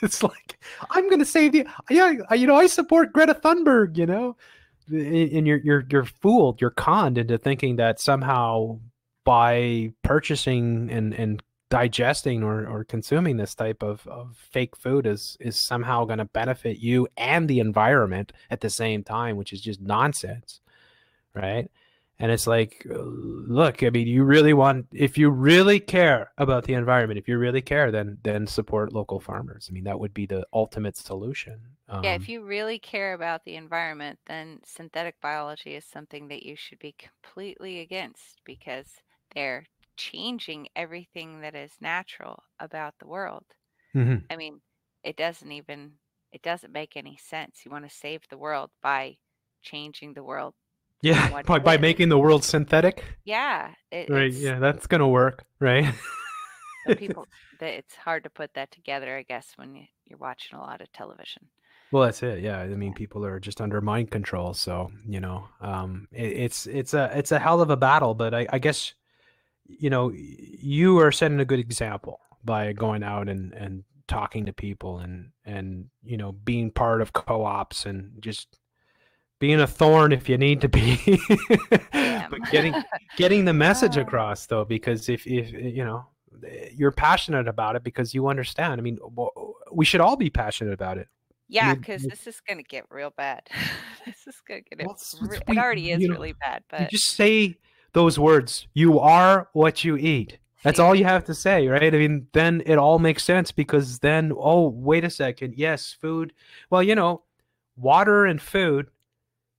S1: It's like, I'm gonna save the I support Greta Thunberg, and you're fooled, you're conned into thinking that somehow by purchasing and digesting or consuming this type of fake food is somehow going to benefit you and the environment at the same time, which is just nonsense, right? And it's like, look, I mean, if you really care about the environment, if you really care, then support local farmers. I mean, that would be the ultimate solution.
S2: Yeah, if you really care about the environment, then synthetic biology is something that you should be completely against, because they're changing everything that is natural about the world.
S1: Mhm.
S2: I mean, it doesn't make any sense. You want to save the world by changing the world from
S1: Yeah,
S2: what
S1: by,
S2: it
S1: by
S2: is.
S1: making the world synthetic,
S2: Yeah,
S1: right?
S2: it's
S1: Yeah, that's gonna work, right?
S2: some people that it's hard to put that together, I guess, when you're watching a lot of television.
S1: Well, that's it. Yeah, I mean,
S2: Yeah.
S1: people are just under mind control, so it's a hell of a battle. But I guess you are setting a good example by going out and talking to people and being part of co-ops and just being a thorn if you need to be.
S2: I am.
S1: But getting the message
S2: Uh,
S1: across though, because if you're passionate about it because you understand. I mean, we should all be passionate about it. I
S2: Yeah,
S1: mean,
S2: because this is going to get real bad. This is going to get
S1: well,
S2: it already is really bad,
S1: you
S2: but
S1: just say those words. You are what you eat. That's all you have to say, right? I mean, then it all makes sense because then, oh, wait a second. Yes, food. Well, water and food.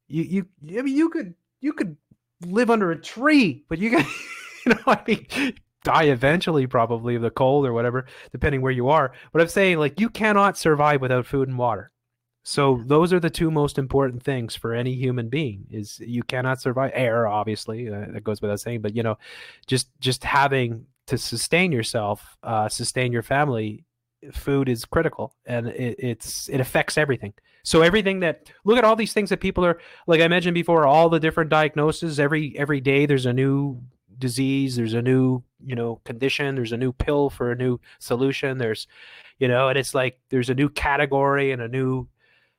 S1: I mean, you could live under a tree, but you can, I mean, die eventually probably of the cold or whatever, depending where you are. But I'm saying like you cannot survive without food and water. So
S2: yeah.
S1: those are the two most important things for any human being is you cannot survive air, obviously, that goes without saying, but just having to sustain yourself, sustain your family, food is critical and it affects everything. So everything that look at all these things that people are like I mentioned before, all the different diagnoses, every day there's a new disease, there's a new, condition, there's a new pill for a new solution, there's and it's like there's a new category and a new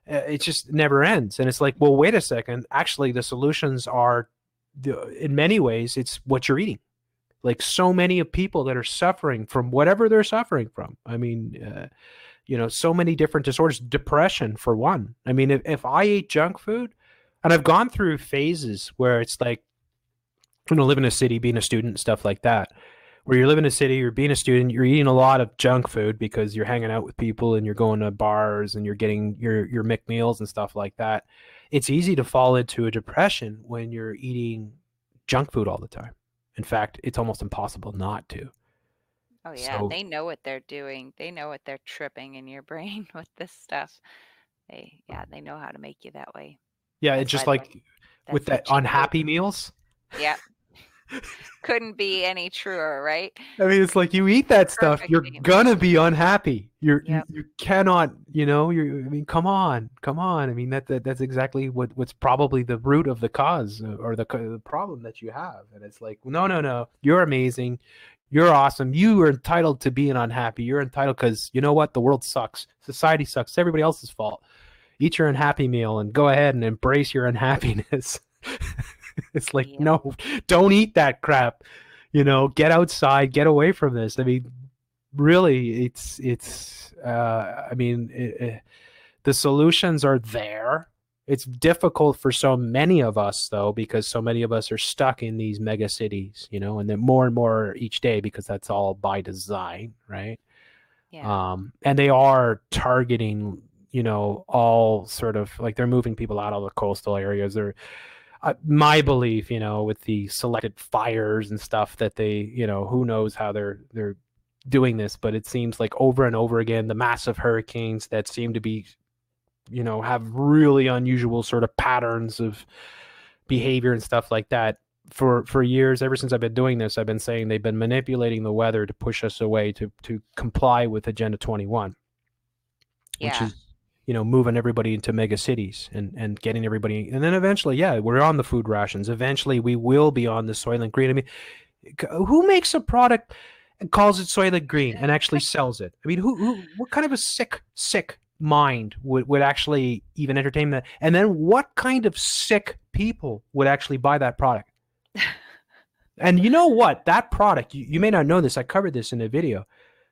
S1: it just never ends. And it's like, well, wait a second. Actually, the solutions are, in many ways, it's what you're eating. Like so many of people that are suffering from whatever they're suffering from. I mean, so many different disorders, depression for one. I mean, if I eat junk food, and I've gone through phases where it's like, live in a city, being a student, stuff like that, where you live in a city, you're being a student, you're eating a lot of junk food because you're hanging out with people and you're going to bars and you're getting your McMeals and stuff like that. It's easy to fall into a depression when you're eating junk food all the time. In fact, it's almost impossible not to.
S2: Oh yeah,
S1: So
S2: they know what they're doing. They know what they're tripping in your brain with this stuff. They know how to make you that way.
S1: yeah, it's
S2: That's
S1: just
S2: why
S1: like with
S2: that's the
S1: that
S2: cheap food.
S1: unhappy meals.
S2: Yeah, couldn't be any truer, right?
S1: I mean, it's like you eat that stuff,
S2: Perfect
S1: you're
S2: name.
S1: gonna be unhappy. You
S2: Yep.
S1: you cannot, I mean, come on, come on. I mean, that's exactly what's probably the root of the cause or the problem that you have. And it's like, no, no, no, you're amazing, you're awesome. You are entitled to being unhappy. You're entitled because you know what? The world sucks. Society sucks. It's everybody else's fault. Eat your unhappy meal and go ahead and embrace your unhappiness. It's like,
S2: Yep.
S1: no, don't eat that crap. Get outside, get away from this. I mean, really, I mean, the solutions are there. It's difficult for so many of us, though, because so many of us are stuck in these mega cities, and then more and more each day because that's all by design, right?
S2: Yeah.
S1: And they are targeting, all sort of like they're moving people out of the coastal areas. They're my belief, with the selected fires and stuff that they, who knows how they're doing this, but it seems like over and over again, the massive hurricanes that seem to be, have really unusual sort of patterns of behavior and stuff like that. For years, ever since I've been doing this, I've been saying they've been manipulating the weather to push us away to comply with Agenda 21, which
S2: Yeah.
S1: is moving everybody into mega cities and getting everybody. And then eventually, yeah, we're on the food rations. Eventually, we will be on the Soylent Green. I mean, who makes a product and calls it Soylent Green and actually sells it? I mean, what kind of a sick mind would actually even entertain that? And then what kind of sick people would actually buy that product? And you know what? That product, you may not know this. I covered this in a video.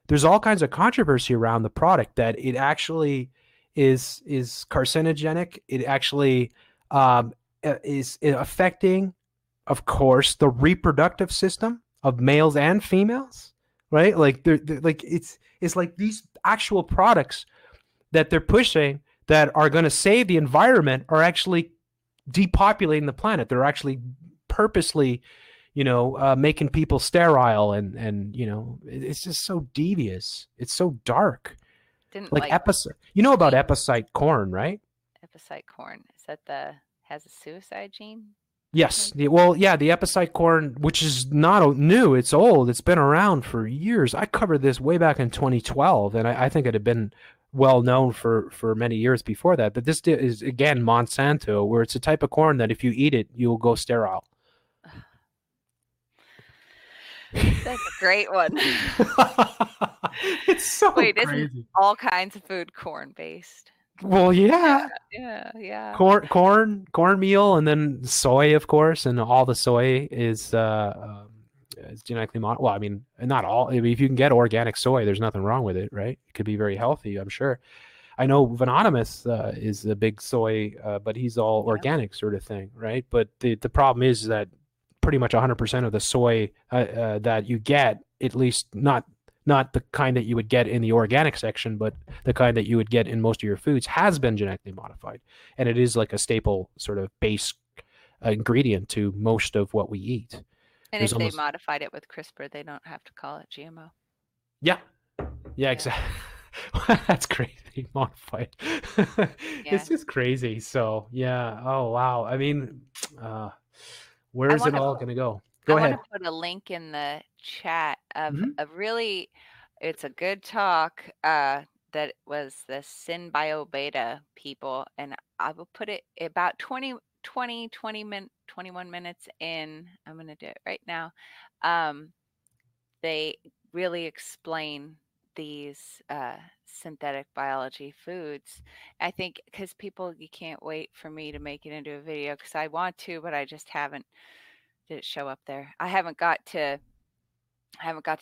S1: There's all kinds of controversy around the product that it actually is carcinogenic. It actually is affecting, of course, the reproductive system of males and females, right? Like they're like it's like these actual products that they're pushing that are going to save the environment are actually depopulating the planet. They're actually purposely, making people sterile, and it's just so devious. It's so dark.
S2: Didn't
S1: Like
S2: like
S1: Epicyte. You know about
S2: gene.
S1: Epicyte Corn, right?
S2: Epicyte corn. Is that the has a suicide gene?
S1: Yes. Well, yeah, the Epicyte Corn, which is not new, it's old. It's been around for years. I covered this way back in 2012, and I think it had been well known for many years before that. But this is, again, Monsanto, where it's a type of corn that if you eat it, you'll go sterile.
S2: That's a great one.
S1: It's so
S2: Wait,
S1: crazy.
S2: isn't all kinds of food corn based?
S1: Well, yeah.
S2: Yeah.
S1: Cornmeal, and then soy, of course, and all the soy is genetically modified. Well, I mean, not all. I mean, if you can get organic soy, there's nothing wrong with it, right? It could be very healthy, I'm sure. I know Vanonymous is a big soy, but he's all organic sort of thing, right? But the problem is that pretty much 100% of the soy that you get, at least not the kind that you would get in the organic section, but the kind that you would get in most of your foods, has been genetically modified. And it is like a staple sort of base ingredient to most of what we eat.
S2: And if they modified it with CRISPR, they don't have to call it GMO.
S1: Yeah. Yeah, exactly. That's crazy. Modified. It's just crazy. So, yeah. Oh, wow. I mean, where is it all going to go? Go ahead.
S2: I want to put a link in the chat of a really, it's a good talk that was the Synbio Beta people, and I will put it about 21 minutes in. I'm going to do it right now. They really explain these synthetic biology foods. I think because you can't wait for me to make it into a video, because I want to, but I just haven't. Did it show up there? I haven't got to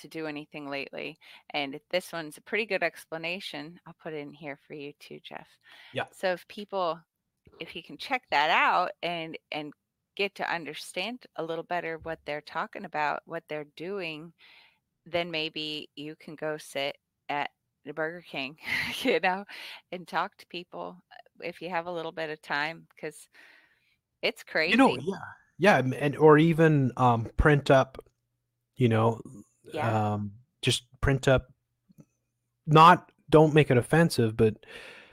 S2: do anything lately, and this one's a pretty good explanation. I'll put it in here for you too, Jeff.
S1: Yeah.
S2: So if you can check that out and get to understand a little better what they're talking about, what they're doing, then maybe you can go sit at the Burger King, and talk to people if you have a little bit of time, because it's crazy.
S1: Yeah, and or even print up, just print up. Don't make it offensive, but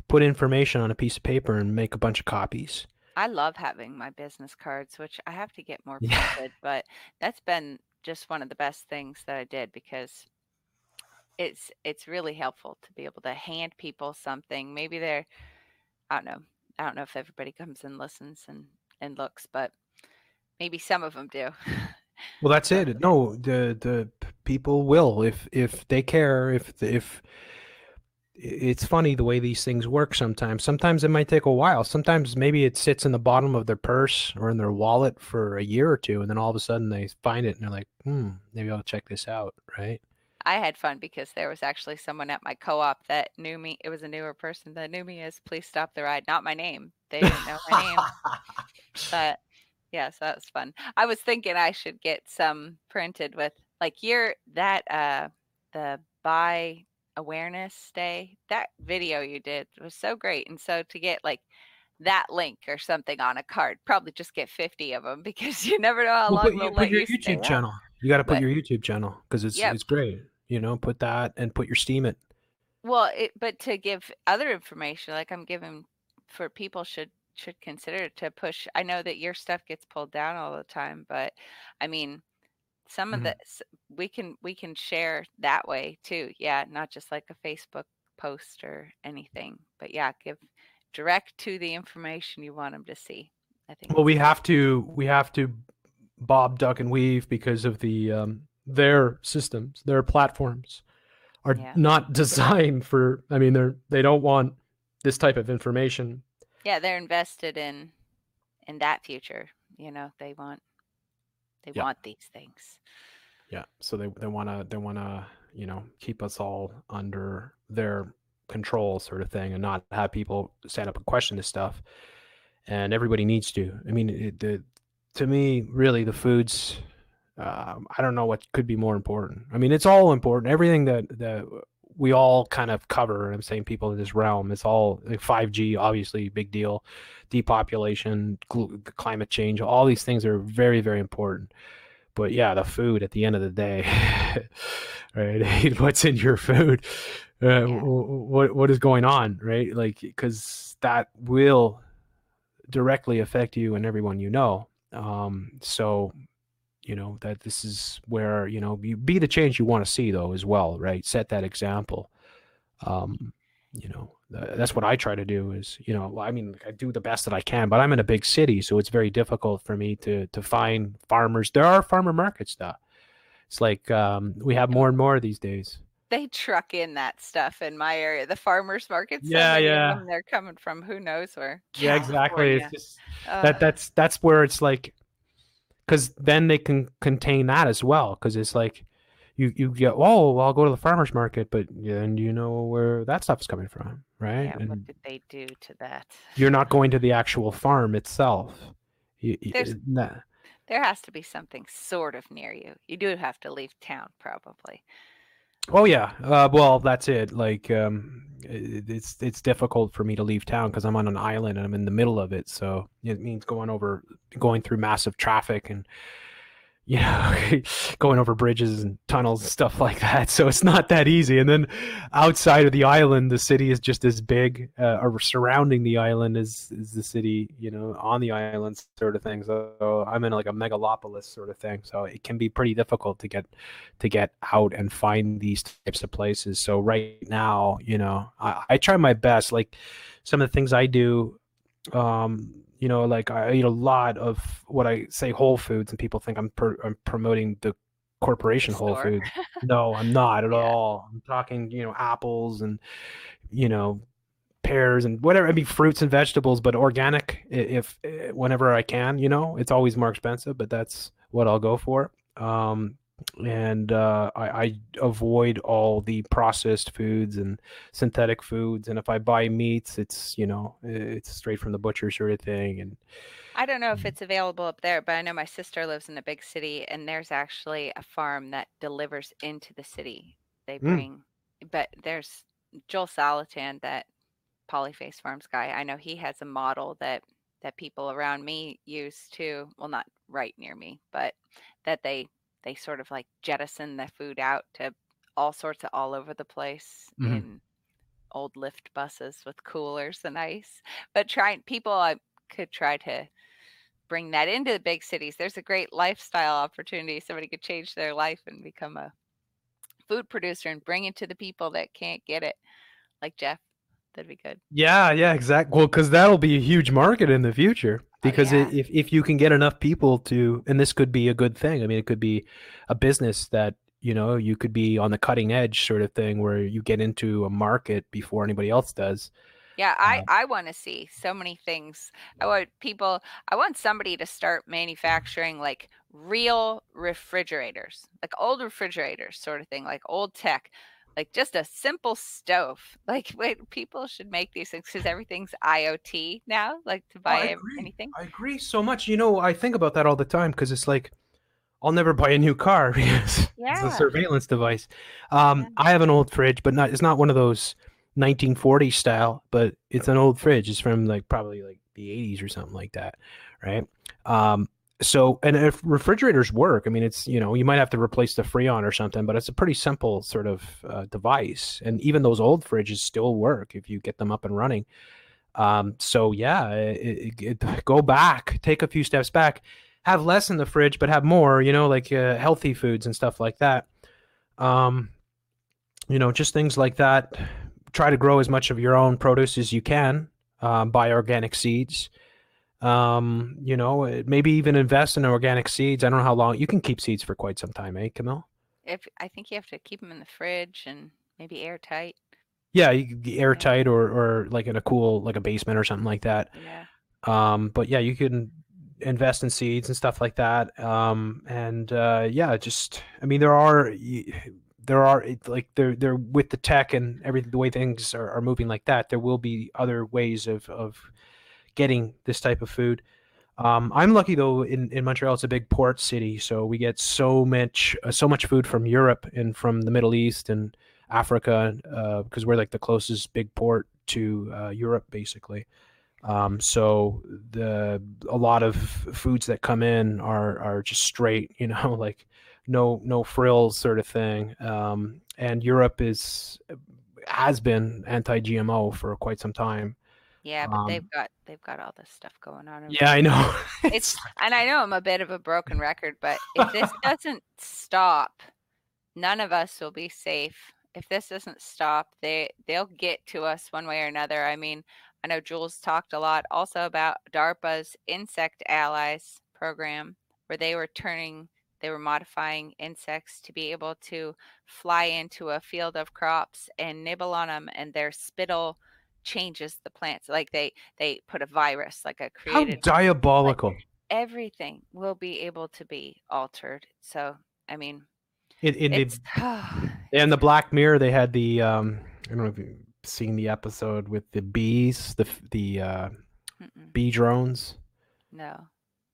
S1: put information on a piece of paper and make a bunch of copies.
S2: I love having my business cards, which I have to get more printed, but that's been just one of the best things that I did, because it's really helpful to be able to hand people something. Maybe I don't know if everybody comes and listens and looks, but maybe some of them do.
S1: Well, that's it. No, the people will, if they care, if it's funny the way these things work sometimes. Sometimes it might take a while. Sometimes maybe it sits in the bottom of their purse or in their wallet for a year or two, and then all of a sudden they find it and they're like, maybe I'll check this out, right?
S2: I had fun because there was actually someone at my co-op that knew me. It was a newer person that knew me as "Please Stop the Ride." Not my name. They didn't know my name. But yeah, so that was fun. I was thinking I should get some printed with like the Buy Awareness Day. That video you did was so great. And so to get like that link or something on a card, probably just get 50 of them, because you never know how long they'll let you stay up.
S1: Channel. You got to put your YouTube channel, because it's great. Put that and put your Steam it.
S2: Well, but to give other information, like I'm giving for people should consider to push. I know that your stuff gets pulled down all the time, but I mean, some of the we can share that way too. Yeah, not just like a Facebook post or anything, but yeah, give direct to the information you want them to see. I think.
S1: Well, we have to bob, duck, and weave, because of the their systems, their platforms are not designed for. I mean, they don't want this type of information.
S2: Yeah, they're invested in that future. They want They
S1: Yeah.
S2: want these things.
S1: Yeah. So they wanna keep us all under their control, sort of thing, and not have people stand up and question this stuff. And everybody needs to. I mean, to me, really, the foods. I don't know what could be more important. I mean, it's all important. Everything that we all kind of cover. I'm saying people in this realm. It's all like 5G, obviously, big deal. Depopulation, climate change. All these things are very, very important. But yeah, the food at the end of the day, right? What's in your food?
S2: Yeah.
S1: What is going on, right? Like, because that will directly affect you and everyone you know. So that this is where you be the change you want to see, though, as well, right? Set that example. Um, that's what I try to do. Is I mean, I do the best that I can, but I'm in a big city, so it's very difficult for me to find farmers. There are farmer markets, though. It's like we have more and more these days.
S2: They truck in that stuff in my area. The farmers market, so
S1: Yeah,
S2: many of
S1: yeah,
S2: them, they're coming from who knows where.
S1: yeah, exactly. It's
S2: California.
S1: just
S2: Uh,
S1: that's where it's like, because then they can contain that as well. Because it's like you get, oh, well, I'll go to the farmer's market, but then you know where that stuff is coming from, right?
S2: yeah, what
S1: And
S2: did they do to that?
S1: you're not going to the actual farm itself.
S2: There's
S1: Nah.
S2: there has to be something sort of near you. You do have to leave town probably.
S1: Oh yeah, well, that's it. Like it's difficult for me to leave town because I'm on an island and I'm in the middle of it, so it means going through massive traffic and going over bridges and tunnels and stuff like that. So it's not that easy. And then outside of the island, the city is just as big, or surrounding the island is the city, on the island, sort of thing. So I'm in like a megalopolis sort of thing. So it can be pretty difficult to get out and find these types of places. So right now, I try my best. Like some of the things I do, like I eat a lot of what I say Whole Foods, and people think I'm promoting the
S2: The
S1: corporation Whole
S2: store.
S1: Foods. No, I'm not at
S2: Yeah.
S1: all. I'm talking, apples and you know pears and whatever. I mean, fruits and vegetables, but organic. If whenever I can, it's always more expensive, but that's what I'll go for. And I avoid all the processed foods and synthetic foods. And if I buy meats, it's straight from the butcher, sort of thing. And
S2: I don't know if it's available up there, but I know my sister lives in a big city and there's actually a farm that delivers into the city. They
S1: mm,
S2: bring, but there's Joel Salatin, that Polyface Farms guy. I know he has a model that people around me use too. Well, not right near me, but that they sort of like jettison the food out to all sorts of all over the place
S1: mhm.
S2: in old lift buses with coolers and ice. But trying people I could try to bring that into the big cities. There's a great lifestyle opportunity. Somebody could change their life and become a food producer and bring it to the people that can't get it, like Jeff. That'd be good.
S1: Yeah, yeah, exactly. Well, because that'll be a huge market in the future.
S2: Oh
S1: Because
S2: yeah.
S1: if you can get enough people to, and this could be a good thing. I mean, it could be a business that you could be on the cutting edge, sort of thing, where you get into a market before anybody else does.
S2: Yeah,
S1: Uh,
S2: I want to see so many things. I want somebody to start manufacturing like real refrigerators, like old refrigerators sort of thing, like old tech, like just a simple stove. Like, wait, people should make these things because everything's IoT now, like to
S1: Oh, I
S2: buy
S1: agree.
S2: anything.
S1: I agree so much. I think about that all the time because it's like I'll never buy a new car because it's a
S2: Yeah.
S1: surveillance device.
S2: Yeah.
S1: I have an old fridge, but it's not one of those 1940s style, but it's an old fridge. It's from like probably like the 80s or something like that, right? Um, so, and if refrigerators work, I mean, it's, you might have to replace the Freon or something, but it's a pretty simple sort of device. And even those old fridges still work if you get them up and running. So yeah, go back, take a few steps back, have less in the fridge, but have more, like healthy foods and stuff like that. Um, just things like that. Try to grow as much of your own produce as you can. Buy organic seeds. Maybe even invest in organic seeds. I don't know how long you can keep seeds for quite some time, eh, Camille?
S2: If I think you have to keep them in the fridge and maybe airtight.
S1: Yeah, you could be
S2: Yeah.
S1: airtight or like in a cool, like a basement or something like that.
S2: Yeah.
S1: But yeah, you can, invest in seeds and stuff like that. Yeah, just I mean there are like they're with the tech and everything, the way things are moving like that. There will be other ways of getting this type of food. I'm lucky though. In Montreal, it's a big port city, so we get so much food from Europe and from the Middle East and Africa, because we're like the closest big port to Europe, basically. So a lot of foods that come in are just straight, like no frills sort of thing. And Europe has been anti-GMO for quite some time.
S2: Yeah, but they've got all this stuff going on over
S1: Yeah, I
S2: there.
S1: know.
S2: And I know I'm a bit of a broken record, but if this doesn't stop, none of us will be safe. If this doesn't stop, they'll get to us one way or another. I mean, I know Jules talked a lot also about DARPA's Insect Allies program, where they were modifying insects to be able to fly into a field of crops and nibble on them, and their spittle changes the plants. Like they put a virus, like a
S1: How
S2: created, like
S1: diabolical.
S2: everything will be able to be altered. So, I mean,
S1: In the
S2: it's
S1: the Black Mirror, they had the I don't know if you've seen the episode with the bees, the bee drones,
S2: no.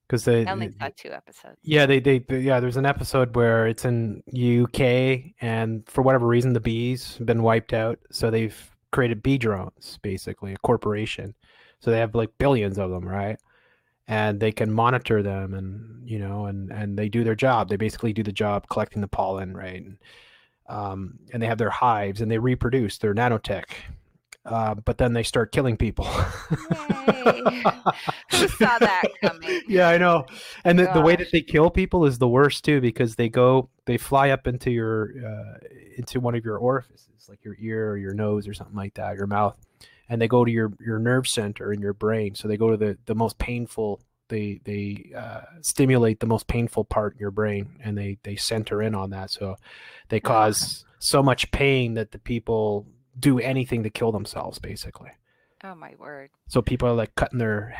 S1: because
S2: I only saw 2 episodes.
S1: yeah, there's an episode where it's in UK, and for whatever reason the bees have been wiped out, so they've created bee drones, basically a corporation. So they have like billions of them, right? And they can monitor them, and and they do their job. They basically do the job collecting the pollen, right? And they have their hives and they reproduce. They're nanotech. But then they start killing people.
S2: Yay. Who saw that coming?
S1: Yeah, I know. And the way that they kill people is the worst too, because they fly up into into one of your orifices, like your ear or your nose or something like that, your mouth, and they go to your nerve center in your brain. So they go to the most painful. They stimulate the most painful part in your brain, and they center in on that. So they cause so much pain that the people do anything to kill themselves, basically.
S2: Oh my word.
S1: So people are like cutting their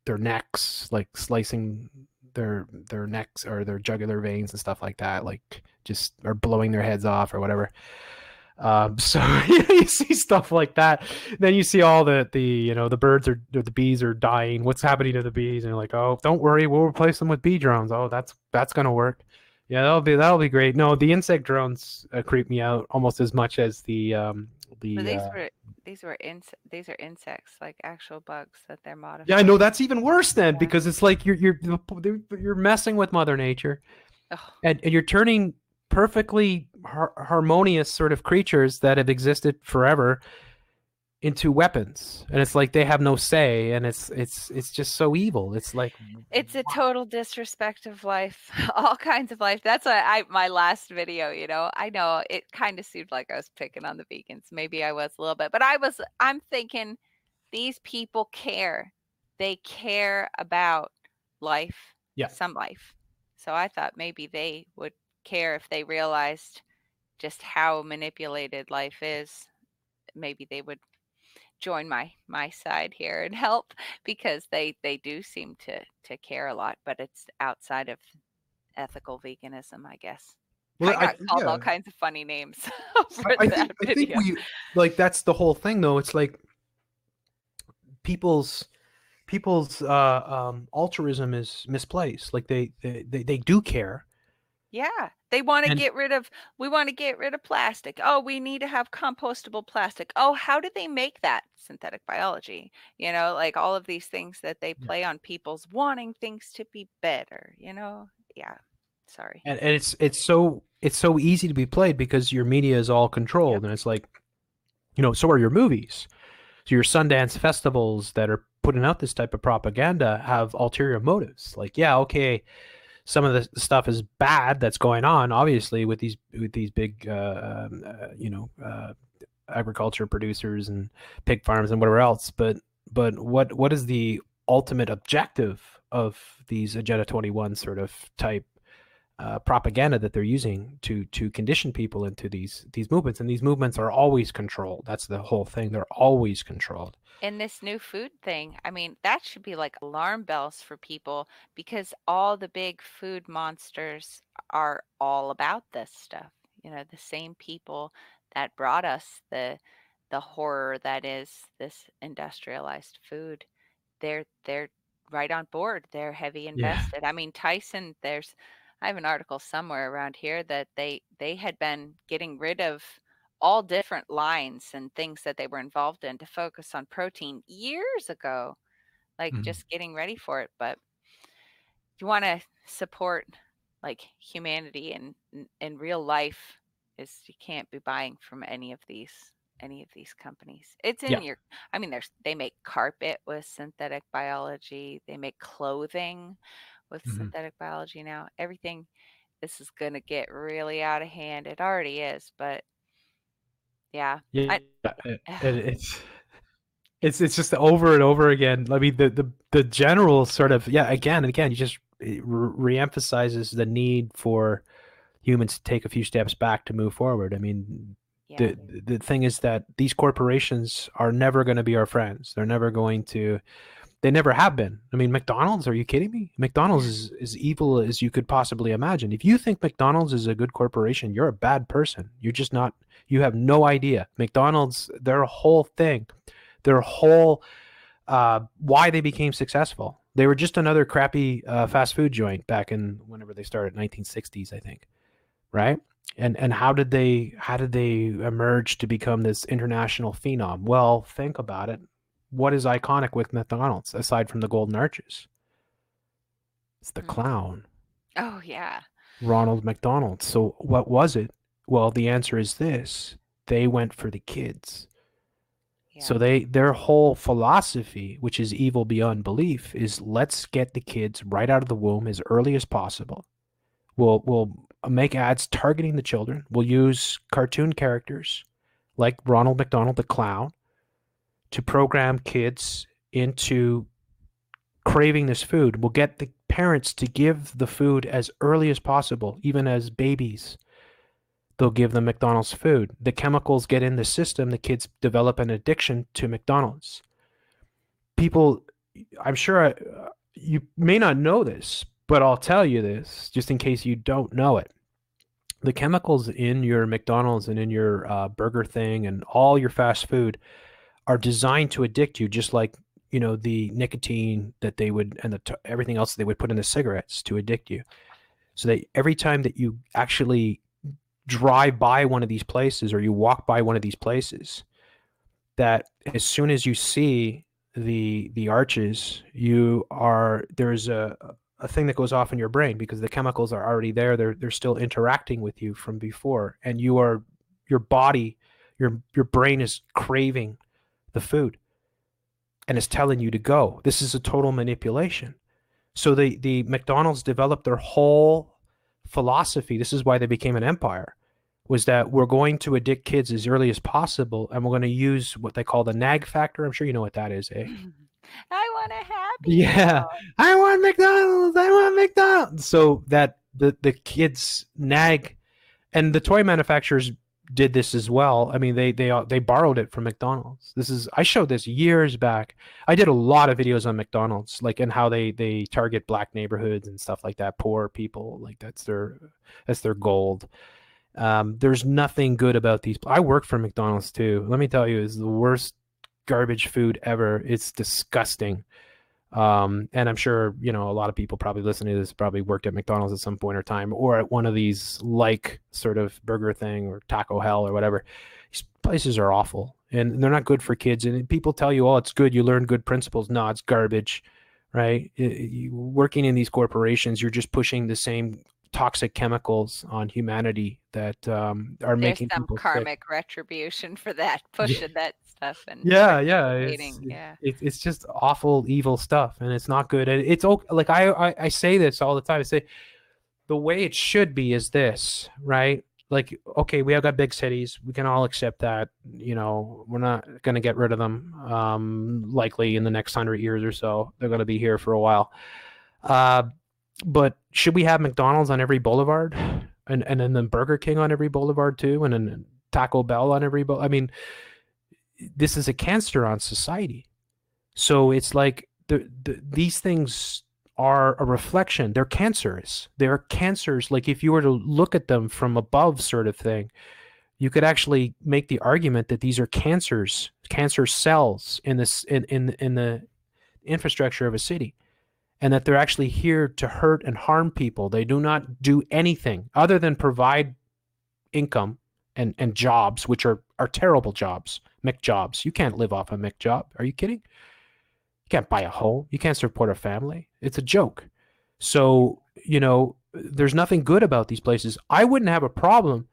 S1: necks, like slicing their necks or their jugular veins and stuff like that, like just or blowing their heads off or whatever. So you see stuff like that. Then you see all the the bees are dying. What's happening to the bees? And you're like, oh, don't worry, we'll replace them with bee drones. Oh, that's gonna work. Yeah, that'll be great. No, the insect drones creep me out almost as much as the.
S2: But these are insects, like actual bugs that they're modifying.
S1: Yeah, I know, that's even worse then, because it's like you're messing with Mother Nature, and you're turning perfectly harmonious sort of creatures that have existed forever into weapons, and it's like they have no say, and it's just so evil. It's like
S2: it's a total disrespect of life, all kinds of life. That's why my last video, I know it kind of seemed like I was picking on the vegans. Maybe I was a little bit, but I'm thinking these people care. They care about life, some life. So I thought maybe they would care if they realized just how manipulated life is. Maybe they would join my side here and help, because they do seem to care a lot, but it's outside of ethical veganism, I guess. Well, I got called all kinds of funny names for that video.
S1: I think like that's the whole thing, though. It's like people's altruism is misplaced. Like they do care.
S2: Yeah, they want to we want to get rid of plastic. Oh, we need to have compostable plastic. Oh, how did they make that? Synthetic biology, like all of these things that they play on people's wanting things to be better, Yeah, sorry.
S1: And it's so easy to be played because your media is all controlled, and it's like, so are your movies. So your Sundance festivals that are putting out this type of propaganda have ulterior motives. Like, yeah, okay, some of the stuff is bad that's going on, obviously, with these big, agriculture producers and pig farms and whatever else. But what is the ultimate objective of these Agenda 21 sort of type propaganda that they're using to condition people into these movements, and these movements are always controlled. That's the whole thing. They're always controlled.
S2: And this new food thing, I mean, that should be like alarm bells for people because all the big food monsters are all about this stuff. You know, the same people that brought us the horror that is this industrialized food. They're right on board. They're heavy
S1: Yeah.
S2: invested. I mean, Tyson, I have an article somewhere around here that they had been getting rid of all different lines and things that they were involved in to focus on protein years ago, like
S1: Mhm.
S2: just getting ready for it. But if you want to support like humanity and in real life, is you can't be buying from any of these companies. It's
S1: Yeah.
S2: in your, I mean, they make carpet with synthetic biology. They make clothing with
S1: Mhm.
S2: synthetic biology now. Everything, this is going to get really out of hand. It already is, but yeah,
S1: Yeah.
S2: I,
S1: It's just over and over again. I mean, the general sort of, yeah, again and again, you just it reemphasizes the need for humans to take a few steps back to move forward. I mean,
S2: yeah,
S1: the thing is that these corporations are never going to be our friends. They're never going to. They never have been. I mean, McDonald's, are you kidding me? McDonald's is as evil as you could possibly imagine. If you think McDonald's is a good corporation, you're a bad person. You're just not, you have no idea. McDonald's, their whole thing, their whole why they became successful. They were just another crappy fast food joint back in whenever they started, 1960s, I think, right? And how did they emerge to become this international phenom? Well, think about it. What is iconic with McDonald's aside from the golden arches? It's the
S2: mm.
S1: clown,
S2: Oh yeah,
S1: Ronald McDonald. So what was it? Well, the answer is this. They went for the kids.
S2: yeah.
S1: So their whole philosophy, which is evil beyond belief, is let's get the kids right out of the womb as early as possible. We'll make ads targeting the children. We'll use cartoon characters like Ronald McDonald the clown to program kids into craving this food. We'll get the parents to give the food as early as possible, even as babies. They'll give them McDonald's food. The chemicals get in the system. The kids develop an addiction to McDonald's. People, I'm sure you may not know this, but I'll tell you this just in case you don't know it. The chemicals in your McDonald's and in your burger thing and all your fast food are designed to addict you, just like the nicotine that they would and everything else they would put in the cigarettes to addict you. So that every time that you actually drive by one of these places or you walk by one of these places, that as soon as you see the arches, there's a thing that goes off in your brain because the chemicals are already there. They're still interacting with you from before, and your body, your brain is craving the food and is telling you to go. This is a total manipulation. So the McDonald's developed their whole philosophy. This is why they became an empire, was that we're going to addict kids as early as possible, and we're going to use what they call the nag factor. I'm sure you know what that is, eh?
S2: I want a Happy
S1: Yeah.
S2: Meal.
S1: I want McDonald's. I want McDonald's. So that the kids nag, and the toy manufacturers did this as well. I mean, they borrowed it from McDonald's. I showed this years back. I did a lot of videos on McDonald's, like, and how they target black neighborhoods and stuff like that, poor people. Like that's their gold. There's nothing good about these. I work for McDonald's too. Let me tell you, it's the worst garbage food ever. It's disgusting. And I'm sure, a lot of people probably listening to this probably worked at McDonald's at some point or time, or at one of these like sort of burger thing or Taco Hell or whatever. These places are awful and they're not good for kids. And people tell you, oh, it's good. You learn good principles. No, it's garbage, right? Working in these corporations, you're just pushing the same toxic chemicals on humanity that are
S2: There's
S1: making
S2: some
S1: people sick.
S2: karmic retribution for that, pushing that stuff and
S1: Yeah.
S2: participating. Yeah.
S1: It's just awful, evil stuff, and it's not good. And it's okay. Like I say this all the time. I say the way it should be is this, right? Like, okay, we have got big cities. We can all accept that. We're not going to get rid of them. Likely in the next 100 years or so, they're going to be here for a while. But should we have McDonald's on every boulevard, and then Burger King on every boulevard too, and then Taco Bell on every I mean, this is a cancer on society. So it's like these things are a reflection. They're cancerous. They're cancers. Like if you were to look at them from above, sort of thing, you could actually make the argument that these are cancers, cancer cells in this in the infrastructure of a city, and that they're actually here to hurt and harm people. They do not do anything other than provide income and jobs, which are terrible jobs, McJobs. You can't live off a McJob. Are you kidding? You can't buy a home. You can't support a family. It's a joke. So, there's nothing good about these places. I wouldn't have a problem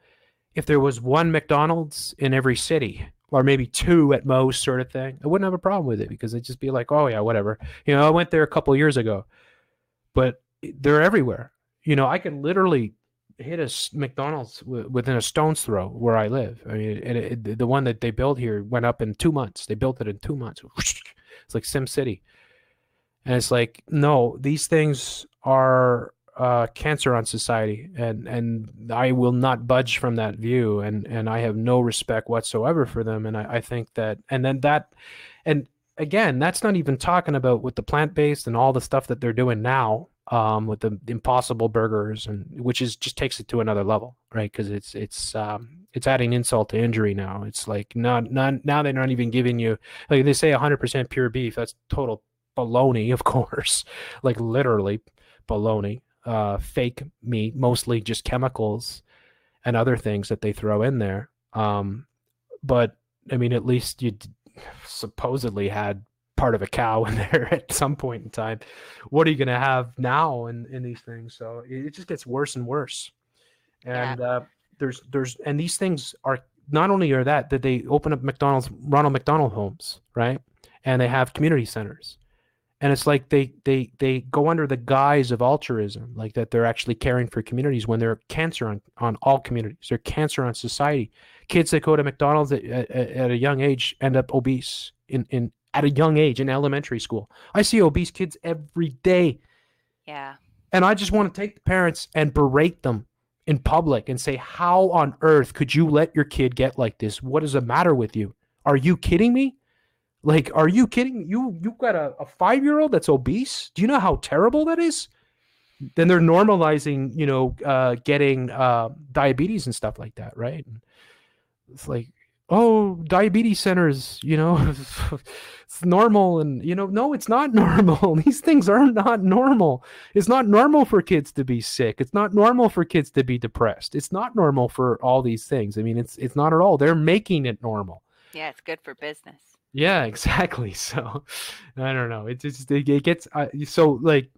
S1: if there was one McDonald's in every city, or maybe two at most, sort of thing. I wouldn't have a problem with it because it'd just be like, oh yeah, whatever. I went there a couple years ago, but they're everywhere. I can literally hit a McDonald's within a stone's throw where I live. I mean, the one that they built here went up in 2 months. They built it in 2 months. It's like Sim City. And it's like, no, these things are cancer on society, and I will not budge from that view, and I have no respect whatsoever for them. And I think that, and again, that's not even talking about with the plant-based and all the stuff that they're doing now, with the Impossible Burgers, and which is just takes it to another level, right? Because it's adding insult to injury now. It's like not now they're not even giving you, like they say 100% pure beef. That's total baloney, of course, like literally baloney. Fake meat, mostly just chemicals and other things that they throw in there. But I mean, at least you supposedly had part of a cow in there at some point in time. What are you going to have now in these things? So it just gets worse and worse. And there's and these things are not only are that they open up Ronald McDonald homes, right? And they have community centers. And it's like they go under the guise of altruism, like that they're actually caring for communities when they're cancer on all communities. They're cancer on society. Kids that go to McDonald's at a young age end up obese at a young age in elementary school. I see obese kids every day.
S2: Yeah.
S1: And I just want to take the parents and berate them in public and say, how on earth could you let your kid get like this? What is the matter with you? Are you kidding me? Like, are you kidding? You've got a 5-year-old that's obese? Do you know how terrible that is? Then they're normalizing, getting diabetes and stuff like that, right? It's like, oh, diabetes centers, it's normal. And, no, it's not normal. These things are not normal. It's not normal for kids to be sick. It's not normal for kids to be depressed. It's not normal for all these things. I mean, it's not at all. They're making it normal.
S2: Yeah, it's good for business.
S1: Yeah, exactly. So I don't know. It gets so like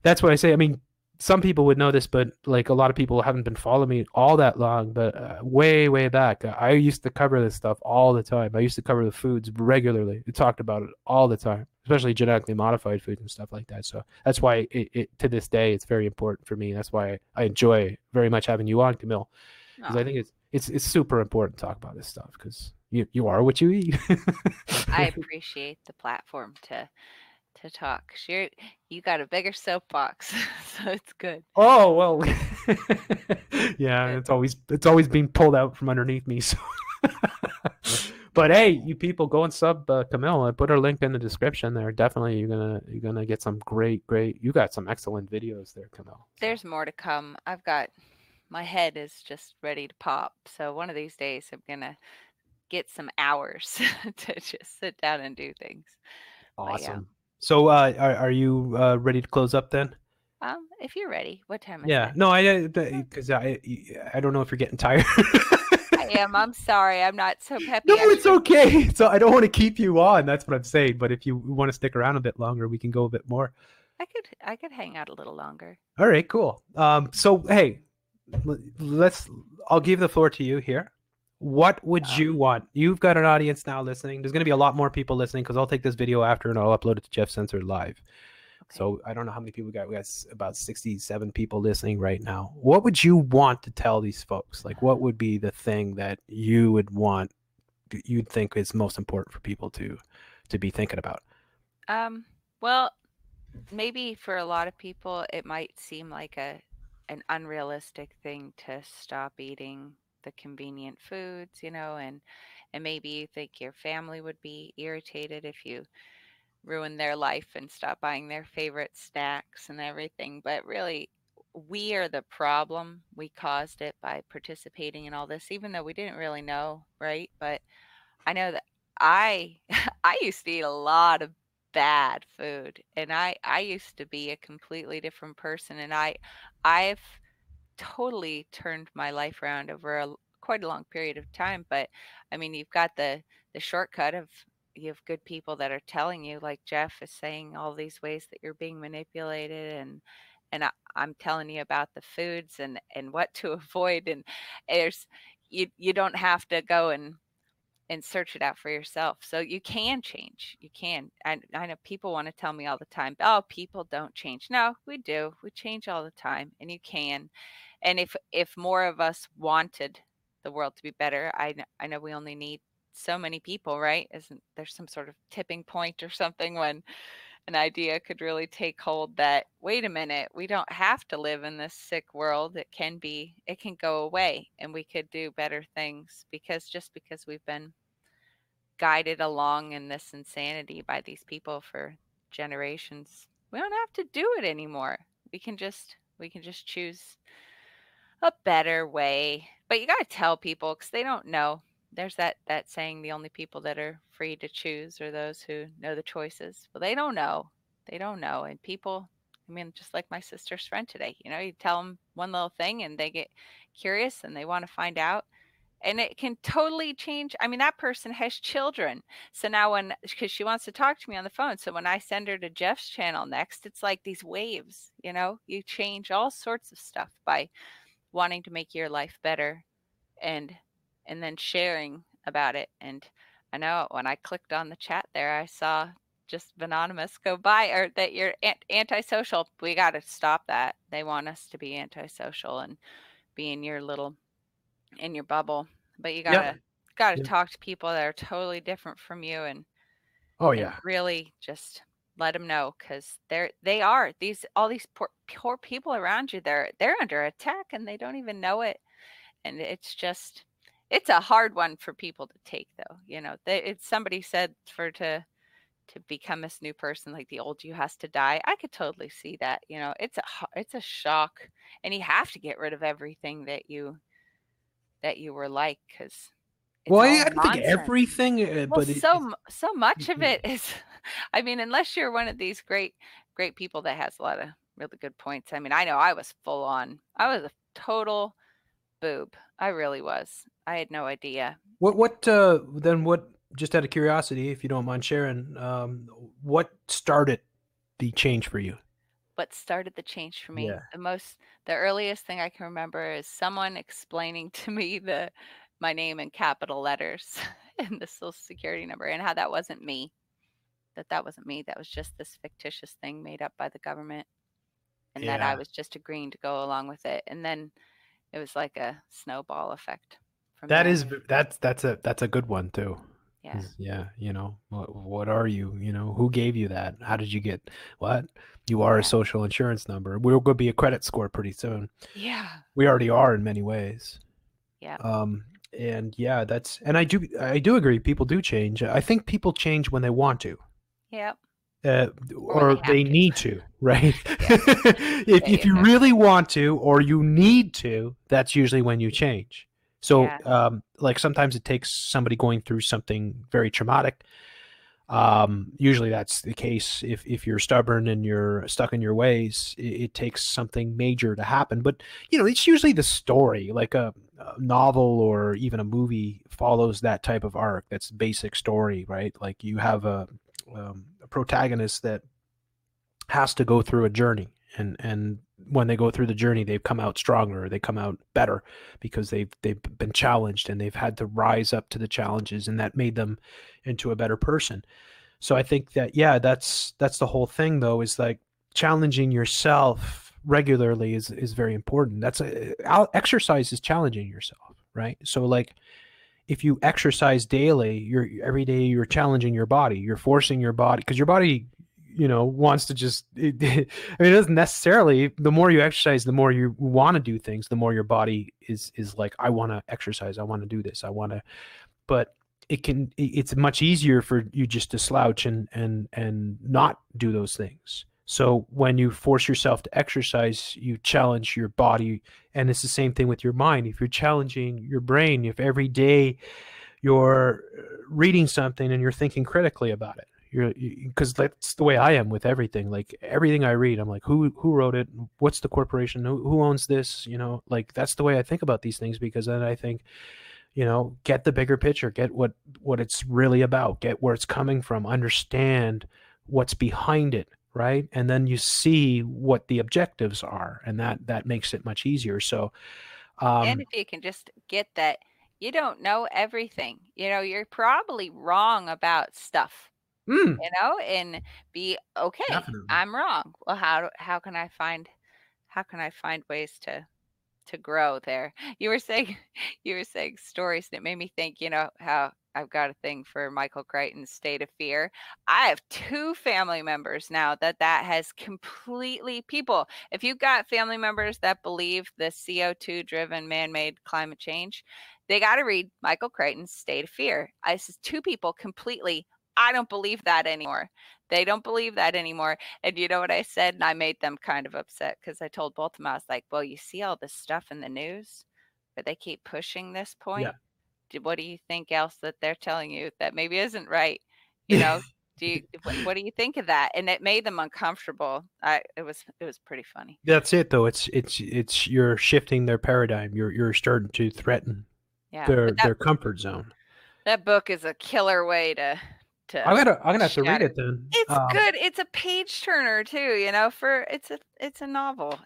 S1: that's what I say. I mean, some people would know this, but like a lot of people haven't been following me all that long. But way back, I used to cover this stuff all the time. I used to cover the foods regularly. I talked about it all the time, especially genetically modified foods and stuff like that. So that's why it to this day it's very important for me. That's why I enjoy very much having you on, Camille, because I think it's super important to talk about this stuff because you are what you eat.
S2: I appreciate the platform to talk. Sure, you got a bigger soapbox, so it's good.
S1: Oh well, yeah, it's always being pulled out from underneath me. So, but hey, you people go and sub Camille. I put her link in the description there. Definitely, you're gonna get some great. You got some excellent videos there, Camille.
S2: There's more to come. My head is just ready to pop. So one of these days, I'm gonna get some hours to just sit down and do things.
S1: Awesome. So are you ready to close up then?
S2: If you're ready. What time is it?
S1: Yeah. No, because I don't know if you're getting tired.
S2: I am. I'm sorry. I'm not so peppy.
S1: No, it's okay. So I don't want to keep you on. That's what I'm saying. But if you want to stick around a bit longer, we can go a bit more.
S2: I could hang out a little longer.
S1: All right, cool. So hey, I'll give the floor to you here. What would you want? You've got an audience now listening. There's going to be a lot more people listening because I'll take this video after and I'll upload it to Jeff Censored live. Okay. So I don't know how many people we got. We got about 67 people listening right now. What would you want to tell these folks? Like, what would be the thing that you'd think is most important for people to be thinking about?
S2: Well, maybe for a lot of people, it might seem like an unrealistic thing to stop eating the convenient foods, and maybe you think your family would be irritated if you ruin their life and stop buying their favorite snacks and everything. But really, we are the problem. We caused it by participating in all this, even though we didn't really know, right? But I know that I I used to eat a lot of bad food, and I used to be a completely different person, and I've totally turned my life around over quite a long period of time. But I mean, you've got the shortcut of you have good people that are telling you, like Jeff is saying, all these ways that you're being manipulated, and I'm telling you about the foods and what to avoid, and there's you don't have to go and search it out for yourself. So you can change. You can. I know people want to tell me all the time, oh, people don't change. No, we do. We change all the time, and you can. And if more of us wanted the world to be better, I know we only need so many people, right? Isn't there some sort of tipping point or something when an idea could really take hold that, wait a minute, we don't have to live in this sick world. It can go away and we could do better things, because just because we've been guided along in this insanity by these people for generations, we don't have to do it anymore. We can just choose a better way. But you got to tell people, because they don't know. There's that saying, the only people that are free to choose are those who know the choices. Well, they don't know. They don't know. And people, I mean, just like my sister's friend today, you tell them one little thing and they get curious and they want to find out, and it can totally change. I mean, that person has children. So now because she wants to talk to me on the phone. So when I send her to Jeff's channel next, it's like these waves, you change all sorts of stuff by wanting to make your life better, and then sharing about it. And I know when I clicked on the chat there, I saw just anonymous go by, or that you're antisocial. We got to stop that. They want us to be antisocial and be in your bubble. But you
S1: Yep.
S2: gotta
S1: Yep.
S2: talk to people that are totally different from you,
S1: Oh
S2: and
S1: yeah.
S2: really just let them know, because they are all these poor people around you. They're under attack and they don't even know it. And it's a hard one for people to take, though. It's somebody said to become this new person, like the old you has to die. I could totally see that. It's a shock, and you have to get rid of everything that you were like, because it's
S1: Well,
S2: all
S1: I don't think
S2: nonsense.
S1: everything,
S2: Well,
S1: but
S2: so much of it is, I mean, unless you're one of these great people that has a lot of really good points. I mean, I know I was full on. I was a total boob. I really was. I had no idea.
S1: what just out of curiosity, if you don't mind sharing, what started the change for you?
S2: What started the change for me?
S1: Yeah.
S2: The earliest thing I can remember is someone explaining to me my name in capital letters and the social security number, and how that wasn't me. That wasn't me. That was just this fictitious thing made up by the government, and that I
S1: Yeah.
S2: was just agreeing to go along with it. And then it was like a snowball effect from
S1: That
S2: there.
S1: is that's a good one too.
S2: Yeah.
S1: Yeah, what are you? Who gave you that? How did you get what? You are a
S2: Yeah.
S1: social insurance number. We're going to be a credit score pretty soon.
S2: Yeah.
S1: We already are in many ways.
S2: Yeah.
S1: And yeah, and I do agree. People do change. I think people change when they want to.
S2: Yep. Or when they
S1: Or
S2: have
S1: they
S2: to.
S1: need to, right?
S2: Yeah. There
S1: If
S2: you
S1: you
S2: go.
S1: really want to or you need to, that's usually when you change. So,
S2: Yeah.
S1: like sometimes it takes somebody going through something very traumatic. Usually that's the case. If you're stubborn and you're stuck in your ways, it takes something major to happen. But it's usually the story, like a novel or even a movie follows that type of arc. That's basic story, right? Like you have a protagonist that has to go through a journey, and when they go through the journey, they've come out stronger, they come out better because they've been challenged and they've had to rise up to the challenges, and that made them into a better person. So I think that, yeah, that's the whole thing, though, is like challenging yourself regularly is very important. Exercise is challenging yourself, right? So like if you exercise daily, every day you're challenging your body, you're forcing your body, because your body wants to just I mean, it doesn't necessarily, the more you exercise, the more you want to do things, the more your body is like, I want to exercise, I want to do this, I want to. But it's much easier for you just to slouch and not do those things. So when you force yourself to exercise, you challenge your body. And it's the same thing with your mind. If you're challenging your brain, if every day you're reading something and you're thinking critically about it, because that's the way I am with everything. Like everything I read, I'm like, who wrote it? What's the corporation? Who owns this? Like that's the way I think about these things, because then I think, get the bigger picture, get what it's really about, get where it's coming from, understand what's behind it, right? And then you see what the objectives are, and that makes it much easier. So
S2: and if you can just get that you don't know everything, you're probably wrong about stuff, and be okay.
S1: Definitely.
S2: I'm wrong. Well, how can I find ways to grow there? You were saying stories that made me think, how I've got a thing for Michael Crichton's State of Fear. I have 2 family members now that has completely, people, if you've got family members that believe the CO2 driven man-made climate change, they got to read Michael Crichton's State of Fear. This is 2 people completely, I don't believe that anymore. They don't believe that anymore. And you know what I said? And I made them kind of upset, because I told both of them, I was like, well, you see all this stuff in the news where they keep pushing this point.
S1: Yeah.
S2: What do you think else that they're telling you that maybe isn't right? What do you think of that? And it made them uncomfortable. It was pretty funny.
S1: That's it, though. It's you're shifting their paradigm. You're starting to threaten their comfort zone.
S2: That book is a killer way to
S1: I'm gonna have to read it then.
S2: It's good. It's a page turner too, it's a novel.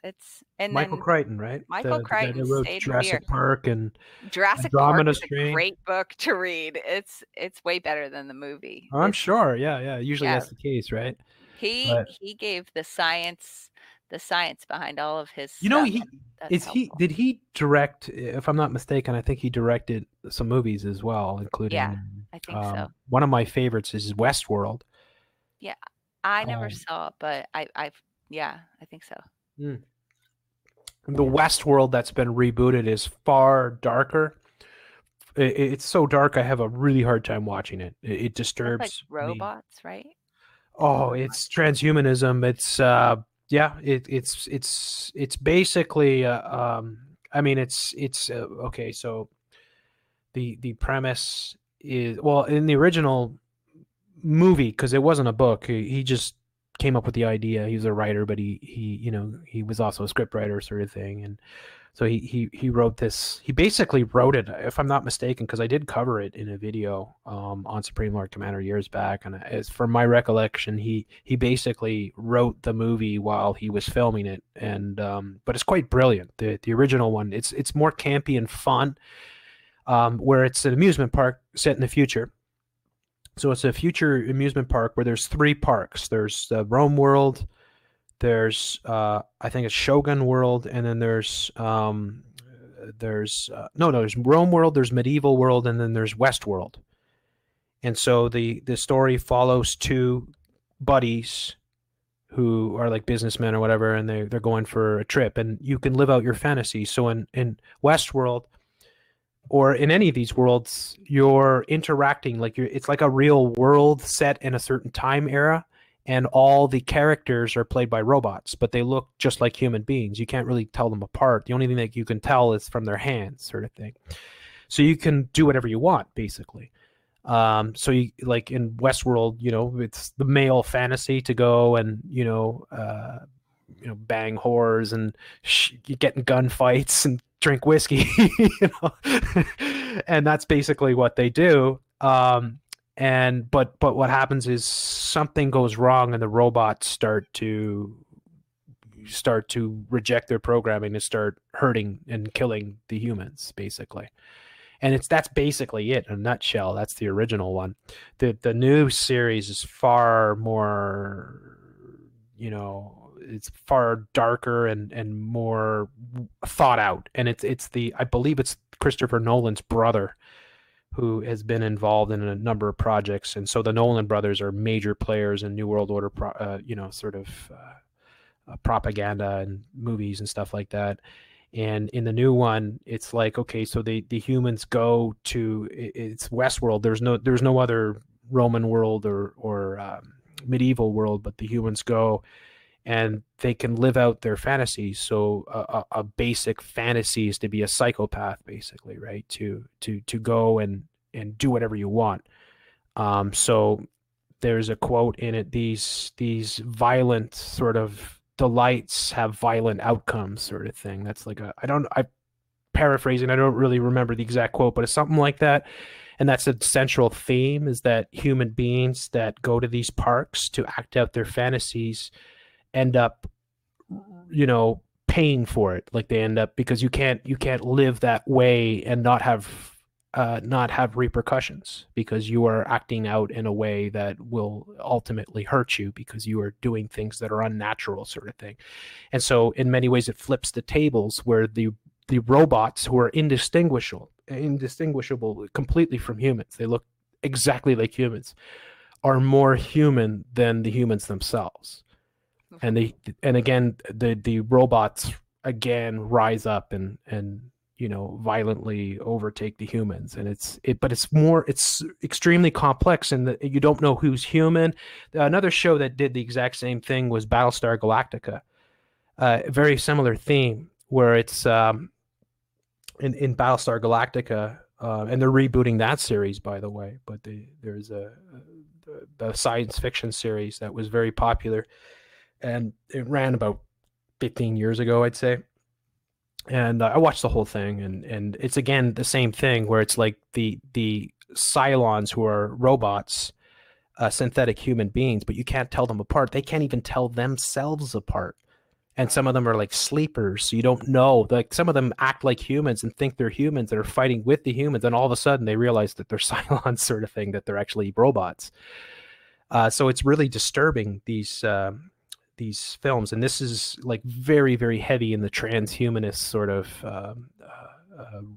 S1: Michael Crichton, right?
S2: Michael Crichton
S1: wrote Jurassic Park and
S2: Jurassic Park is a great book to read. It's way better than the movie.
S1: I'm sure. Yeah. Usually that's the case, right?
S2: He gave the science behind all of his stuff.
S1: Did he direct, if I'm not mistaken, I think he directed some movies as well, including
S2: I think so.
S1: One of my favorites is Westworld.
S2: Yeah. I never saw it, but I think so.
S1: The Westworld that's been rebooted is far darker. It's so dark I have a really hard time watching it. It disturbs
S2: like robots, right?
S1: Oh, it's transhumanism. It's it's basically I mean it's okay, so the premise is, well, in the original movie, because it wasn't a book, he just came up with the idea. He was a writer, but he was also a script writer, sort of thing. And so he wrote this. He basically wrote it, if I'm not mistaken, because I did cover it in a video on Supreme Lord Commander years back. And as from my recollection, he basically wrote the movie while he was filming it. And but it's quite brilliant. The original one, it's more campy and fun, where it's an amusement park set in the future. So it's a future amusement park where there's 3 parks. There's the Rome World, there's I think it's Shogun World, and then there's Rome World, there's Medieval World, and then there's West World. And so the story follows 2 buddies who are like businessmen or whatever, and they're going for a trip, and you can live out your fantasy. So in Westworld, or in any of these worlds, you're interacting like it's like a real world set in a certain time era, and all the characters are played by robots, but they look just like human beings. You can't really tell them apart. The only thing that you can tell is from their hands, sort of thing. So you can do whatever you want, basically. So you, like in Westworld, it's the male fantasy to go and bang whores and get in gunfights and drink whiskey, and that's basically what they do. But what happens is something goes wrong, and the robots start to reject their programming and start hurting and killing the humans, basically. And that's basically it in a nutshell. That's the original one. The new series is far more, it's far darker and more thought out. And I believe it's Christopher Nolan's brother who has been involved in a number of projects. And so the Nolan brothers are major players in New World Order, propaganda and movies and stuff like that. And in the new one, it's like, okay, so the humans go to it's Westworld. There's no other Roman world or medieval world, but the humans go and they can live out their fantasies. So a basic fantasy is to be a psychopath, basically, right? To go and do whatever you want. So there's a quote in it: these violent sort of delights have violent outcomes, sort of thing. That's like I paraphrasing. I don't really remember the exact quote, but it's something like that. And that's a central theme: is that human beings that go to these parks to act out their fantasies end up, paying for it. Like they end up, because you can't live that way and not have repercussions, because you are acting out in a way that will ultimately hurt you, because you are doing things that are unnatural, sort of thing. And so in many ways it flips the tables, where the robots, who are indistinguishable completely from humans, they look exactly like humans, are more human than the humans themselves. And again, the robots again rise up and violently overtake the humans. And it's extremely complex, and that you don't know who's human. Another show that did the exact same thing was Battlestar Galactica. Very similar theme, where it's in Battlestar Galactica, and they're rebooting that series, by the way. But there's the science fiction series that was very popular, and it ran about 15 years ago, I'd say. And I watched the whole thing, and it's again the same thing, where it's like the Cylons, who are robots, synthetic human beings, but you can't tell them apart. They can't even tell themselves apart. And some of them are like sleepers, so you don't know. Like some of them act like humans and think they're humans that are fighting with the humans, and all of a sudden they realize that they're Cylons, sort of thing, that they're actually robots. So it's really disturbing, these films. And this is like very, very heavy in the transhumanist sort of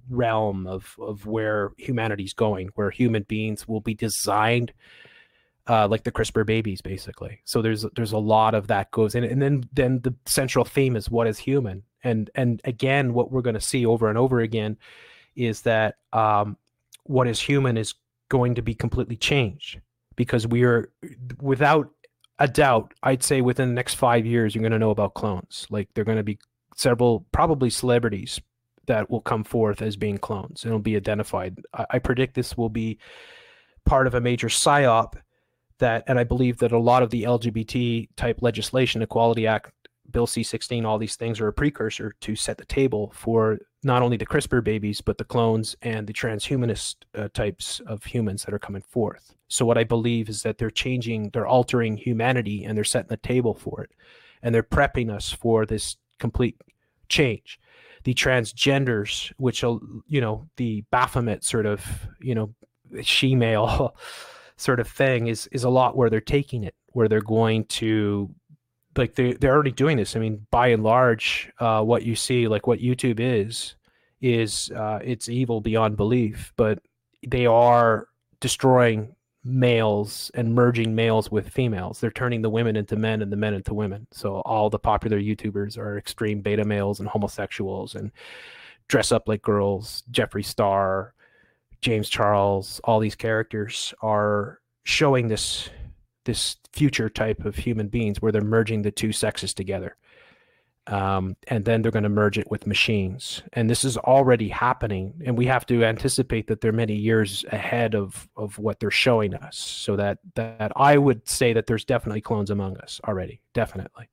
S1: realm of where humanity's going, where human beings will be designed like the CRISPR babies, basically. So there's a lot of that goes in, and then the central theme is, what is human? And again, what we're going to see over and over again is that what is human is going to be completely changed, because we are, without a doubt, I'd say within the next 5 years, you're going to know about clones. Like they're going to be several, probably celebrities, that will come forth as being clones, and it'll be identified. I predict this will be part of a major psyop, and I believe that a lot of the LGBT type legislation, Equality Act, Bill C-16, all these things are a precursor to set the table for not only the CRISPR babies, but the clones and the transhumanist types of humans that are coming forth. So what I believe is that they're altering humanity, and they're setting the table for it. And they're prepping us for this complete change. The transgenders, which, the Baphomet sort of, she-male sort of thing is a lot where they're taking it, where they're going to, like, they're already doing this. I mean, by and large, what you see, like what YouTube is it's evil beyond belief, but they are destroying males and merging males with females. They're turning the women into men and the men into women. So all the popular YouTubers are extreme beta males and homosexuals and dress up like girls. Jeffree Star, James Charles, all these characters are showing this future type of human beings, where they're merging the two sexes together. And then they're going to merge it with machines. And this is already happening. And we have to anticipate that they're many years ahead of what they're showing us. So that I would say that there's definitely clones among us already, definitely.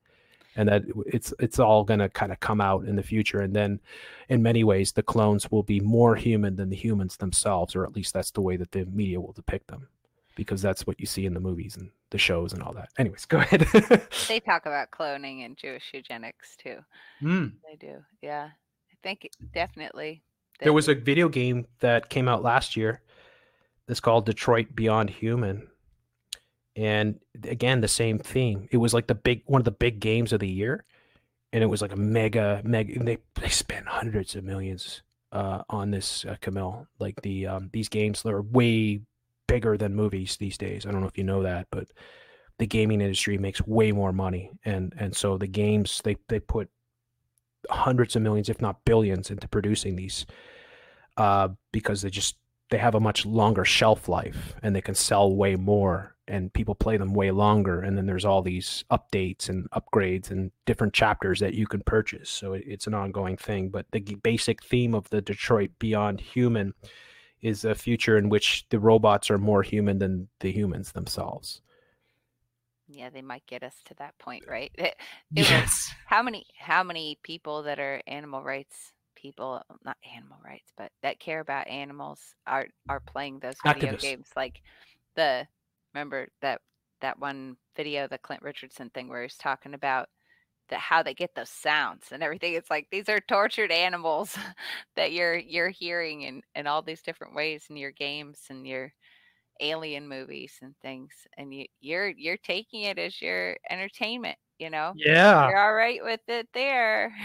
S1: And that it's all going to kind of come out in the future. And then in many ways, the clones will be more human than the humans themselves, or at least that's the way that the media will depict them, because that's what you see in the movies and the shows and all that. Anyways, go ahead.
S2: They talk about cloning and Jewish eugenics too. They do. Yeah. I think definitely.
S1: There was a video game that came out last year that's called Detroit Beyond Human. And again, the same theme. It was like one of the big games of the year. And it was like a mega, and they spent hundreds of millions on this, Camille. Like these games are way bigger than movies these days. I don't know if you know that, but the gaming industry makes way more money, and so the games they put hundreds of millions, if not billions, into producing these, because they have a much longer shelf life and they can sell way more and people play them way longer. And then there's all these updates and upgrades and different chapters that you can purchase. So it's an ongoing thing. But the basic theme of the Detroit Beyond Human is a future in which the robots are more human than the humans themselves.
S2: Yeah, they might get us to that point, right?
S1: Yes.
S2: How many people that are animal rights people, not animal rights, but that care about animals are playing those video
S1: Activists.
S2: games? Like remember that one video, the Clint Richardson thing, where he's talking about how they get those sounds and everything. It's like these are tortured animals that you're hearing in all these different ways in your games and your alien movies and things, and you're taking it as your entertainment,
S1: Yeah.
S2: you're all right with it there.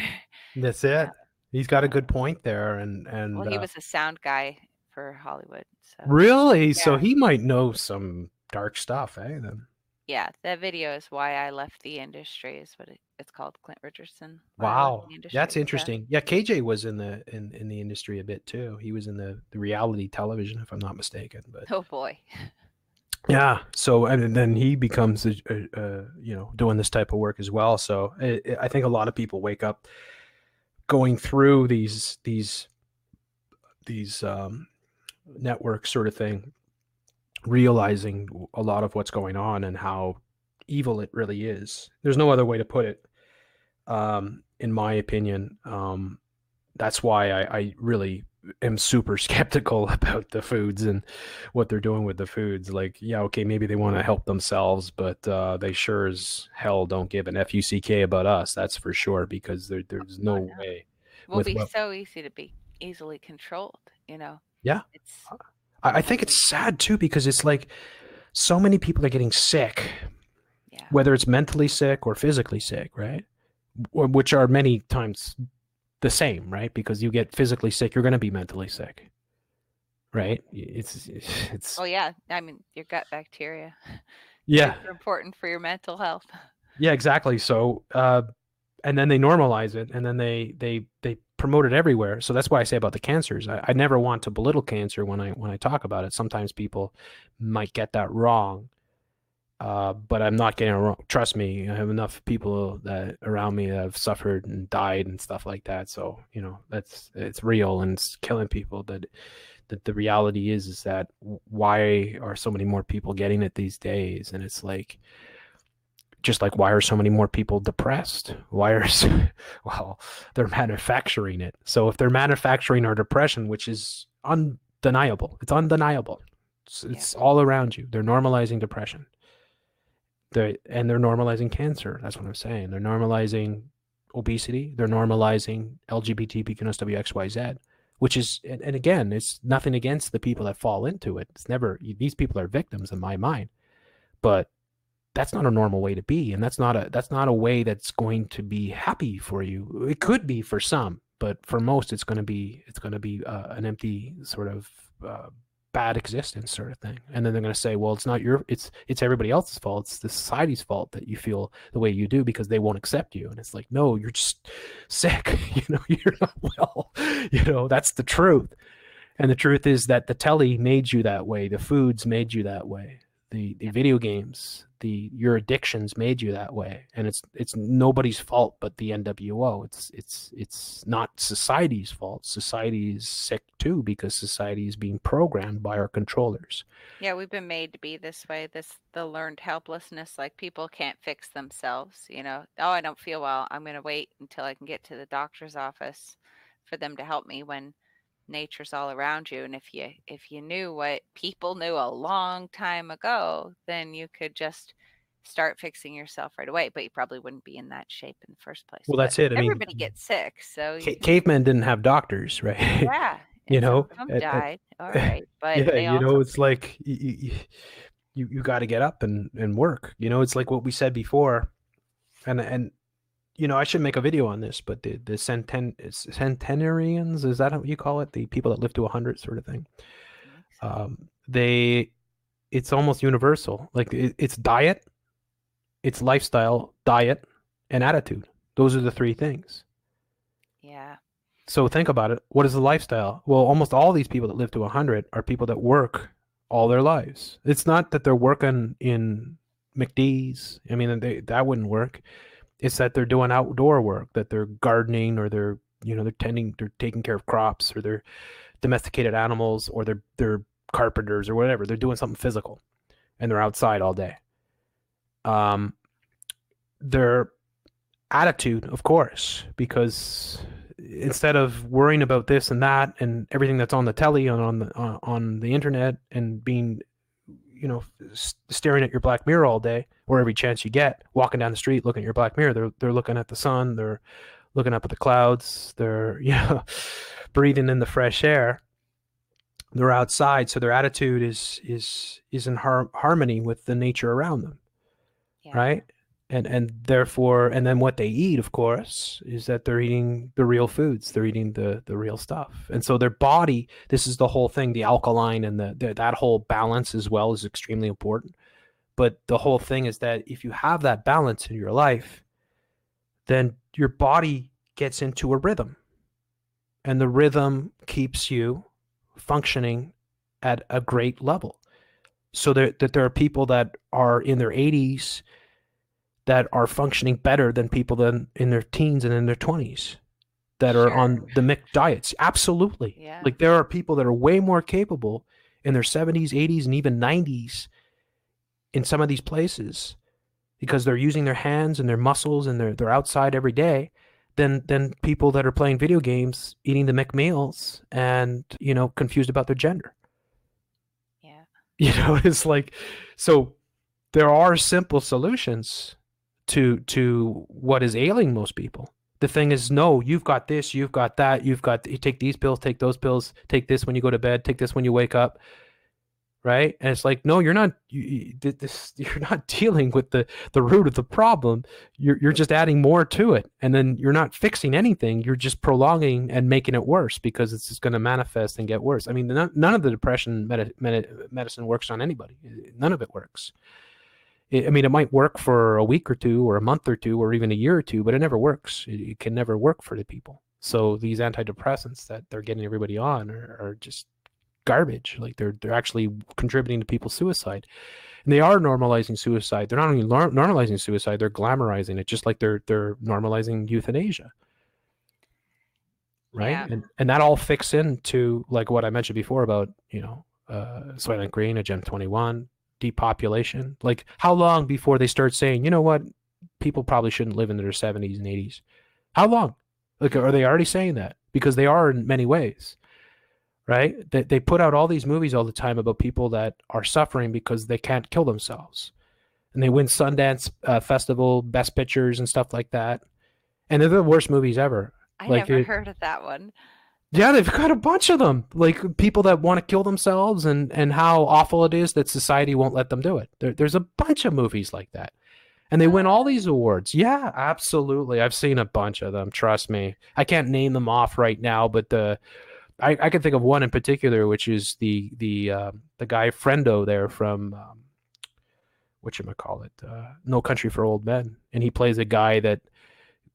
S1: That's it.
S2: Yeah.
S1: He's got a good point there, and
S2: Well, he was a sound guy for Hollywood, so
S1: really, so
S2: yeah.
S1: he might know some dark stuff, eh? Then
S2: Yeah, that video is why I left the industry, is what it's called, Clint Richardson, why I left
S1: wow,
S2: the
S1: that's
S2: industry. Yeah.
S1: interesting. Yeah, KJ was in the industry a bit too. He was in the reality television, if I'm not mistaken. But
S2: Oh boy.
S1: yeah, so and then he becomes doing this type of work as well. So I think a lot of people wake up going through these network sort of thing, realizing a lot of what's going on and how evil it really is. There's no other way to put it, in my opinion. That's why I really am super skeptical about the foods and what they're doing with the foods. Like, yeah, okay, maybe they want to help themselves, but they sure as hell don't give an fuck about us. That's for sure, because there's
S2: Oh,
S1: no
S2: no.
S1: way
S2: Will
S1: with
S2: be
S1: what.
S2: so easy to be easily controlled,
S1: Yeah,
S2: it's
S1: I think it's sad too, because it's like so many people are getting sick,
S2: yeah.
S1: whether it's mentally sick or physically sick, right? Which are many times the same, right? Because you get physically sick, you're going to be mentally sick, right? It's
S2: Oh yeah, I mean your gut bacteria,
S1: yeah,
S2: super important for your mental health.
S1: yeah, exactly. So, and then they normalize it, and then they promote it everywhere. So that's why I say about the cancers. I never want to belittle cancer when I talk about it. Sometimes people might get that wrong. But I'm not getting it wrong. Trust me, I have enough people that around me that have suffered and died and stuff like that. So, it's real and it's killing people. That the reality is that why are so many more people getting it these days? And it's like, just like, why are so many more people depressed? Well, they're manufacturing it. So if they're manufacturing our depression, which is undeniable, it's undeniable. It's all around you. They're normalizing depression. They're normalizing cancer. That's what I'm saying. They're normalizing obesity. They're normalizing LGBTQ+WXYZ, which is, and again, it's nothing against the people that fall into it. It's never, these people are victims in my mind, but that's not a normal way to be, and that's not a way that's going to be happy for you. It could be for some, but for most, it's going to be an empty sort of bad existence sort of thing. And then they're going to say, well, it's not it's everybody else's fault. It's the society's fault that you feel the way you do because they won't accept you. And it's like, no, you're just sick. You're not well. That's the truth. And the truth is that the telly made you that way. The foods made you that way. The video games, your addictions made you that way, and it's nobody's fault but the NWO. It's not society's fault. Society is sick too because society is being programmed by our controllers.
S2: Yeah, we've been made to be this way. The learned helplessness, like people can't fix themselves. Oh, I don't feel well. I'm going to wait until I can get to the doctor's office for them to help me, when nature's all around you. And if you knew what people knew a long time ago, then you could just start fixing yourself right away, but you probably wouldn't be in that shape in the first place.
S1: Well,
S2: But
S1: that's it. I mean,
S2: everybody gets sick, so
S1: cavemen didn't have doctors, right?
S2: yeah, and some of them
S1: and,
S2: died. All right, but
S1: yeah,
S2: they also
S1: it's like you got to get up and work. It's like what we said before, and I should make a video on this, but the centenarians, is that how you call it? The people that live to 100 sort of thing.
S2: I think so.
S1: It's almost universal. Like it's diet, it's lifestyle, diet, and attitude. Those are the three things.
S2: Yeah.
S1: So think about it. What is the lifestyle? Well, almost all these people that live to 100 are people that work all their lives. It's not that they're working in McD's. I mean, that wouldn't work. It's that they're doing outdoor work, that they're gardening, or they're taking care of crops, or they're domesticated animals, or they're carpenters or whatever. They're doing something physical, and they're outside all day. Their attitude, of course, because instead of worrying about this and that and everything that's on the telly and on the internet, and being staring at your Black Mirror all day, or every chance you get, walking down the street looking at your Black Mirror, they're looking at the sun, they're looking up at the clouds, they're breathing in the fresh air, they're outside, so their attitude is in harmony with the nature around them. Yeah. Right? And therefore, and then what they eat, of course, is that they're eating the real foods. They're eating the real stuff. And so their body, this is the whole thing, the alkaline and that whole balance as well is extremely important. But the whole thing is that if you have that balance in your life, then your body gets into a rhythm. And the rhythm keeps you functioning at a great level. So that there are people that are in their 80s that are functioning better than people than in their teens and in their 20s that are on the mixed diets. Absolutely. Yeah. Like there are people that are way more capable in their 70s, 80s, and even 90s in some of these places because they're using their hands and their muscles and they're outside every day than people that are playing video games, eating the McMeals and, confused about their gender.
S2: Yeah.
S1: It's like, so there are simple solutions to what is ailing most people. The thing is, no, you've got this, you've got that, you take these pills, take those pills, take this when you go to bed, take this when you wake up, right? And it's like, no, you're not dealing with the root of the problem. You're just adding more to it, and then you're not fixing anything. You're just prolonging and making it worse because it's just going to manifest and get worse. I mean, none of the depression medicine works on anybody. None of it works. It might work for a week or two or a month or two or even a year or two, but it never works. It can never work for the people. So these antidepressants that they're getting everybody on are just garbage. Like they're actually contributing to people's suicide. And they are normalizing suicide. They're not only normalizing suicide, they're glamorizing it, just like they're normalizing euthanasia. Right? Yeah. And that all fits into like what I mentioned before about, Soylent Green, Agenda 21, depopulation. Like how long before they start saying, you know what, people probably shouldn't live into their 70s and 80s? How long? Like, are they already saying that? Because they are in many ways, right? They put out all these movies all the time about people that are suffering because they can't kill themselves, and they win Sundance Festival Best Pictures and stuff like that, and they're the worst movies ever.
S2: I never heard of that one.
S1: Yeah, they've got a bunch of them, like people that want to kill themselves and how awful it is that society won't let them do it. There's a bunch of movies like that. And they win all these awards. Yeah, absolutely. I've seen a bunch of them, trust me. I can't name them off right now, but I can think of one in particular, which is the guy Friendo there from whatchamacallit, No Country for Old Men. And he plays a guy that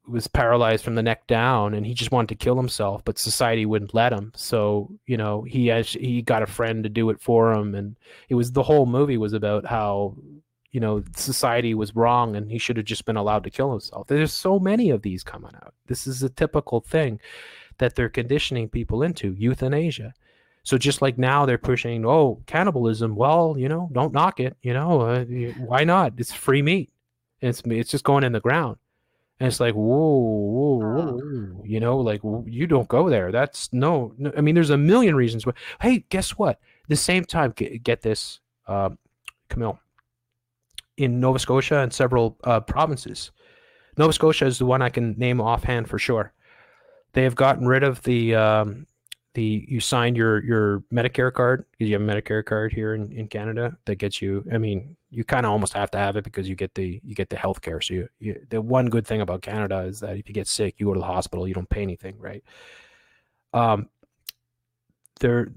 S1: was paralyzed from the neck down, and he just wanted to kill himself, but society wouldn't let him. So, he got a friend to do it for him, and the whole movie was about how, society was wrong and he should have just been allowed to kill himself. There's so many of these coming out. This is a typical thing that they're conditioning people into, euthanasia. So just like now they're pushing, cannibalism. Well, don't knock it. Why not? It's free meat. It's just going in the ground. And it's like, whoa, like you don't go there. That's no. I mean, there's a million reasons. Hey, guess what? At the same time, get this, Camille. In Nova Scotia and several provinces, Nova Scotia is the one I can name offhand for sure. They have gotten rid of the you sign your Medicare card, because you have a Medicare card here in Canada that gets you. I mean, you kind of almost have to have it because you get the health care. So the one good thing about Canada is that if you get sick, you go to the hospital, you don't pay anything, right? Um, there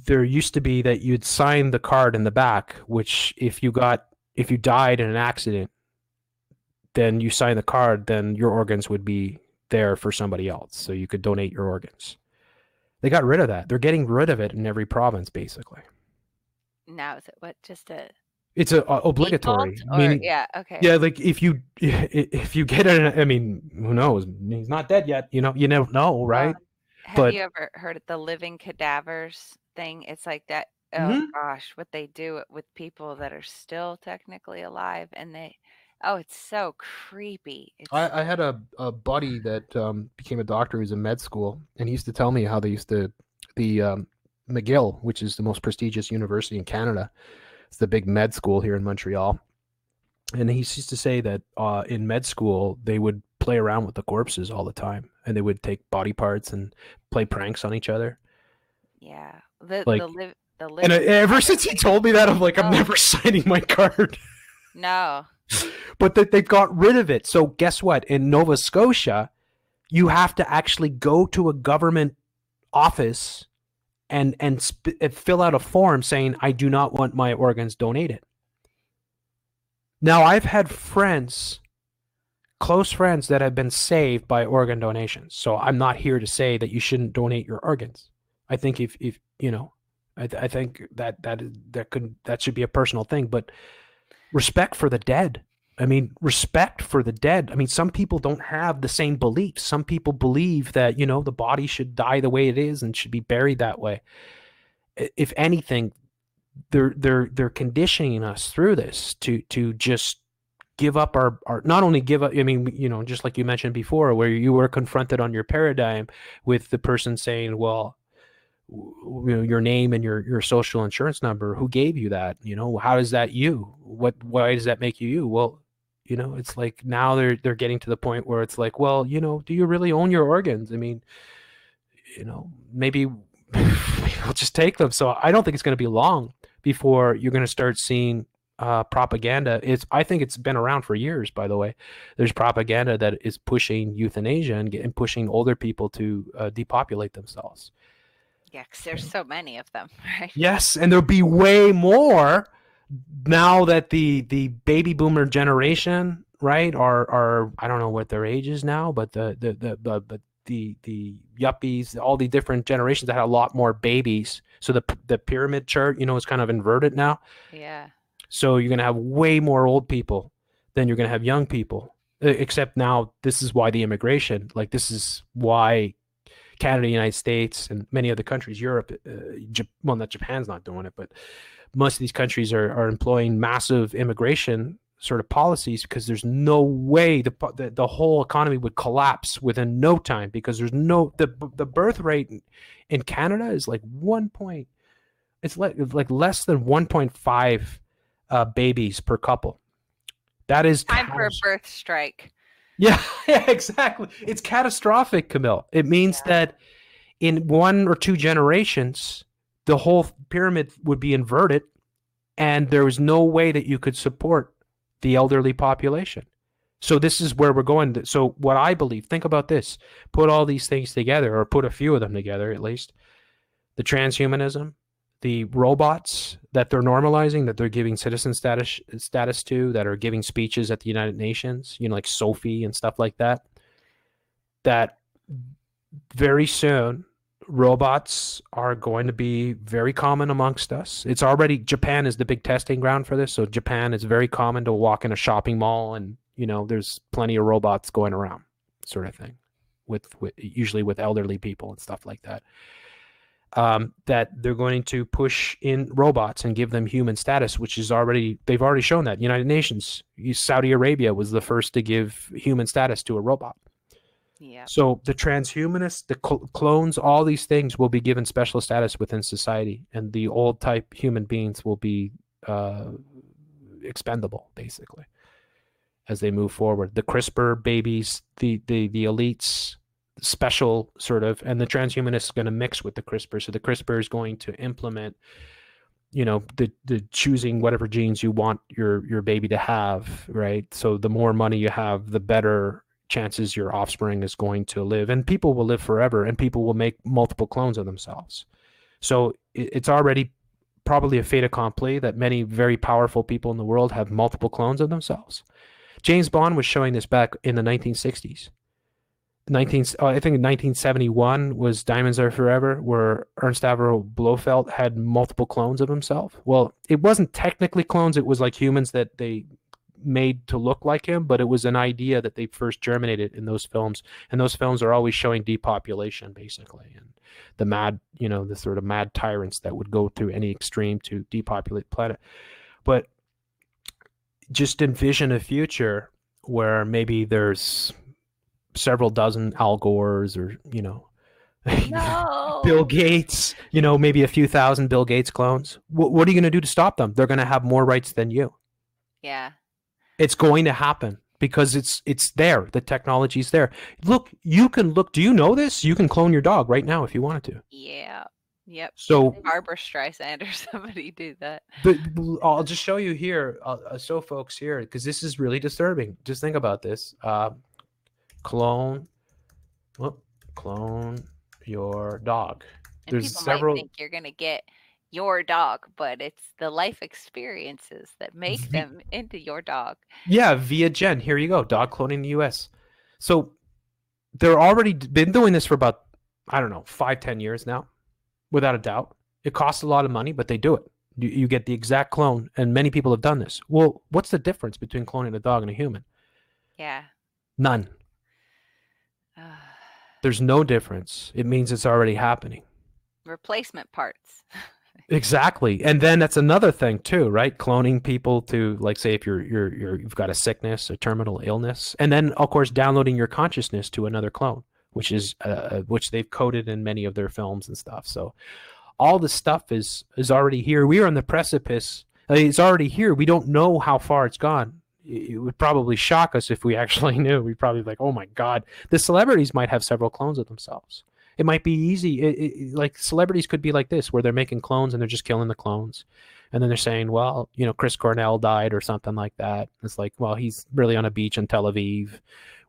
S1: used to be that you'd sign the card in the back, which if you died in an accident, then you sign the card, then your organs would be there for somebody else, so you could donate your organs. They got rid of that. They're getting rid of it in every province, basically.
S2: Now is it what, just a
S1: It's obligatory.
S2: default, or
S1: Meaning,
S2: yeah, okay.
S1: yeah, like if you get it, I mean, who knows? He's not dead yet. You never know, right?
S2: Have
S1: But
S2: you ever heard of the living cadavers thing? It's like that. Oh
S1: mhm.
S2: gosh, what they do with people that are still technically alive, and it's so creepy. It's
S1: I had a buddy that became a doctor who's in med school, and he used to tell me how they used to the McGill, which is the most prestigious university in Canada. It's the big med school here in Montreal. And he used to say that in med school, they would play around with the corpses all the time, and they would take body parts and play pranks on each other.
S2: yeah.
S1: Like,
S2: The
S1: and
S2: living
S1: ever since he told me that, I'm like, I'm
S2: Oh.
S1: never signing my card.
S2: No.
S1: But they've got rid of it. So guess what? In Nova Scotia, you have to actually go to a government office and fill out a form saying, I do not want my organs donated. Now, I've had friends, close friends, that have been saved by organ donations. So I'm not here to say that you shouldn't donate your organs. I think if you know, I think that should be a personal thing. But respect for the dead. I mean, respect for the dead. I mean, some people don't have the same beliefs. Some people believe that, the body should die the way it is and should be buried that way. If anything, they're conditioning us through this to just give up our not only give up. I mean, just like you mentioned before, where you were confronted on your paradigm with the person saying, well, your name and your social insurance number, who gave you that? How is that you? Why does that make you? Well, it's like now they're getting to the point where it's like, well, do you really own your organs? I mean, maybe we'll just take them. So I don't think it's going to be long before you're going to start seeing propaganda. I think it's been around for years, by the way. There's propaganda that is pushing euthanasia and pushing older people to depopulate themselves.
S2: Yeah, because there's so many of them, right?
S1: Yes, and there'll be way more now that the baby boomer generation, right, are I don't know what their age is now, but the yuppies, all the different generations that had a lot more babies. So the pyramid chart, is kind of inverted now.
S2: Yeah.
S1: So you're going to have way more old people than you're going to have young people. Except now, this is why the immigration, like this is why Canada, United States, and many other countries, Europe, well, not Japan's not doing it, but most of these countries are employing massive immigration sort of policies, because there's no way the whole economy would collapse within no time, because there's the birth rate in Canada is like it's like less than 1.5 babies per couple. That is
S2: time for a birth strike.
S1: Yeah, exactly. It's catastrophic, Camille. It means that in 1 or 2 generations, the whole pyramid would be inverted, and there was no way that you could support the elderly population. So this is where we're going. So what I believe, think about this, put all these things together, or put a few of them together at least. The transhumanism, the robots that they're normalizing, that they're giving citizen status to, that are giving speeches at the United Nations, like Sophie and stuff like that, that very soon robots are going to be very common amongst us. It's already, Japan is the big testing ground for this. So Japan, is very common to walk in a shopping mall and, there's plenty of robots going around, sort of thing, with usually with elderly people and stuff like that. That they're going to push in robots and give them human status, which is they've already shown that. United Nations, Saudi Arabia was the first to give human status to a robot.
S2: Yeah. So
S1: the transhumanists, the clones, all these things will be given special status within society, and the old type human beings will be expendable, basically, as they move forward. The CRISPR babies, the elites, special sort of, and the transhumanist is going to mix with the CRISPR. So the CRISPR is going to implement, the choosing whatever genes you want your baby to have, right? So the more money you have, the better chances your offspring is going to live, and people will live forever, and people will make multiple clones of themselves. So it's already probably a fait accompli that many very powerful people in the world have multiple clones of themselves. James Bond was showing this back in the 1960s. I think in 1971 was Diamonds Are Forever, where Ernst Avro Blofeld had multiple clones of himself. Well, it wasn't technically clones. It was like humans that they made to look like him, but it was an idea that they first germinated in those films. And those films are always showing depopulation, basically, and the mad, the sort of mad tyrants that would go through any extreme to depopulate the planet. But just envision a future where maybe there's several dozen Al Gores, or
S2: No.
S1: Bill Gates, maybe a few thousand Bill Gates clones. What are you going to do to stop them? They're going to have more rights than you.
S2: Yeah.
S1: It's going to happen because it's there. The technology's there. Look, you can look. Do you know this? You can clone your dog right now if you wanted to.
S2: Yeah. Yep.
S1: So
S2: Barbara Streisand or somebody do that.
S1: But I'll just show you here. So folks here, because this is really disturbing. Just think about this. Clone your dog.
S2: And
S1: There's
S2: people
S1: several.
S2: might think you're going to get your dog, but it's the life experiences that make them into your dog.
S1: Yeah, via Gen. Here you go. Dog cloning in the US. So they're already been doing this for about, 5-10 years now, without a doubt. It costs a lot of money, but they do it. You get the exact clone, and many people have done this. Well, what's the difference between cloning a dog and a human?
S2: Yeah.
S1: None. There's no difference. It means it's already happening.
S2: Replacement parts.
S1: Exactly. And then that's another thing too, right? Cloning people to, like, say if you've got a sickness, a terminal illness, and then of course downloading your consciousness to another clone, which is which they've coded in many of their films and stuff. So all the stuff is already here. We are on the precipice. It's already here. We don't know how far it's gone. It would probably shock us if we actually knew. We'd probably be like, oh my God, the celebrities might have several clones of themselves. It might be easy. Like celebrities could be like this, where they're making clones and they're just killing the clones. And then they're saying, well, Chris Cornell died or something like that. It's like, well, he's really on a beach in Tel Aviv,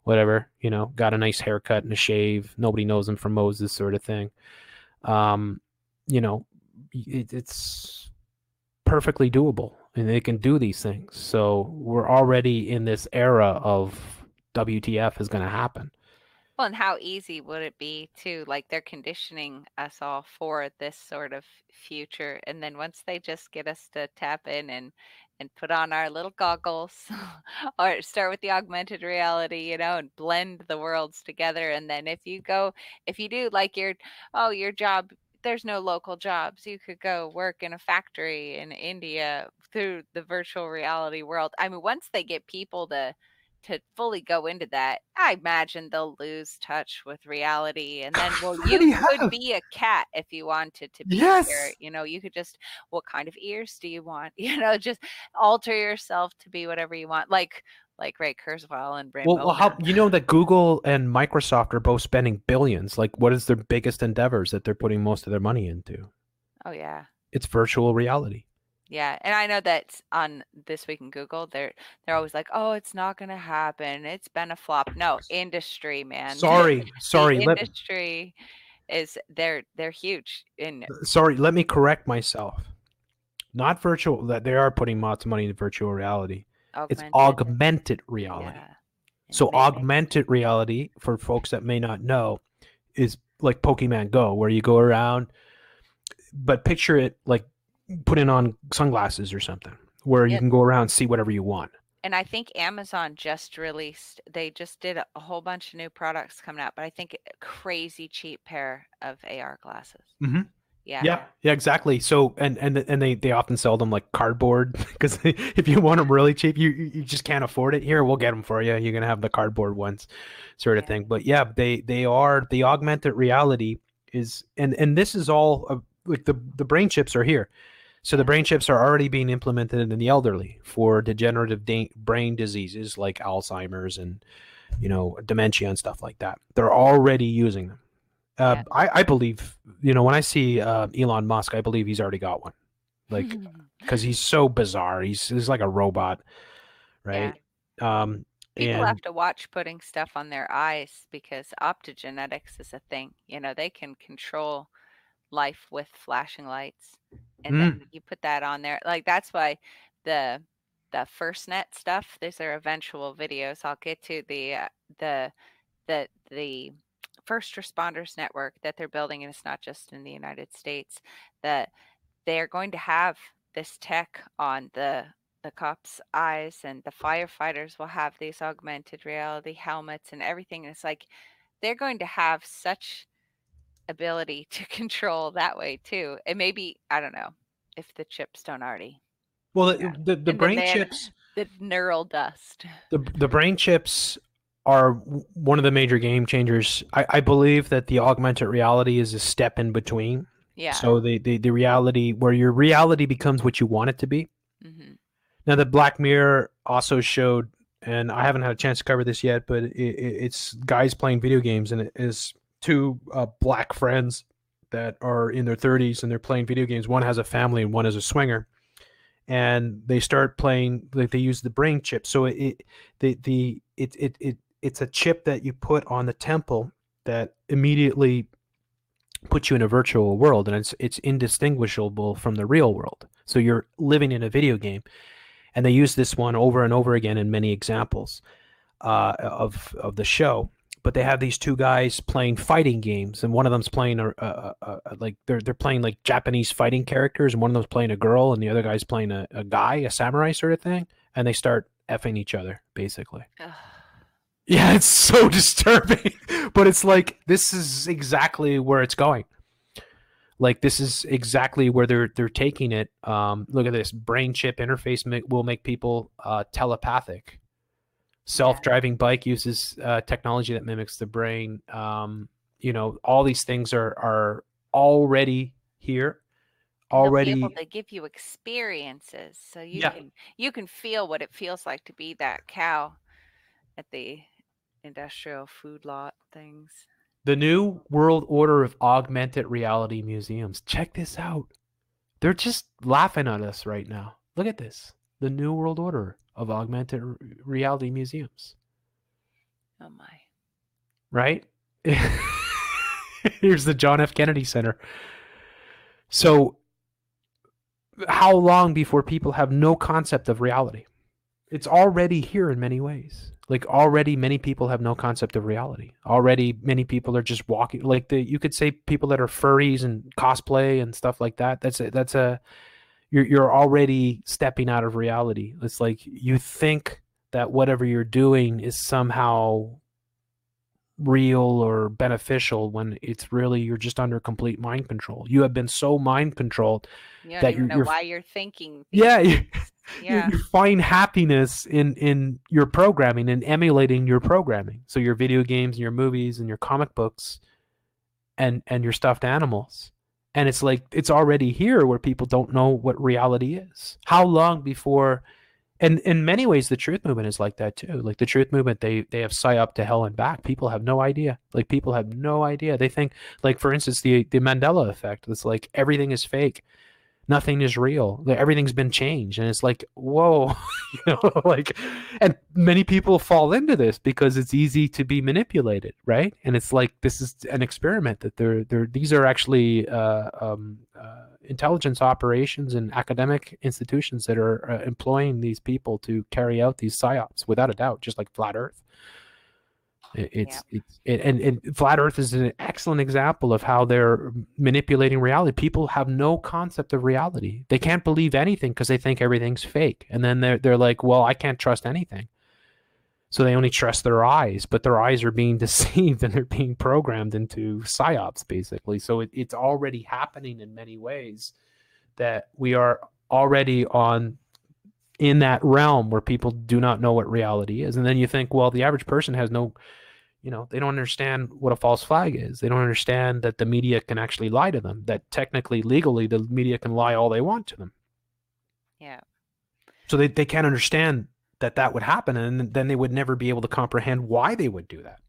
S1: whatever, got a nice haircut and a shave. Nobody knows him from Moses, sort of thing. It's perfectly doable. And they can do these things. So we're already in this era of WTF is going to happen.
S2: Well, and how easy would it be to, like, they're conditioning us all for this sort of future. And then once they just get us to tap in and put on our little goggles or start with the augmented reality, and blend the worlds together. And then if you do like your job, there's no local jobs. You could go work in a factory in India through the virtual reality world. I mean, once they get people to fully go into that, I imagine they'll lose touch with reality. And then, well, you could be a cat if you wanted to be.
S1: Yes.
S2: Here. You could just, what kind of ears do you want? Just alter yourself to be whatever you want. Like Ray Kurzweil and Rainbow.
S1: Well, how that Google and Microsoft are both spending billions? Like, what is their biggest endeavors that they're putting most of their money into?
S2: Oh yeah,
S1: it's virtual reality.
S2: Yeah, and I know that on This Week in Google, they're always like, "Oh, it's not going to happen. It's been a flop." No, industry, man.
S1: Sorry.
S2: The industry is they're huge.
S1: Sorry, let me correct myself. Not virtual. That they are putting lots of money into virtual reality. It's augmented reality. Yeah. So augmented reality, for folks that may not know, is like Pokemon Go, where you go around, but picture it like putting on sunglasses or something, where you can go around and see whatever you want.
S2: And I think Amazon they just did a whole bunch of new products coming out, but I think a crazy cheap pair of AR glasses.
S1: Mm-hmm.
S2: Yeah,
S1: exactly. So and they often sell them like cardboard, because if you want them really cheap, you just can't afford it. Here, we'll get them for you. You're gonna have the cardboard ones, sort of thing. But yeah, they are, the augmented reality is, and this is all like the brain chips are here. So the brain chips are already being implemented in the elderly for degenerative brain diseases like Alzheimer's and dementia and stuff like that. They're already using them.
S2: Yeah.
S1: I believe, when I see Elon Musk, I believe he's already got one. Like, because he's so bizarre. He's like a robot, right?
S2: People
S1: And
S2: have to watch putting stuff on their eyes because optogenetics is a thing. They can control life with flashing lights, and then you put that on there. Like, that's why the FirstNet stuff, these are eventual videos I'll get to, the first responders network that they're building, and it's not just in the United States, that they're going to have this tech on the cops' eyes, and the firefighters will have these augmented reality helmets and everything. And it's like they're going to have such ability to control that way too. And maybe, I don't know if the chips don't already.
S1: Well, the brain chips,
S2: the neural dust.
S1: The brain chips are one of the major game changers. I believe that the augmented reality is a step in between.
S2: Yeah.
S1: So the reality, where your reality becomes what you want it to be.
S2: Mm-hmm.
S1: Now, the Black Mirror also showed, and I haven't had a chance to cover this yet, but it's guys playing video games, and it is two black friends that are in their 30s, and they're playing video games. One has a family and one is a swinger, and they start playing, like, they use the brain chip. So it's a chip that you put on the temple that immediately puts you in a virtual world, and it's indistinguishable from the real world. So you're living in a video game. And they use this one over and over again in many examples of the show. But they have these two guys playing fighting games, and one of them's playing like they're playing like Japanese fighting characters, and one of them's playing a girl, and the other guy's playing a guy, a samurai sort of thing, and they start effing each other, basically. Yeah, it's so disturbing, but it's like, this is exactly where it's going. Like, this is exactly where they're taking it. Look at this. Brain chip interface will make people telepathic. Self-driving bike uses technology that mimics the brain. All these things are already here. Already,
S2: they'll be able to give you experiences, so you can feel what it feels like to be that cow at the industrial food lot things.
S1: The New World Order of Augmented Reality Museums. Check this out. They're just laughing at us right now. Look at this. The New World Order of Augmented Reality Museums.
S2: Oh, my.
S1: Right? Here's the John F. Kennedy Center. So, how long before people have no concept of reality? It's already here in many ways. Like, already many people have no concept of reality. Already many people are just walking, like, you could say people that are furries and cosplay and stuff like that. You're already stepping out of reality. It's like you think that whatever you're doing is somehow real or beneficial, when it's really, you're just under complete mind control. You have been so mind controlled
S2: that you don't know why you're thinking.
S1: You find happiness in your programming and emulating your programming. So your video games and your movies and your comic books and your stuffed animals. And it's like, it's already here where people don't know what reality is. How long before, and in many ways, the truth movement is like that too. Like, the truth movement, they have psyop to hell and back. People have no idea. Like, people have no idea. They think, like, for instance, the Mandela effect. It's like everything is fake. Nothing is real. Everything's been changed. And it's like, whoa, and many people fall into this because it's easy to be manipulated, right? And it's like, this is an experiment that these are actually intelligence operations and academic institutions that are employing these people to carry out these psyops, without a doubt, just like Flat Earth. And Flat Earth is an excellent example of how they're manipulating reality. People have no concept of reality. They can't believe anything because they think everything's fake. And then they're like, well, I can't trust anything. So they only trust their eyes, but their eyes are being deceived and they're being programmed into psyops, basically. So it's already happening in many ways, that we are already in that realm where people do not know what reality is. And then you think, well, the average person has no, they don't understand what a false flag is. They don't understand that the media can actually lie to them, that technically, legally, the media can lie all they want to them.
S2: Yeah.
S1: So they can't understand that would happen, and then they would never be able to comprehend why they would do that.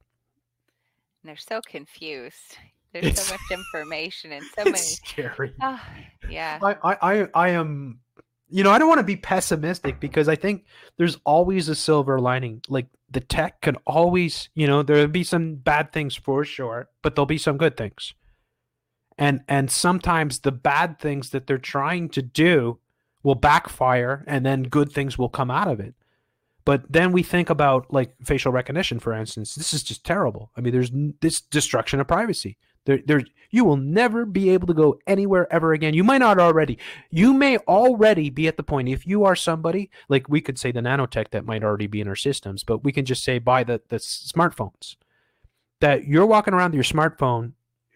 S2: And they're so confused. There's
S1: It's
S2: so much information and so
S1: it's
S2: many.
S1: scary.
S2: Oh, yeah.
S1: I am, you know, I don't want to be pessimistic because I think there's always a silver lining. Like the tech can always, you know, there'll be some bad things for sure, but there'll be some good things. And sometimes the bad things that they're trying to do will backfire, and then good things will come out of it. But then we think about like facial recognition, for instance. This is just terrible. I mean, there's this destruction of privacy. You will never be able to go anywhere ever again. You might not already. You may already be at the point, if you are somebody, like we could say the nanotech that might already be in our systems, but we can just say by the smartphones, that you're walking around with your smartphone,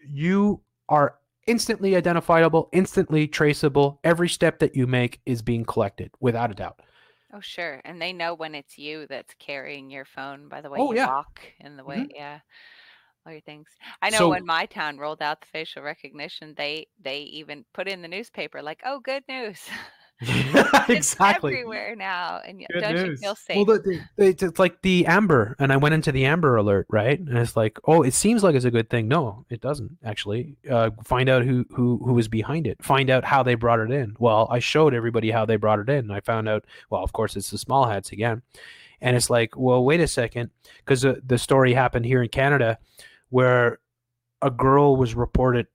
S1: you are instantly identifiable, instantly traceable. Every step that you make is being collected without a doubt.
S2: Oh, sure. And they know when it's you that's carrying your phone by the way
S1: Oh,
S2: you
S1: yeah.
S2: walk and the way, yeah, all your things. I know
S1: So
S2: when my town rolled out the facial recognition, they even put in the newspaper like, "Oh, good news." It's
S1: exactly.
S2: everywhere now, and
S1: Good
S2: don't you
S1: news.
S2: feel
S1: Well,
S2: safe?
S1: it's like the Amber, and I went into the Amber Alert, right? And it's like, oh, it seems like it's a good thing. No, it doesn't actually. Find out who was behind it. Find out how they brought it in. Well, I showed everybody how they brought it in, and I found out. Well, of course, it's the small hats again, and it's like, well, wait a second, because the story happened here in Canada, where a girl was reported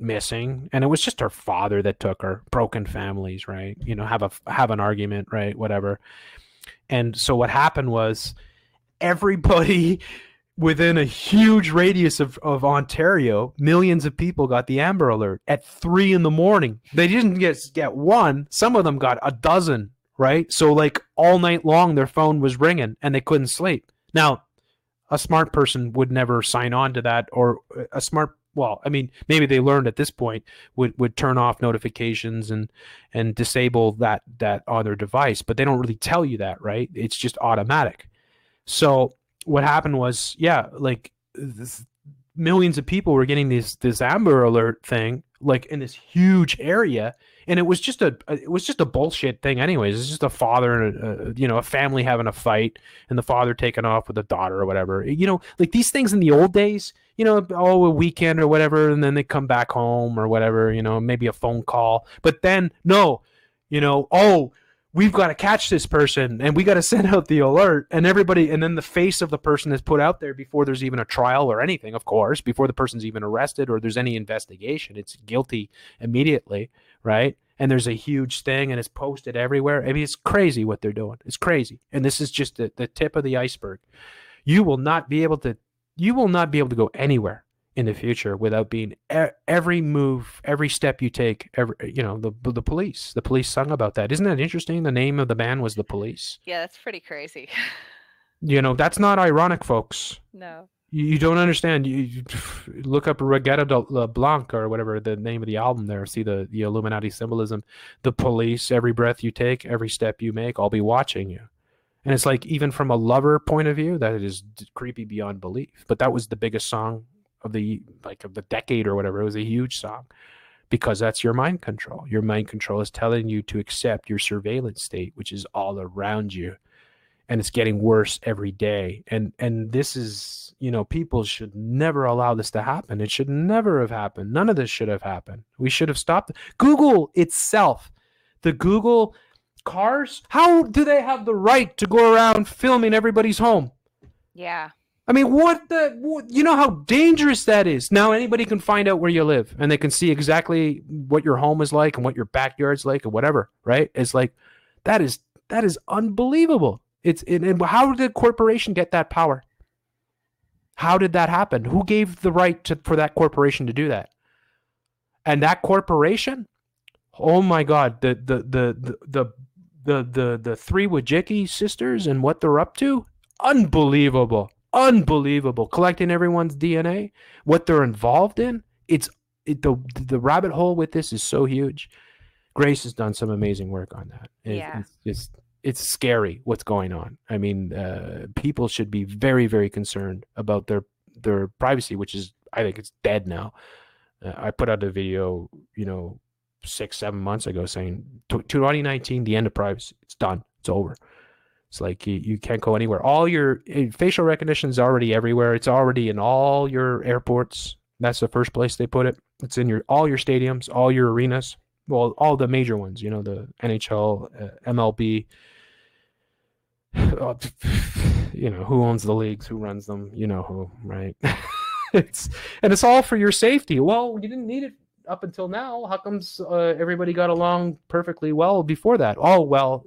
S1: missing, and it was just her father that took her. Broken families, right? You know, have an argument, right? Whatever. And so what happened was everybody within a huge radius of Ontario, millions of people got the Amber Alert at 3 a.m. They didn't get one. Some of them got a dozen, right? So like all night long, their phone was ringing and they couldn't sleep. Now, a smart person would never sign on to that, or a smart, well, I mean, maybe they learned at this point, would turn off notifications and disable that on their device, but they don't really tell you that, right? It's just automatic. So what happened was, yeah, like millions of people were getting this Amber Alert thing, like in this huge area, and it was just a bullshit thing anyways. It's just a father and a family having a fight, and the father taking off with the daughter or whatever. You know, like these things in the old days, you know, oh, a weekend or whatever, and then they come back home or whatever, you know, maybe a phone call. But then no, you know, oh, we've got to catch this person and we got to send out the alert, and everybody, and then the face of the person is put out there before there's even a trial or anything, of course, before the person's even arrested or there's any investigation. It's guilty immediately, right? And there's a huge thing and it's posted everywhere. I mean, it's crazy what they're doing. It's crazy. And this is just the tip of the iceberg. You will not be able to go anywhere in the future without being every move, every step you take. The police sung about that. Isn't that interesting? The name of the band was The Police.
S2: Yeah, that's pretty crazy.
S1: You know, that's not ironic, folks.
S2: No.
S1: You don't understand. You look up Regatta Blanc or whatever the name of the album there. See the Illuminati symbolism. The police, every breath you take, every step you make, I'll be watching you. And it's like, even from a lover point of view, that is creepy beyond belief. But that was the biggest song of the decade or whatever. It was a huge song because that's your mind control. Your mind control is telling you to accept your surveillance state, which is all around you. And it's getting worse every day. And this is, you know, people should never allow this to happen. It should never have happened. None of this should have happened. We should have stopped. Google itself, the Google cars, how do they have the right to go around filming everybody's home?
S2: Yeah.
S1: I mean, you know how dangerous that is? Now anybody can find out where you live and they can see exactly what your home is like and what your backyard's like or whatever, right? It's like, that is unbelievable. And how did a corporation get that power? How did that happen? Who gave the right for that corporation to do that? And that corporation, oh my God, the three Wojcicki sisters and what they're up to, unbelievable, collecting everyone's DNA, what they're involved in. The rabbit hole with this is so huge. Grace has done some amazing work on that.
S2: Yeah.
S1: It's scary what's going on. I mean, people should be very, very concerned about their privacy, which is, I think it's dead now. I put out a video, 6-7 months ago saying 2019, the end of privacy. It's done. It's over. It's like you can't go anywhere. All your facial recognition is already everywhere. It's already in all your airports. That's the first place they put it. It's in all your stadiums, all your arenas. Well, all the major ones, the NHL, MLB. Who owns the leagues, who runs them, who, right? It's all for your safety. Well, you didn't need it up until now. How comes everybody got along perfectly well before that? Oh, well,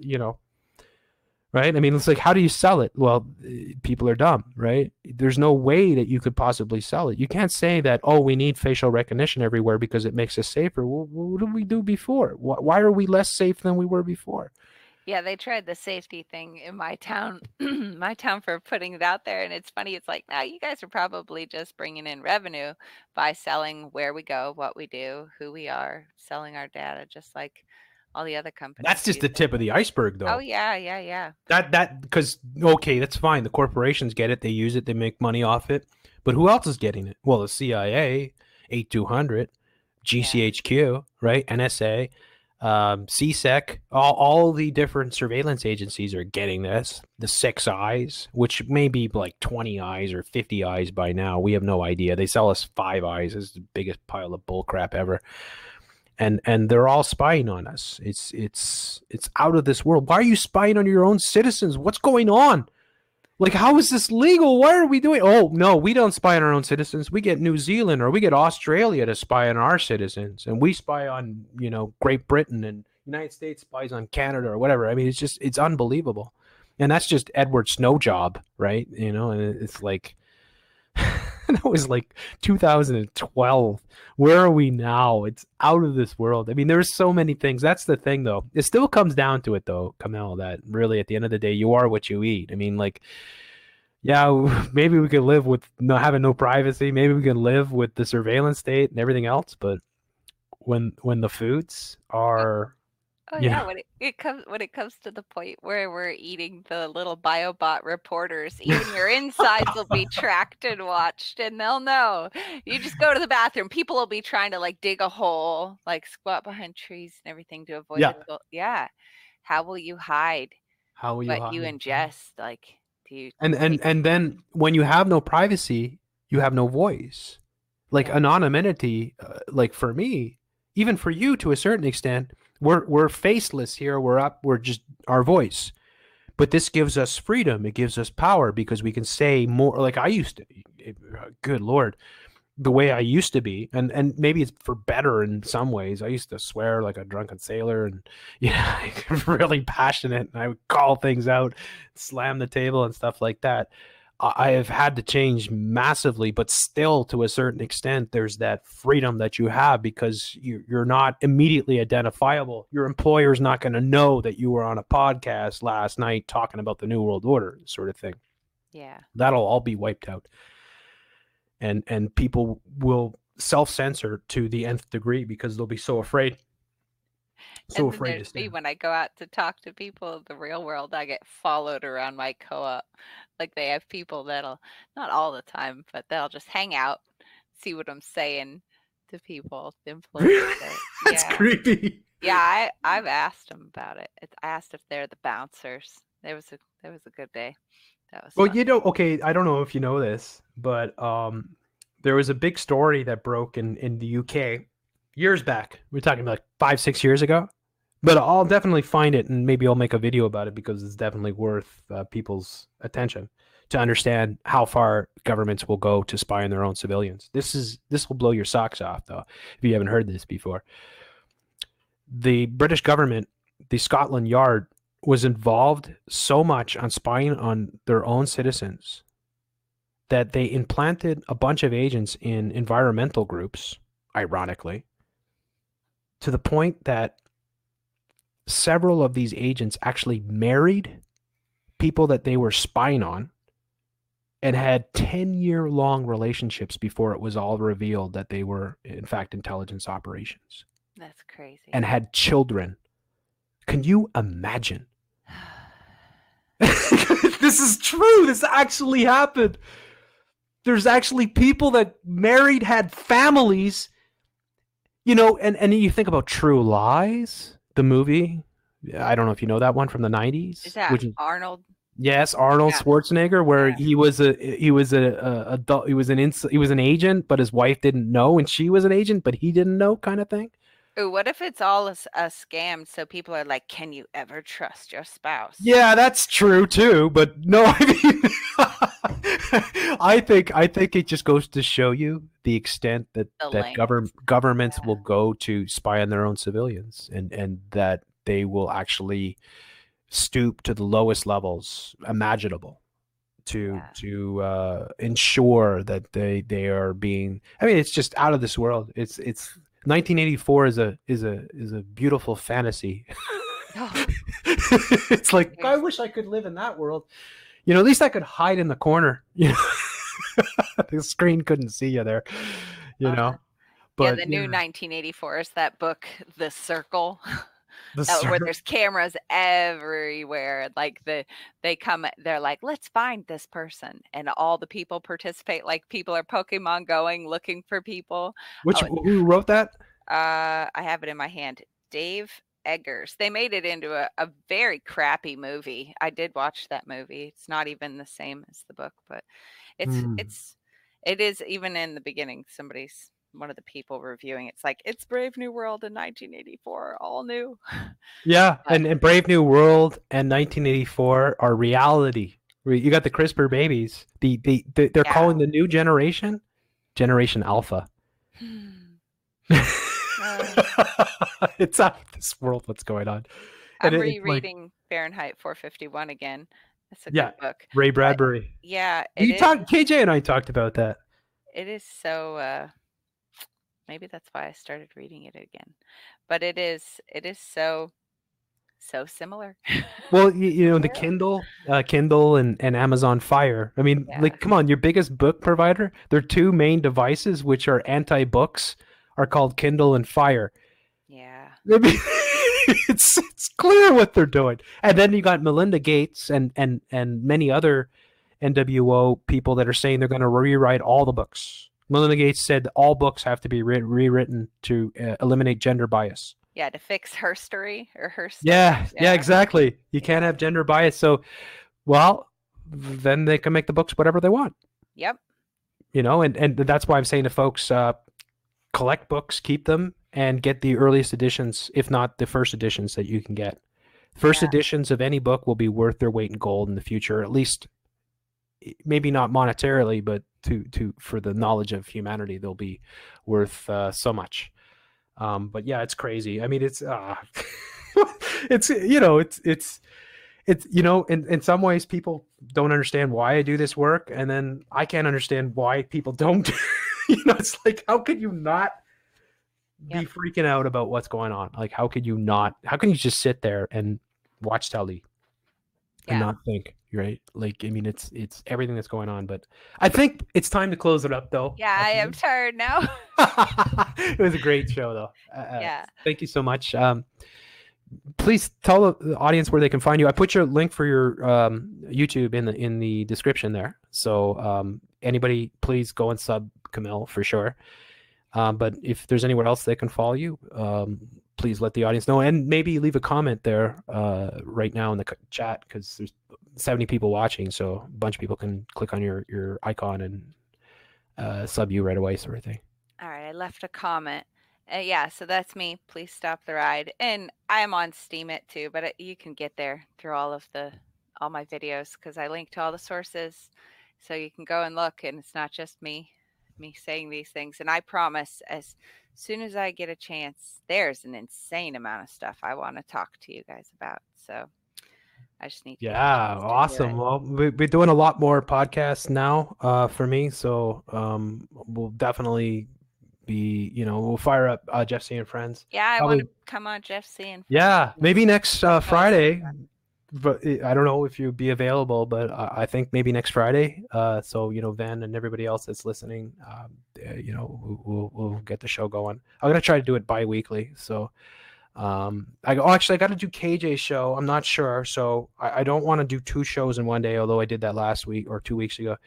S1: right? I mean, it's like, how do you sell it? Well, people are dumb, right? There's no way that you could possibly sell it. You can't say that, oh, we need facial recognition everywhere because it makes us safer. Well, what did we do before? Why are we less safe than we were before?
S2: Yeah, they tried the safety thing in my town, for putting it out there. And it's funny. It's like, no, you guys are probably just bringing in revenue by selling where we go, what we do, who we are, selling our data, just like all the other companies.
S1: That's just the tip of the iceberg, though.
S2: Oh, yeah.
S1: Because, okay, that's fine. The corporations get it. They use it. They make money off it. But who else is getting it? Well, the CIA, 8200, GCHQ, right? NSA. CSEC, all the different surveillance agencies are getting this. The 6 eyes, which may be like 20 eyes or 50 eyes by now. We have no idea. They sell us 5 eyes. It's the biggest pile of bullcrap ever. And they're all spying on us. It's out of this world. Why are you spying on your own citizens? What's going on? Like, how is this legal? Why are we doing? Oh, no, we don't spy on our own citizens. We get New Zealand or we get Australia to spy on our citizens. And we spy on, Great Britain, and United States spies on Canada or whatever. I mean, it's unbelievable. And that's just Edward Snow job, right? And it's like, that was like 2012. Where are we now? It's out of this world. I mean, there's so many things. That's the thing, though. It still comes down to it, though, Kamel, that really at the end of the day, you are what you eat. I mean, like, yeah, maybe we could live with having no privacy. Maybe we can live with the surveillance state and everything else. But when the foods are...
S2: Oh yeah, when it comes to the point where we're eating the little biobot reporters, even your insides will be tracked and watched, and they'll know. You just go to the bathroom. People will be trying to like dig a hole, like squat behind trees and everything to avoid it. Yeah. How will you hide?
S1: How will you hide?
S2: You ingest? Like, do you?
S1: And then when you have no privacy, you have no voice. Like anonymity, like for me, even for you to a certain extent. We're faceless here. We're just our voice. But this gives us freedom. It gives us power because we can say more. Like I used to. Good Lord. The way I used to be. And maybe it's for better in some ways. I used to swear like a drunken sailor and really passionate. And I would call things out, slam the table and stuff like that. I have had to change massively, but still to a certain extent, there's that freedom that you have because you're not immediately identifiable. Your employer's not going to know that you were on a podcast last night talking about the New World Order sort of thing.
S2: Yeah.
S1: That'll all be wiped out. And people will self-censor to the nth degree because they'll be so afraid.
S2: So afraid to stand. When I go out to talk to people in the real world, I get followed around my co-op. Like they have people that'll, not all the time, but they'll just hang out, see what I'm saying to people.
S1: That's creepy.
S2: Yeah, I've asked them about it. I asked if they're the bouncers. There was a good day. That was
S1: fun. Okay, I don't know if you know this, but there was a big story that broke in the UK years back. We're talking about 5-6 years ago. But I'll definitely find it and maybe I'll make a video about it because it's definitely worth people's attention to understand how far governments will go to spy on their own civilians. This will blow your socks off, though, if you haven't heard this before. The British government, the Scotland Yard, was involved so much on spying on their own citizens that they implanted a bunch of agents in environmental groups, ironically, to the point that several of these agents actually married people that they were spying on and had 10-year-long relationships before it was all revealed that they were, in fact, intelligence operations.
S2: That's crazy.
S1: And had children. Can you imagine? This is true. This actually happened. There's actually people that married, had families, and you think about True Lies, the movie. I don't know if you know that one from the 90s.
S2: Is that Arnold
S1: Yes, Arnold
S2: Yeah.
S1: Schwarzenegger, where
S2: Yeah.
S1: he was a adult, he was an agent, but his wife didn't know, and she was an agent, but he didn't know, kind of thing.
S2: Ooh, what if it's all a scam? So people are like, "Can you ever trust your spouse?"
S1: Yeah, that's true too, but no, I mean, I think it just goes to show you the extent that
S2: The lengths.
S1: governments will
S2: Yeah.
S1: go to spy on their own civilians, and that they will actually stoop to the lowest levels imaginable
S2: Yeah.
S1: to ensure that they are being. I mean, it's just out of this world. It's 1984 is a beautiful fantasy.
S2: Oh,
S1: It's like I
S2: seriously.
S1: wish I could live in that world. You know, at least I could hide in the corner. You know, the screen couldn't see you there. You
S2: Uh-huh.
S1: know,
S2: Yeah,
S1: but
S2: the new
S1: yeah,
S2: 1984 is that book, The Circle,
S1: the
S2: where
S1: start.
S2: there's cameras everywhere. Like they come, they're like, let's find this person, and all the people participate. Like people are Pokemon going looking for people.
S1: Which
S2: Oh,
S1: who wrote that?
S2: I have it in my hand. Dave Eggers. They made it into a very crappy movie. I did watch that movie. It's not even the same as the book, but it's
S1: Hmm.
S2: it's it is even in the beginning. One of the people reviewing it's like it's Brave New World in 1984, all new.
S1: Yeah,
S2: But
S1: and Brave New World and 1984 are reality. You got the CRISPR babies. They're
S2: yeah.
S1: calling the new generation Generation Alpha.
S2: Uh,
S1: It's out of this world. What's going on? And
S2: I'm
S1: it's like,
S2: rereading Fahrenheit 451 again. It's a good
S1: yeah,
S2: book,
S1: Ray
S2: but
S1: Bradbury.
S2: yeah,
S1: We talked. KJ and I talked about that.
S2: it is so maybe that's why I started reading it again. But it is so similar.
S1: Well, you know, the
S2: Really?
S1: Kindle and Amazon Fire. I mean,
S2: Yeah.
S1: like, come on, your biggest book provider. Their two main devices, which are anti-books, are called Kindle and Fire.
S2: Yeah.
S1: I mean, it's clear what they're doing. And then you got Melinda Gates and many other NWO people that are saying they're going to rewrite all the books. Melinda Gates said all books have to be rewritten to eliminate gender bias.
S2: Yeah, to fix her story or her story.
S1: Yeah, yeah,
S2: Yeah.
S1: exactly. You can't
S2: Yeah.
S1: have gender bias. So, well, then they can make the books whatever they want,
S2: Yep.
S1: you know, and that's why I'm saying to folks, collect books, keep them, and get the earliest editions, if not the first editions that you can get. First
S2: Yeah.
S1: editions of any book will be worth their weight in gold in the future, at least maybe not monetarily, but to for the knowledge of humanity, they'll be worth so much. But yeah, it's crazy. I mean, it's it's you know, it's you know, in some ways people don't understand why I do this work, and then I can't understand why people don't. You know, it's like, how could you not be
S2: Yep.
S1: freaking out about what's going on? Like, how could you not? How can you just sit there and watch telly and
S2: Yeah.
S1: not think? Right? Like, I mean, it's everything that's going on. But I think it's time to close it up, though.
S2: Yeah, I am tired now.
S1: It was a great show, though.
S2: Yeah.
S1: Thank you so much. Please tell the audience where they can find you. I put your link for your YouTube in the description there. So anybody, please go and sub Camille for sure. But if there's anywhere else they can follow you, please let the audience know, and maybe leave a comment there right now in the chat, because there's 70 people watching, so a bunch of people can click on your icon and sub you right away, sort of thing.
S2: All right, I left a comment. Yeah, so that's me. Please stop the ride. And I am on Steam it too, but you can get there through all my videos, because I link to all the sources, so you can go and look. And it's not just me saying these things. And I promise, as soon as I get a chance, there's an insane amount of stuff I want to talk to you guys about. So I just need to get a
S1: Yeah,
S2: chance to do
S1: awesome.
S2: it.
S1: Well, we're doing a lot more podcasts now for me, so we'll definitely be, you know, we'll fire up Jeff C and Friends.
S2: Yeah, I want
S1: Probably,
S2: to come on Jeff C and Friends.
S1: yeah, maybe next
S2: That's all
S1: Friday.
S2: fun.
S1: But I don't know if you'd be available, but I think maybe next Friday. So, you know, Van and everybody else that's listening, you know, we'll get the show going. I'm gonna try to do it bi-weekly. So, actually, I got to do KJ's show. I'm not sure, so I don't want to do two shows in one day. Although I did that last week or 2 weeks ago,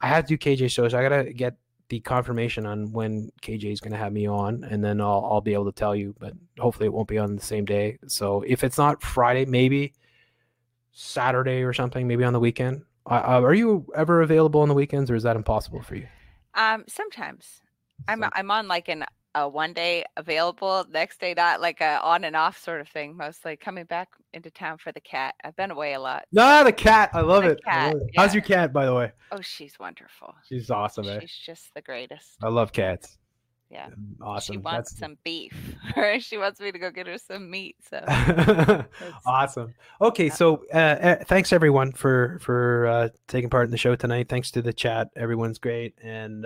S1: I had to do KJ's show, so I gotta get the confirmation on when KJ is gonna have me on, and then I'll be able to tell you. But hopefully, it won't be on the same day. So if it's not Friday, maybe Saturday or something, maybe on the weekend. Are you ever available on the weekends, or is that impossible for you?
S2: Sometimes I'm on like a 1 day available, next day not, like a on and off sort of thing. Mostly coming back into town for the cat. I've been away a lot.
S1: Ah, the cat. I love
S2: The
S1: it. I
S2: cat,
S1: love it.
S2: yeah.
S1: How's your cat, by the way?
S2: Oh, she's wonderful.
S1: She's awesome, eh?
S2: She's just the greatest.
S1: I love cats.
S2: Yeah. She
S1: Awesome.
S2: wants some beef, or she wants me to go get her some meat. So
S1: Awesome. Okay,
S2: yeah.
S1: so thanks everyone for taking part in the show tonight. Thanks to the chat. Everyone's great. And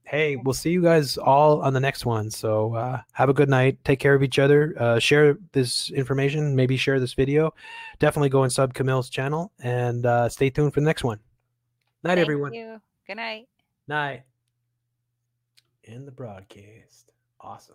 S1: hey, we'll see you guys all on the next one. So have a good night. Take care of each other. Share this information. Maybe share this video. Definitely go and sub Camille's channel. And stay tuned for the next one. Night, everyone.
S2: Thank you. Good night.
S1: Night. End the broadcast. Awesome.